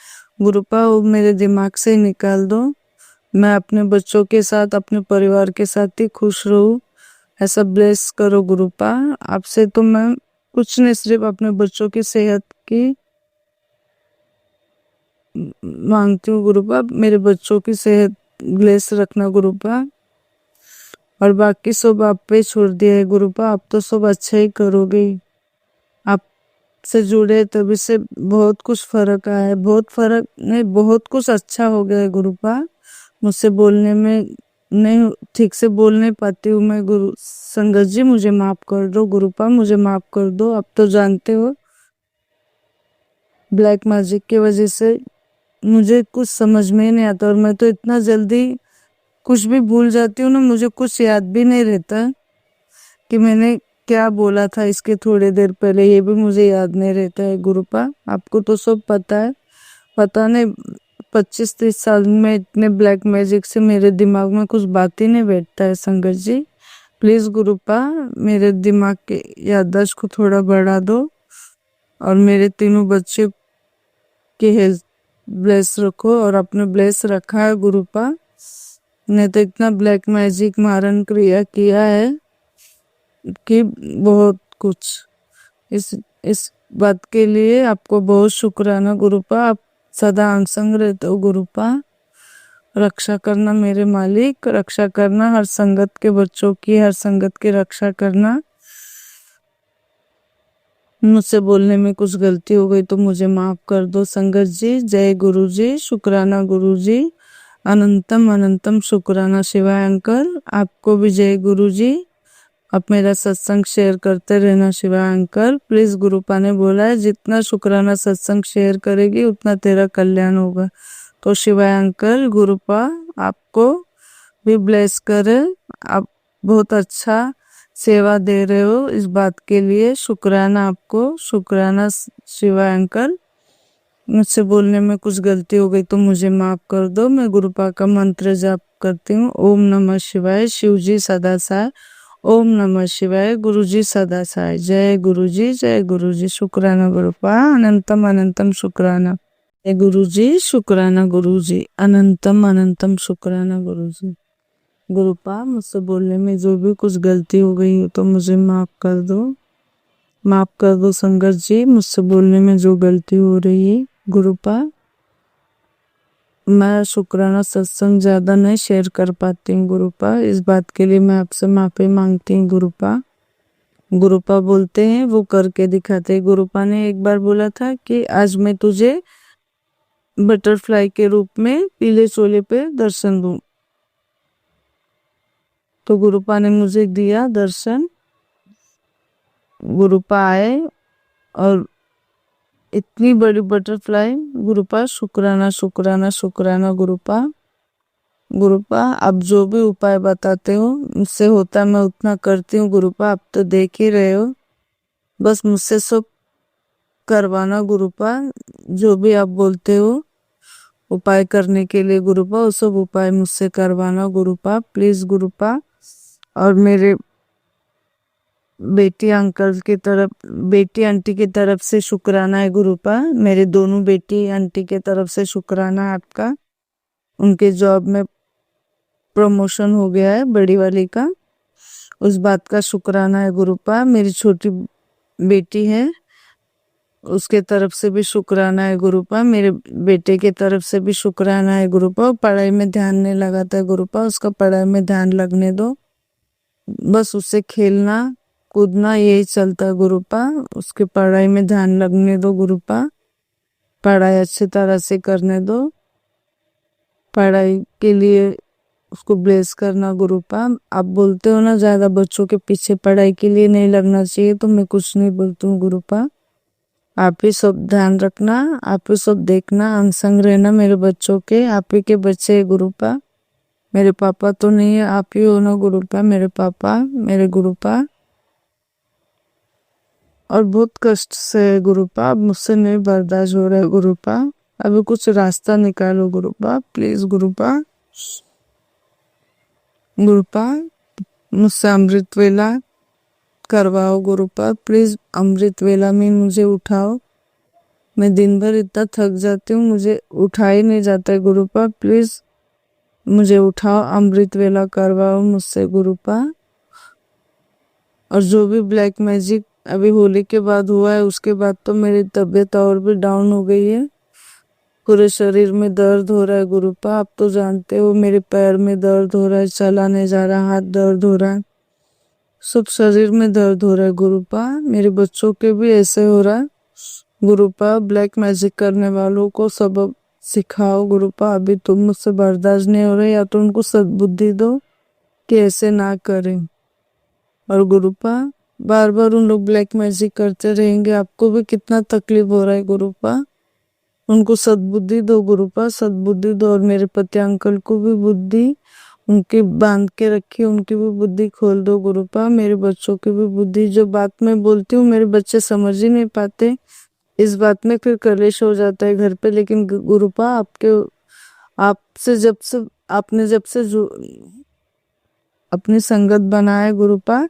गुरुपा, वो मेरे दिमाग से निकाल दो। मैं अपने बच्चों के साथ, अपने परिवार के साथ ही खुश रहूं, ऐसा ब्लेस करो गुरुपा। आपसे तो मैं कुछ नहीं, सिर्फ अपने बच्चों की सेहत की मांगती हूँ गुरुपा, मेरे बच्चों की सेहत ब्लेस रखना गुरुपा, और बाकी सब आप पे छोड़ दिया है गुरुपा, आप तो सब अच्छा ही करोगे। आपसे जुड़े तभी से बहुत कुछ फर्क आया है, बहुत फर्क नहीं, बहुत कुछ अच्छा हो गया है गुरुपा। मुझसे बोलने में नहीं, ठीक से बोल नहीं पाती हूँ मैं गुरु संगत जी, मुझे माफ कर दो गुरुपा, मुझे माफ कर दो। आप तो जानते हो ब्लैक मैजिक की वजह से मुझे कुछ समझ में ही नहीं आता, और मैं तो इतना जल्दी कुछ भी भूल जाती हूँ ना, मुझे कुछ याद भी नहीं रहता कि मैंने क्या बोला था इसके थोड़ी देर पहले, ये भी मुझे याद नहीं रहता है गुरुपा। आपको तो सब पता है, पता नहीं 25-30 साल में इतने ब्लैक मैजिक से मेरे दिमाग में कुछ बात ही नहीं बैठता है संगत जी। प्लीज गुरुपा मेरे दिमाग के याददाश्त को थोड़ा बढ़ा दो, और मेरे तीनों बच्चे की हेल्थ ब्लेस रखो, और अपने ब्लेस रखा है गुरुपा, ने तो इतना ब्लैक मैजिक मारन क्रिया किया है कि बहुत कुछ। इस बात के लिए आपको बहुत शुक्राना गुरुपा, आप सदा अंग संग रहते हो गुरुपा। रक्षा करना मेरे मालिक, रक्षा करना हर संगत के बच्चों की, हर संगत की रक्षा करना। मुझसे बोलने में कुछ गलती हो गई तो मुझे माफ कर दो संगत जी। जय गुरु जी, शुक्राना गुरु जी, अनंतम अनंतम शुक्राना शिवाय अंकल। आपको भी जय गुरु जी। आप मेरा सत्संग शेयर करते रहना शिवाय अंकल, प्लीज। गुरुपा ने बोला है जितना शुक्राना सत्संग शेयर करेगी उतना तेरा कल्याण होगा, तो शिवाय अंकल गुरुपा आपको भी ब्लेस करे। आप बहुत अच्छा सेवा दे रहे हो, इस बात के लिए शुक्राना आपको, शुक्राना शिवाय अंकल। मुझसे बोलने में कुछ गलती हो गई तो मुझे माफ कर दो। मैं गुरुपा का मंत्र जाप करती हूँ, ओम नमः शिवाय, शिव जी सदा साय, ओम नमः शिवाय, गुरु जी सदा साय। जय गुरु जी, जय गुरु जी। शुक्राना गुरुपा, अनंतम अनंतम शुक्राना। गुरुजी शुक्राना गुरुजी, अनंतम अनंतम शुक्राना गुरुजी। गुरुपा मुझसे बोलने में जो भी कुछ गलती हो गई हो तो मुझे माफ कर दो। माफ कर दो संगत जी, मुझसे बोलने में जो गलती हो रही है। गुरुपा मैं शुक्राना सत्संग ज्यादा नहीं शेयर कर पाती हूँ गुरुपा, इस बात के लिए मैं आपसे माफी मांगती हूँ गुरुपा। गुरुपा बोलते हैं वो करके दिखाते हैं। गुरुपा ने एक बार बोला था कि आज मैं तुझे बटरफ्लाई के रूप में पीले चोले पे दर्शन दूं, तो गुरुपा ने मुझे दिया दर्शन। गुरुपा आए और इतनी बड़ी बटरफ्लाई। गुरुपा शुक्राना शुक्राना शुक्राना गुरुपा। गुरुपा आप जो भी उपाय बताते हो मुझसे होता मैं उतना करती हूँ गुरुपा, आप तो देख ही रहे हो। बस मुझसे सब करवाना गुरुपा, जो भी आप बोलते हो उपाय करने के लिए गुरुपा, वो सब उपाय मुझसे करवाना गुरुपा प्लीज गुरुपा। और मेरे बेटी अंकल की तरफ, बेटी आंटी की तरफ से शुक्राना है गुरुपा। मेरे दोनों बेटी आंटी के तरफ से शुक्राना है आपका। उनके जॉब में प्रमोशन हो गया है बड़ी वाली का, उस बात का शुक्राना है गुरुपा। मेरी छोटी बेटी है उसके तरफ से भी शुक्राना है गुरुपा। मेरे बेटे के तरफ से भी शुक्राना है गुरुपा। पढ़ाई में ध्यान नहीं लगाता है गुरुपा, उसका पढ़ाई में ध्यान लगने दो। बस उससे खेलना कूदना यही चलता है गुरुपा, उसके पढ़ाई में ध्यान लगने दो गुरुपा। पढ़ाई अच्छी तरह से करने दो, पढ़ाई के लिए उसको ब्लेस करना गुरुपा। आप बोलते हो ना ज्यादा बच्चों के पीछे पढ़ाई के लिए नहीं लगना चाहिए, तो मैं कुछ नहीं बोलती हूँ गुरुपा। आप ही सब ध्यान रखना, आप ही सब देखना, अनसंग रहना मेरे बच्चों के। आप ही के बच्चे है गुरुपा, मेरे पापा तो नहीं है, आप ही हो ना गुरुपा मेरे पापा, मेरे गुरुपा। और बहुत कष्ट से है गुरुपा, अब मुझसे नहीं बर्दाश्त हो रहा है गुरुपा। अभी कुछ रास्ता निकालो गुरुपा प्लीज गुरुपा। गुरुपा मुझसे अमृत वेला करवाओ गुरुपा प्लीज, अमृत वेला में मुझे उठाओ। मैं दिन भर इतना थक जाती हूँ, मुझे उठा ही नहीं जाता है गुरुपा, प्लीज मुझे उठाओ, अमृत वेला करवाओ मुझसे गुरुपा। और जो भी ब्लैक मैजिक अभी होली के बाद हुआ है उसके बाद तो मेरी तबीयत और भी डाउन हो गई है। पूरे शरीर में दर्द हो रहा है गुरुपा, आप तो जानते हो मेरे पैर में दर्द हो रहा है, चला नहीं जा रहा, हाथ दर्द हो रहा है, सब शरीर में दर्द हो रहा है गुरुपा। मेरे बच्चों के भी ऐसे हो रहा है गुरुपा। ब्लैक मैजिक करने वालों को सबक सिखाओ गुरुपा, अभी तुम मुझसे बर्दाश्त नहीं हो रहे, या तो उनको सद्बुद्धि दो कि ऐसे ना करें। और गुरुपा बार बार उन लोग ब्लैक मैजिक करते रहेंगे, आपको भी कितना तकलीफ हो रहा है गुरुपा, उनको सद्बुद्धि दो गुरुपा, सद्बुद्धि दो। और मेरे पति अंकल को भी बुद्धि उनकी बांध के रखी, उनकी भी बुद्धि खोल दो गुरुपा। मेरे बच्चों की भी बुद्धि, जो बात मैं बोलती हूँ मेरे बच्चे समझ ही नहीं पाते, इस बात में फिर कलेश हो जाता है घर पे। लेकिन गुरुपा आपसे जब से जो अपनी संगत बनाए गुरुपा,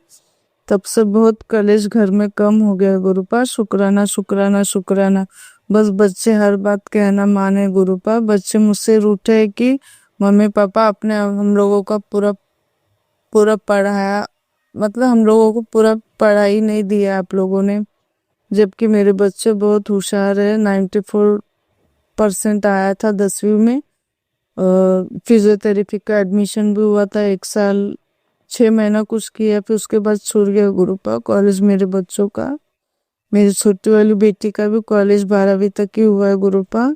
तब से बहुत कलेश घर में कम हो गया गुरुपा। शुक्राना शुक्राना शुक्राना। बस बच्चे हर बात कहना माने गुरुपा। बच्चे मुझसे रूठे है कि मम्मी पापा अपने हम लोगों का पूरा पढ़ाया, मतलब हम लोगों को पूरा पढ़ाई नहीं दिया आप लोगों ने, जबकि मेरे बच्चे बहुत होशियार है। 94% आया था 10वीं में। फिजियोथेरेपी का एडमिशन भी हुआ था, 1 साल 6 महीना कुछ किया, फिर उसके बाद छूट गया गुरुपा कॉलेज मेरे बच्चों का। मेरी छोटी वाली बेटी का भी कॉलेज 12वीं तक ही हुआ है गुरुपा।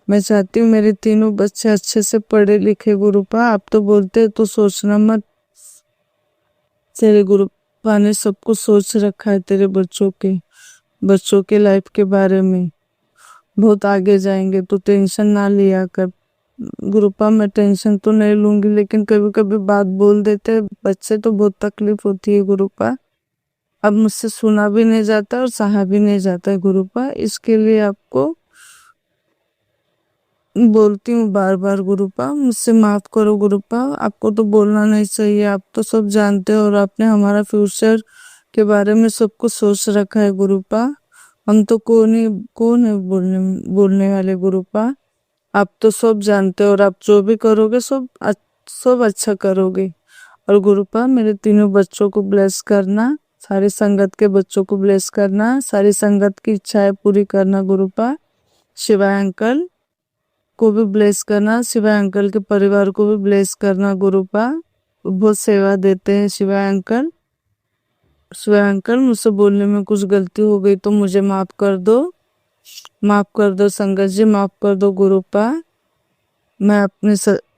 मैं चाहती हूँ मेरे तीनों बच्चे अच्छे से पढ़े लिखे गुरुपा। आप तो बोलते तो सोचना मत, तेरे गुरुपा ने सब कुछ सोच रखा है तेरे बच्चों के लाइफ के बारे में, बहुत आगे जाएंगे, तो टेंशन ना लिया कर गुरुपा। मैं टेंशन तो नहीं लूंगी, लेकिन कभी कभी बात बोल देते बच्चे तो बहुत तकलीफ होती है गुरुपा। अब मुझसे सुना भी नहीं जाता और सहा भी नहीं जाता है गुरुपा, इसके लिए आपको बोलती हूँ बार बार गुरुपा, मुझसे माफ करो गुरुपा। आपको तो बोलना नहीं चाहिए, आप तो सब जानते हो और आपने हमारा फ्यूचर के बारे में सब कुछ सोच रखा है गुरुपा। हम तो कौन है बोलने वाले गुरुपा। आप तो सब जानते हो और आप जो भी करोगे सब अच्छा करोगे। और गुरुपा मेरे तीनों बच्चों को ब्लेस करना, सारी संगत के बच्चों को ब्लेस करना, सारी संगत की इच्छाएं पूरी करना गुरुपा। शिवाय अंकल को भी ब्लेस करना, शिवाय अंकल के परिवार को भी ब्लेस करना गुरुपा। बहुत सेवा देते हैं शिवाय अंकल। शिवाय अंकल मुझसे बोलने में कुछ गलती हो गई तो मुझे माफ कर दो संगत जी, माफ कर दो गुरुपा। मैं अपने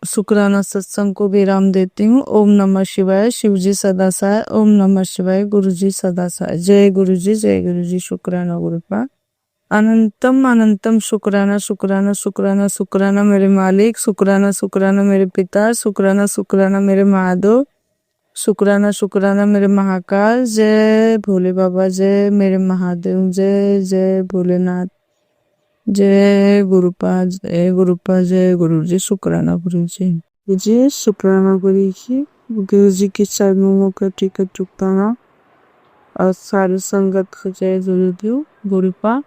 शुक्राना सत्संग को विराम देती हूँ। ओम नमः शिवाय। शिव जी सदा सहाय। ओम नमः शिवाय। गुरु जी सदा सहाय। जय गुरु जी, जय गुरु जी। शुक्राना गुरुपा। अनंतम अनंतम शुक्राना शुक्राना शुक्राना शुक्राना मेरे मालिक, शुक्राना शुक्राना मेरे पिता, शुक्राना शुक्राना मेरे महादेव, शुक्राना शुक्राना मेरे महाकाल। जय भोले बाबा, जय मेरे महादेव, जय जय भोलेनाथ, जय गुरुपा, जय गुरुपा, जय गुरु जी। शुक्राना गुरु जी, शुक्राना गुरु जी की चरणों का टिकट चुकाना और सारी संगत को जय गुरुदेव गुरुपा।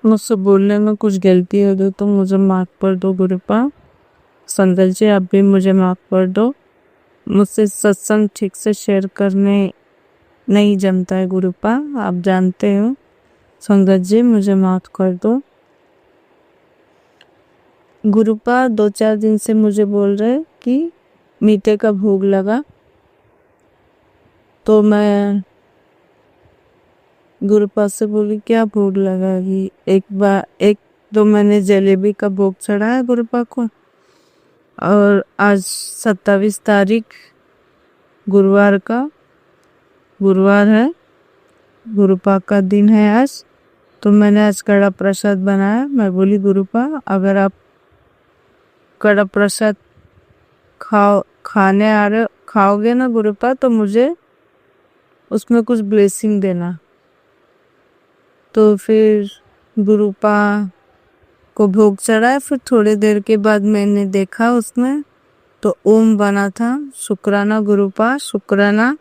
मुझसे बोलने में कुछ गलती हो गई तो मुझे माफ कर दो गुरुपा। संगत जी आप भी मुझे माफ कर दो। मुझसे सत्संग ठीक से शेयर करने नहीं जमता है गुरुपा, आप जानते हो। संगत जी मुझे माफ कर दो गुरुपा। 2-4 दिन से मुझे बोल रहे कि मीठे का भोग लगा, तो मैं गुरुपा से बोली क्या भोग लगागी। एक तो मैंने जलेबी का भोग चढ़ाया गुरुपा को, और आज 27 तारीख गुरुवार है, गुरुपा का दिन है आज, तो मैंने आज कड़ा प्रसाद बनाया। मैं बोली गुरुपा अगर आप कड़ा प्रसाद खाओगे ना गुरुपा तो मुझे उसमें कुछ ब्लेसिंग देना। तो फिर गुरुपा को भोग चढ़ाया। फिर थोड़ी देर के बाद मैंने देखा उसमें तो ओम बना था। शुक्राना गुरुपा, शुक्राना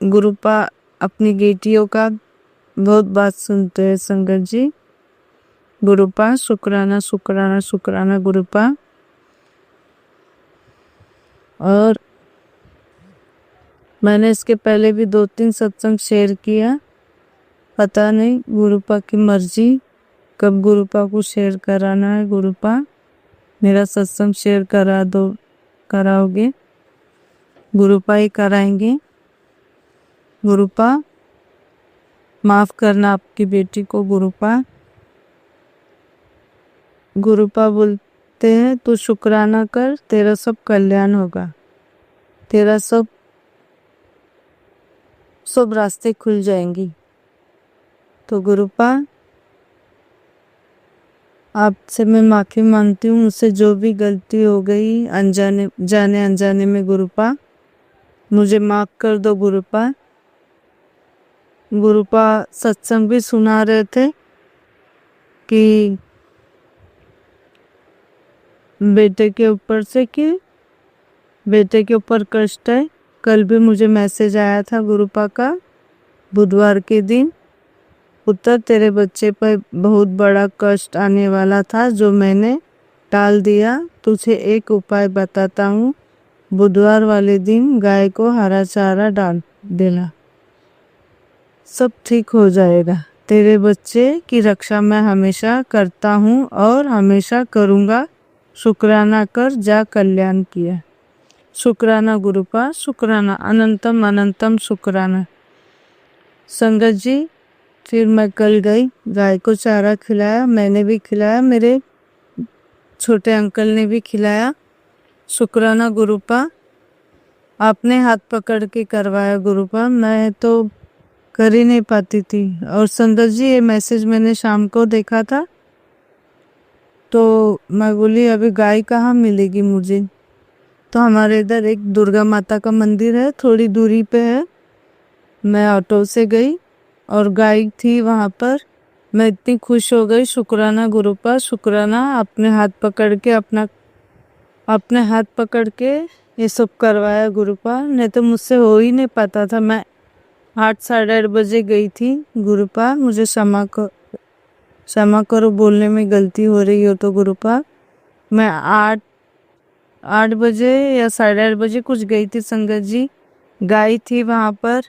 गुरुपा। अपनी बेटियों का बहुत बात सुनते हैं संगत जी। गुरुपा शुक्राना शुक्राना शुक्राना गुरुपा। और मैंने इसके पहले भी 2-3 सत्संग शेयर किया, पता नहीं गुरुपा की मर्जी कब गुरुपा को शेयर कराना है। गुरुपा मेरा सत्संग शेयर कराओगे गुरुपा ही कराएंगे। गुरुपा माफ करना आपकी बेटी को गुरुपा। गुरुपा बोलते हैं तू शुक्राना कर, तेरा सब कल्याण होगा, तेरा सब रास्ते खुल जाएंगी। तो गुरुपा आपसे मैं माफी मांगती हूँ, मुझसे जो भी गलती हो गई जाने अनजाने में गुरुपा मुझे माफ कर दो गुरुपा। गुरुपा सत्संग भी सुना रहे थे कि बेटे के ऊपर कष्ट है। कल भी मुझे मैसेज आया था गुरुपा का, बुधवार के दिन, पुत्र तेरे बच्चे पर बहुत बड़ा कष्ट आने वाला था जो मैंने टाल दिया। तुझे एक उपाय बताता हूँ, बुधवार वाले दिन गाय को हरा चारा डाल देना, सब ठीक हो जाएगा। तेरे बच्चे की रक्षा मैं हमेशा करता हूँ और हमेशा करूँगा। शुक्राना कर, जा कल्याण किया। शुक्राना गुरुपा, शुक्राना अनंतम अनंतम शुक्राना। संगत जी फिर मैं कल गई, गाय को चारा खिलाया, मैंने भी खिलाया, मेरे छोटे अंकल ने भी खिलाया। शुक्राना गुरुपा, आपने हाथ पकड़ के करवाया गुरुपा, मैं तो कर ही नहीं पाती थी। और संगत जी ये मैसेज मैंने शाम को देखा था, तो मैं बोली अभी गाय कहाँ मिलेगी मुझे। तो हमारे इधर एक दुर्गा माता का मंदिर है, थोड़ी दूरी पे है। मैं ऑटो से गई और गाय थी वहाँ पर। मैं इतनी खुश हो गई। शुक्राना गुरुपा, शुक्राना। अपने हाथ पकड़ के ये सब करवाया गुरुपा, नहीं तो मुझसे हो ही नहीं पाता था। 8 साढ़े 8 बजे गई थी। गुरुपा मुझे क्षमा करो, बोलने में गलती हो रही हो तो गुरुपा। मैं 8 बजे या साढ़े 8 बजे कुछ गई थी संगत जी। गाय थी वहाँ पर,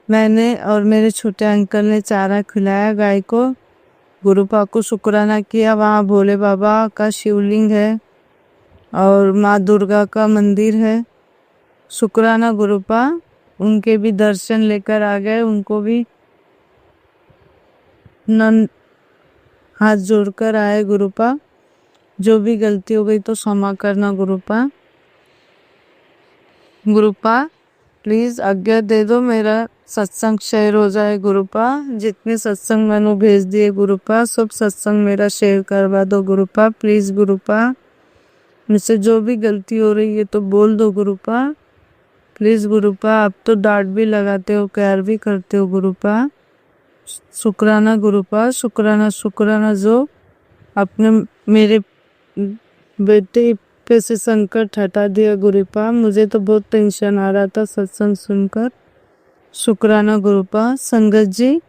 मैंने और मेरे छोटे अंकल ने चारा खिलाया गाय को। गुरुपा को शुक्राना किया। वहाँ भोले बाबा का शिवलिंग है और माँ दुर्गा का मंदिर है। शुक्राना गुरुपा, उनके भी दर्शन लेकर आ गए। उनको भी हाथ जोड़कर आए गुरुपा। जो भी गलती हो गई तो क्षमा करना गुरुपा। गुरुपा प्लीज आज्ञा दे दो, मेरा सत्संग शेयर हो जाए गुरुपा। जितने सत्संग मैंने भेज दिए गुरुपा, सब सत्संग मेरा शेयर करवा दो गुरुपा। प्लीज गुरुपा, मुझसे जो भी गलती हो रही है तो बोल दो गुरुपा। प्लीज गुरुपा, आप तो डांट भी लगाते हो, प्यार भी करते हो गुरुपा। शुक्राना गुरुपा, शुक्राना शुक्राना जो आपने मेरे बेटे पे से संकट हटा दिया गुरुपा। मुझे तो बहुत टेंशन आ रहा था सत्संग सुनकर। शुक्राना गुरुपा। संगत जी,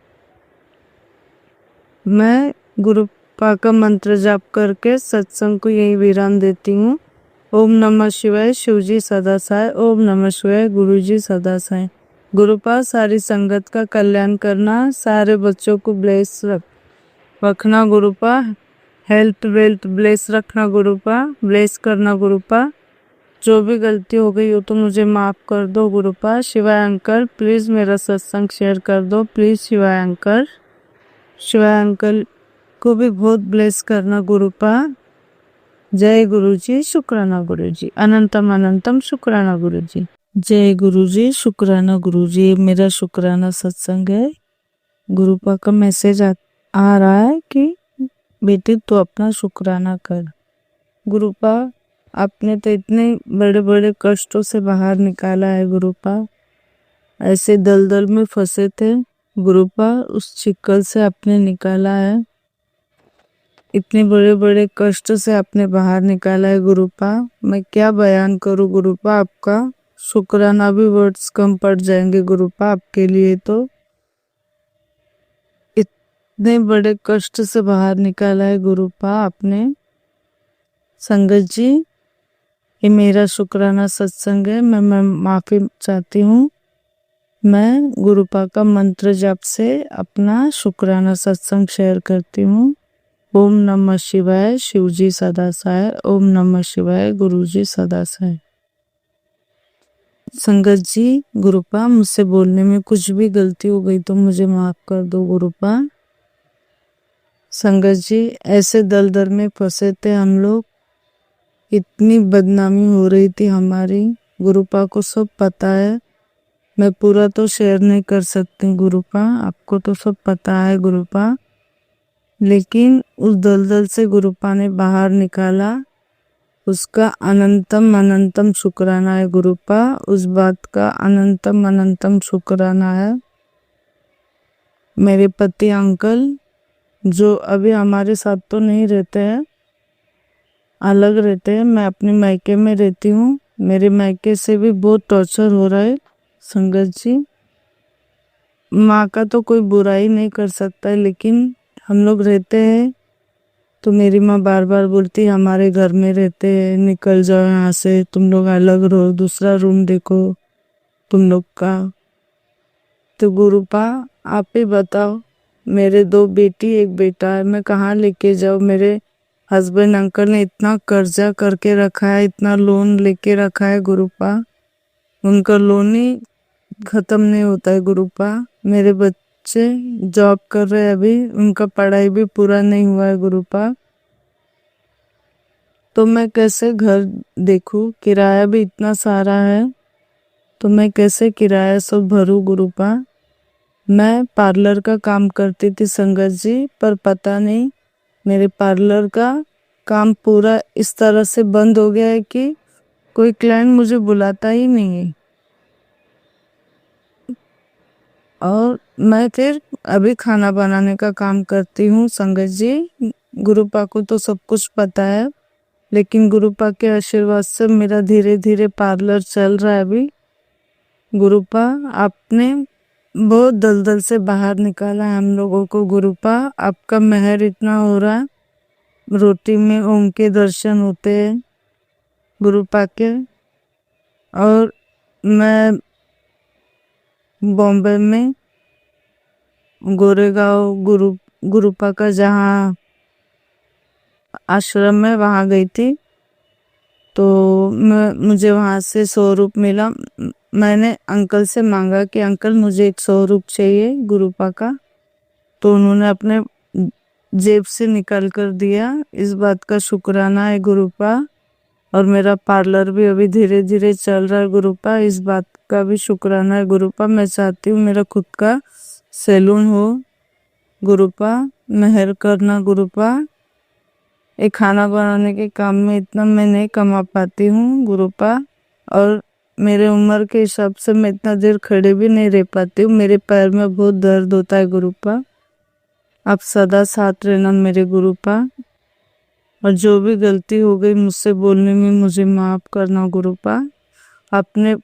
मैं गुरुपा का मंत्र जाप करके सत्संग को यही विराम देती हूँ। ओम नमः शिवाय, शिवजी सदा साय। ओम नमः शिवाय, गुरुजी सदा साय। गुरुपा सारी संगत का कल्याण करना, सारे बच्चों को ब्लेस रखना गुरुपा। हेल्थ वेल्थ ब्लेस रखना गुरुपा, ब्लेस करना गुरुपा। जो भी गलती हो गई हो तो मुझे माफ कर दो गुरुपा। शिवाय अंकल प्लीज मेरा सत्संग शेयर कर दो प्लीज। शिवाय अंकल को भी बहुत ब्लेस करना गुरुपा। जय गुरुजी, शुक्राना गुरुजी, अनंतम अनंतम शुक्राना गुरुजी। जय गुरुजी, शुक्राना गुरुजी। मेरा शुक्राना सत्संग है। गुरुपा का मैसेज आ रहा है कि बेटी तो अपना शुक्राना कर। गुरुपा, आपने तो इतने बड़े बड़े कष्टों से बाहर निकाला है गुरुपा। ऐसे दलदल में फंसे थे गुरुपा, उस चिक्कल से आपने निकाला है। इतने बड़े बड़े कष्ट से आपने बाहर निकाला है गुरुपा। मैं क्या बयान करूं गुरुपा आपका। शुक्राना भी वर्ड्स कम पड़ जाएंगे गुरुपा आपके लिए। तो इतने बड़े कष्ट से बाहर निकाला है गुरुपा आपने। संगत जी, ये मेरा शुक्राना सत्संग है। मैं माफी चाहती हूँ। मैं गुरुपा का मंत्र जाप से अपना शुक्राना सत्संग शेयर करती हूँ। ओम नमः शिवाय, शिवजी सदा साय। ओम नमः शिवाय, गुरुजी सदा साय। संगत जी, गुरुपा मुझसे बोलने में कुछ भी गलती हो गई तो मुझे माफ कर दो गुरुपा। संगत जी, ऐसे दलदल में फंसे थे हम लोग, इतनी बदनामी हो रही थी हमारी। गुरुपा को सब पता है। मैं पूरा तो शेयर नहीं कर सकती गुरुपा, आपको तो सब पता है गुरुपा। लेकिन उस दलदल से गुरुपा ने बाहर निकाला, उसका अनंतम अनंतम शुक्राना है गुरुपा। उस बात का अनंतम अनंतम शुक्राना है। मेरे पति अंकल जो अभी हमारे साथ तो नहीं रहते हैं, अलग रहते हैं। मैं अपने मायके में रहती हूँ। मेरे मायके से भी बहुत टॉर्चर हो रहा है संगत जी। माँ का तो कोई बुराई नहीं कर सकता है, लेकिन हम लोग रहते हैं तो मेरी माँ बार बार बोलती हमारे घर में रहते हैं, निकल जाओ यहाँ से, तुम लोग अलग रहो, दूसरा रूम देखो तुम लोग का। तो गुरुपा आप ही बताओ, मेरे 2 बेटी 1 बेटा है, मैं कहाँ लेके जाऊँ। मेरे हस्बैंड अंकल ने इतना कर्जा करके रखा है, इतना लोन लेके रखा है गुरुपा, उनका लोन ही खत्म नहीं होता है गुरुपा। मेरे बच्चे जॉब कर रहे हैं अभी, उनका पढ़ाई भी पूरा नहीं हुआ है गुरुपा। तो मैं कैसे घर देखूं, किराया भी इतना सारा है, तो मैं कैसे किराया सब भरूं गुरुपा। मैं पार्लर का काम करती थी संगत जी, पर पता नहीं मेरे पार्लर का काम पूरा इस तरह से बंद हो गया है कि कोई क्लाइंट मुझे बुलाता ही नहीं है। और मैं फिर अभी खाना बनाने का काम करती हूँ संगत जी। गुरुपा को तो सब कुछ पता है, लेकिन गुरुपा के आशीर्वाद से मेरा धीरे धीरे पार्लर चल रहा है अभी। गुरुपा, आपने बहुत दलदल से बाहर निकाला है हम लोगों को गुरुपा। आपका मेहर इतना हो रहा है, रोटी में ओम के दर्शन होते हैं गुरुपा के। और मैं बॉम्बे में गोरेगांव गुरुपा का जहाँ आश्रम है वहाँ गई थी, तो मुझे वहाँ से 100 रूप मिला। मैंने अंकल से मांगा कि अंकल मुझे 100 रूप चाहिए गुरुपा का, तो उन्होंने अपने जेब से निकाल कर दिया। इस बात का शुक्राना है गुरुपा। और मेरा पार्लर भी अभी धीरे धीरे चल रहा है गुरुपा, इस बात का भी शुक्राना है गुरुपा। मैं चाहती हूँ मेरा खुद का सैलून हो गुरुपा, मेहर करना गुरुपा। एक खाना बनाने के काम में इतना मैं नहीं कमा पाती हूँ गुरुपा, और मेरे उम्र के हिसाब से मैं इतना देर खड़े भी नहीं रह पाती हूँ, मेरे पैर में बहुत दर्द होता है गुरुपा। आप सदा साथ रहना मेरे गुरुपा, और जो भी गलती हो गई मुझसे बोलने में मुझे माफ करना गुरुपा। आपने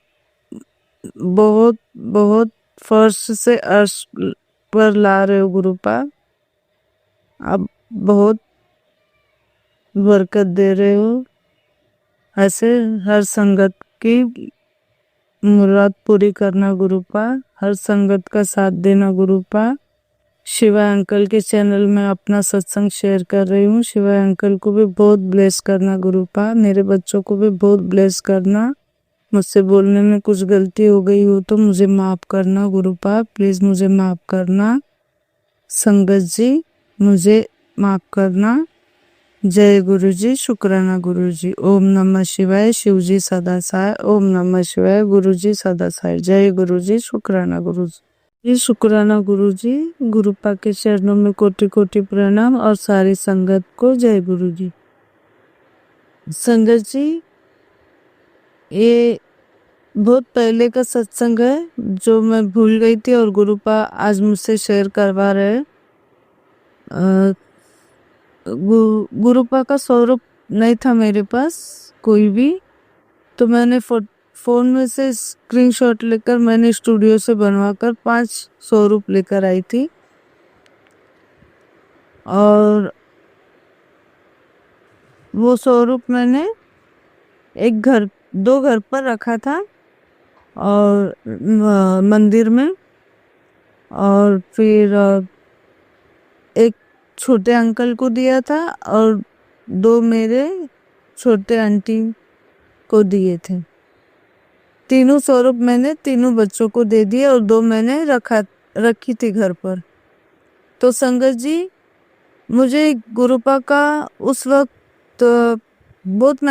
बहुत बहुत फर्श से अर्श पर ला रहे हो गुरुपा, आप बहुत बरकत दे रहे हो। ऐसे हर संगत की मुराद पूरी करना गुरुपा, हर संगत का साथ देना गुरुपा। शिवा अंकल के चैनल में अपना सत्संग शेयर कर रही हूँ, शिवा अंकल को भी बहुत ब्लेस करना गुरुपा, मेरे बच्चों को भी बहुत ब्लेस करना। मुझसे बोलने में कुछ गलती हो गई हो तो मुझे माफ करना गुरुपा, प्लीज मुझे माफ करना। संगत जी मुझे माफ करना। जय गुरु जी, शुक्राना गुरु जी। ओम नमः शिवाय, शिव जी सदा साय। ओम नमः शिवाय, गुरु जी सदा साय। जय गुरु जी, शुक्राना गुरु जी, शुक्राना गुरु जी। गुरुपा के चरणों में कोटि कोटि प्रणाम, और सारी संगत को जय गुरु जी। संगत जी, ये बहुत पहले का सत्संग है जो मैं भूल गई थी, और गुरुपा आज मुझसे शेयर करवा रहे हैं। गुरुपा का स्वरूप नहीं था मेरे पास कोई भी, तो मैंने फोन में से स्क्रीनशॉट लेकर मैंने स्टूडियो से बनवाकर 5 स्वरूप लेकर आई थी, और वो स्वरूप मैंने दो घर पर रखा था, और मंदिर में, और फिर एक छोटे अंकल को दिया था, और 2 मेरे छोटे आंटी को दिए थे। तीनों स्वरूप मैंने तीनों बच्चों को दे दिए, और 2 मैंने रखी थी घर पर। तो संगत जी, मुझे गुरुपा का उस वक्त बहुत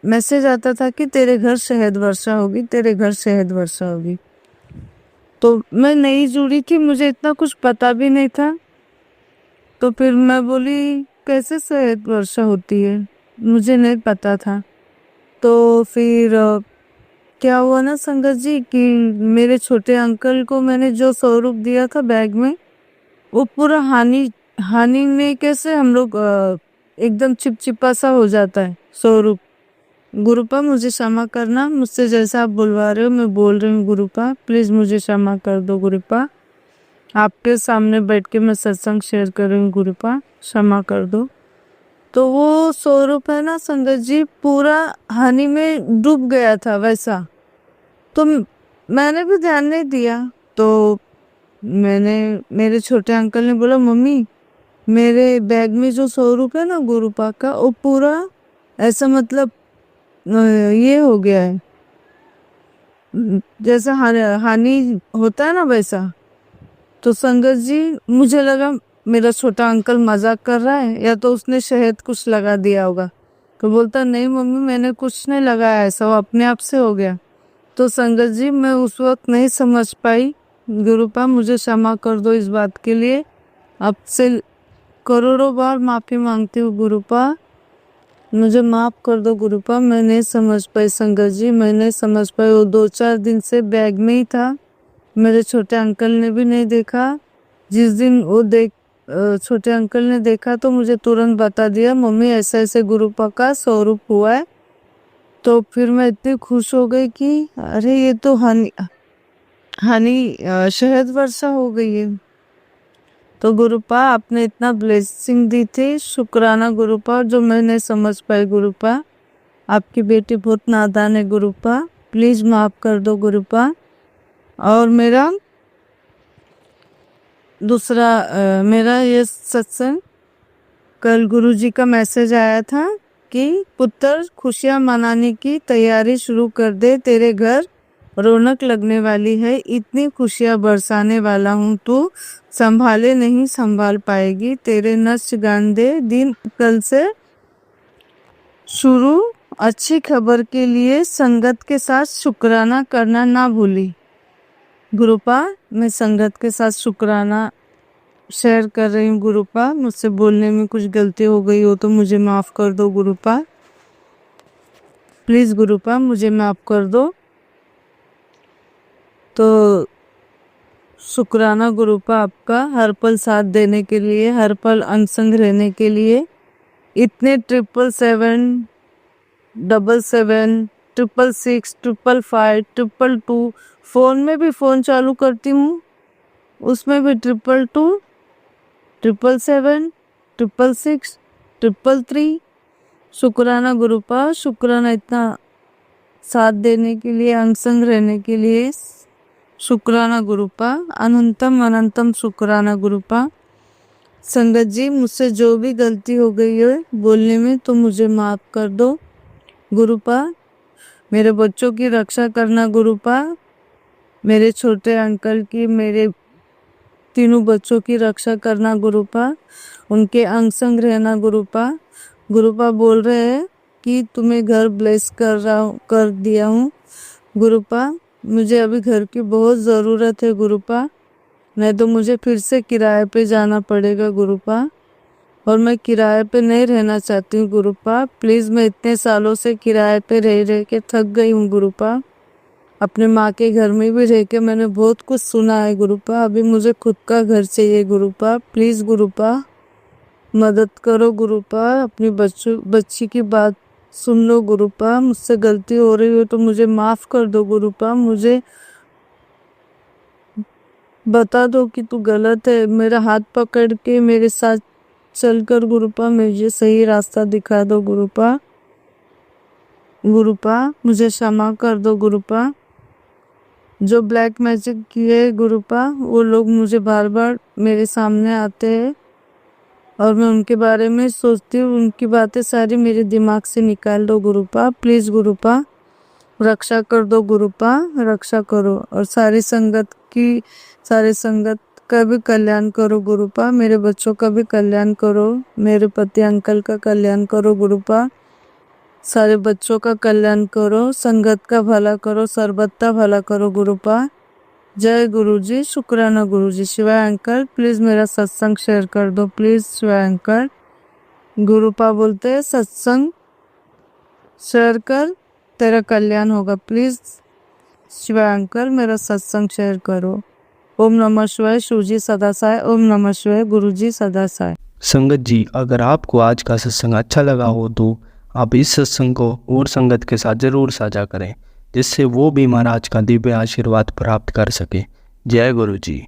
मैसेज आता था कि तेरे घर शहद वर्षा होगी, तेरे घर शहद वर्षा होगी। तो मैं नहीं जुड़ी थी, मुझे इतना कुछ पता भी नहीं था। तो फिर मैं बोली कैसे शहद वर्षा होती है, मुझे नहीं पता था। तो फिर क्या हुआ ना संगत जी कि मेरे छोटे अंकल को मैंने जो स्वरूप दिया था बैग में, वो पूरा हानि में कैसे हम लोग एकदम चिपचिपा सा हो जाता है स्वरूप। गुरुपा मुझे क्षमा करना, मुझसे जैसा आप बुलवा रहे हो मैं बोल रही हूँ गुरुपा, प्लीज मुझे क्षमा कर दो गुरुपा। आपके सामने बैठ के मैं सत्संग शेयर कर रही हूँ गुरुपा, क्षमा कर दो। तो वो स्वरूप है ना संगत जी, पूरा हानि में डूब गया था वैसा। तो मैंने भी ध्यान नहीं दिया। तो मेरे छोटे अंकल ने बोला मम्मी मेरे बैग में जो स्वरूप है ना गुरुपा का, वो पूरा ऐसा मतलब ये हो गया है, जैसा हानि होता है ना वैसा। तो संगत जी, मुझे लगा मेरा छोटा अंकल मजाक कर रहा है, या तो उसने शहद कुछ लगा दिया होगा। तो बोलता नहीं मम्मी मैंने कुछ नहीं लगाया, ऐसा वो अपने आप से हो गया। तो संगत जी, मैं उस वक्त नहीं समझ पाई। गुरुपा मुझे क्षमा कर दो इस बात के लिए, आपसे करोड़ों बार माफी मांगती हूँ गुरुपा, मुझे माफ कर दो गुरुपा। मैं नहीं समझ पाई संगत जी, मैं नहीं समझ पाई। वो 2-4 दिन से बैग में ही था, मेरे छोटे अंकल ने भी नहीं देखा। जिस दिन वो छोटे अंकल ने देखा तो मुझे तुरंत बता दिया मम्मी ऐसे ऐसे गुरुपा का स्वरूप हुआ है। तो फिर मैं इतनी खुश हो गई कि अरे ये तो हनी शहद वर्षा हो गई है। तो गुरुपा आपने इतना ब्लेसिंग दी थी, शुक्राना गुरुपा, जो मैं नहीं समझ पाई गुरुपा। आपकी बेटी बहुत नादान है गुरुपा, प्लीज माफ कर दो गुरुपा। और मेरा दूसरा मेरा ये सत्संग, कल गुरुजी का मैसेज आया था कि पुत्र खुशियां मनाने की तैयारी शुरू कर दे, तेरे घर रौनक लगने वाली है, इतनी खुशियां बरसाने वाला हूँ, तू संभाले नहीं संभाल पाएगी, तेरे नच गान दे, दिन कल से शुरू। अच्छी खबर के लिए संगत के साथ शुक्राना करना ना भूली गुरुपा। मैं संगत के साथ शुक्राना शेयर कर रही हूँ गुरुपा। मुझसे बोलने में कुछ गलती हो गई हो तो मुझे माफ कर दो गुरुपा, प्लीज गुरुपा मुझे माफ कर दो। तो शुक्राना गुरुपा आपका, हर पल साथ देने के लिए, हर पल अंग रहने के लिए। इतने 777, 77, 666, 555, 222 फोन में भी फोन चालू करती हूँ, उसमें भी 222, 777, 666, 333। शुक्राना गुरुपा, शुक्राना इतना साथ देने के लिए, अंग संग रहने के लिए। शुक्राना गुरुपा, अनंतम अनंतम शुक्राना गुरुपा। संगत जी, मुझसे जो भी गलती हो गई है बोलने में तो मुझे माफ कर दो गुरुपा। मेरे बच्चों की रक्षा करना गुरुपा, मेरे छोटे अंकल की, मेरे तीनों बच्चों की रक्षा करना गुरुपा, उनके अंग संग रहना गुरुपा। गुरुपा बोल रहे हैं कि तुम्हें घर ब्लेस कर दिया हूँ गुरुपा। मुझे अभी घर की बहुत ज़रूरत है गुरुपा, नहीं तो मुझे फिर से किराए पे जाना पड़ेगा गुरुपा, और मैं किराए पे नहीं रहना चाहती हूँ गुरुपा। प्लीज़, मैं इतने सालों से किराए पे रह के थक गई हूँ गुरुपा। अपने माँ के घर में भी रह के मैंने बहुत कुछ सुना है गुरुपा, अभी मुझे खुद का घर चाहिए गुरुपा। प्लीज़ गुरुपा मदद करो गुरुपा, अपनी बच्ची की बात सुन लो गुरुपा। मुझसे गलती हो रही हो तो मुझे माफ़ कर दो गुरुपा, मुझे बता दो कि तू गलत है, मेरा हाथ पकड़ के मेरे साथ चलकर गुरुपा मुझे सही रास्ता दिखा दो गुरुपा। गुरुपा मुझे क्षमा कर दो गुरुपा। जो ब्लैक मैजिक किए गुरुपा, वो लोग मुझे बार बार मेरे सामने आते हैं और मैं उनके बारे में सोचती हूँ, उनकी बातें सारी मेरे दिमाग से निकाल दो गुरुपा। प्लीज़ गुरुपा रक्षा कर दो गुरुपा, रक्षा करो, और सारी संगत का भी कल्याण करो गुरुपा, मेरे बच्चों का भी कल्याण करो, मेरे पति अंकल का कल्याण करो गुरुपा, सारे बच्चों का कल्याण करो, संगत का भला करो, सर्बत का भला करो गुरुपा। जय गुरुजी, शुक्राना गुरुजी। शिवाय अंकल, प्लीज़ मेरा सत्संग शेयर कर दो, प्लीज़ शिवाय अंकल। गुरुपा बोलते हैं सत्संग शेयर कर, तेरा कल्याण होगा, प्लीज़ शिवाय अंकल मेरा सत्संग शेयर करो। ओम नमः शिवाय, शिवजी सदा साय। ओम नमः शिवाय, गुरुजी सदा साय। संगत जी, अगर आपको आज का सत्संग अच्छा लगा हो तो आप इस सत्संग को और संगत के साथ ज़रूर साझा करें, जिससे वो भी महाराज का दिव्य आशीर्वाद प्राप्त कर सके। जय गुरु जी।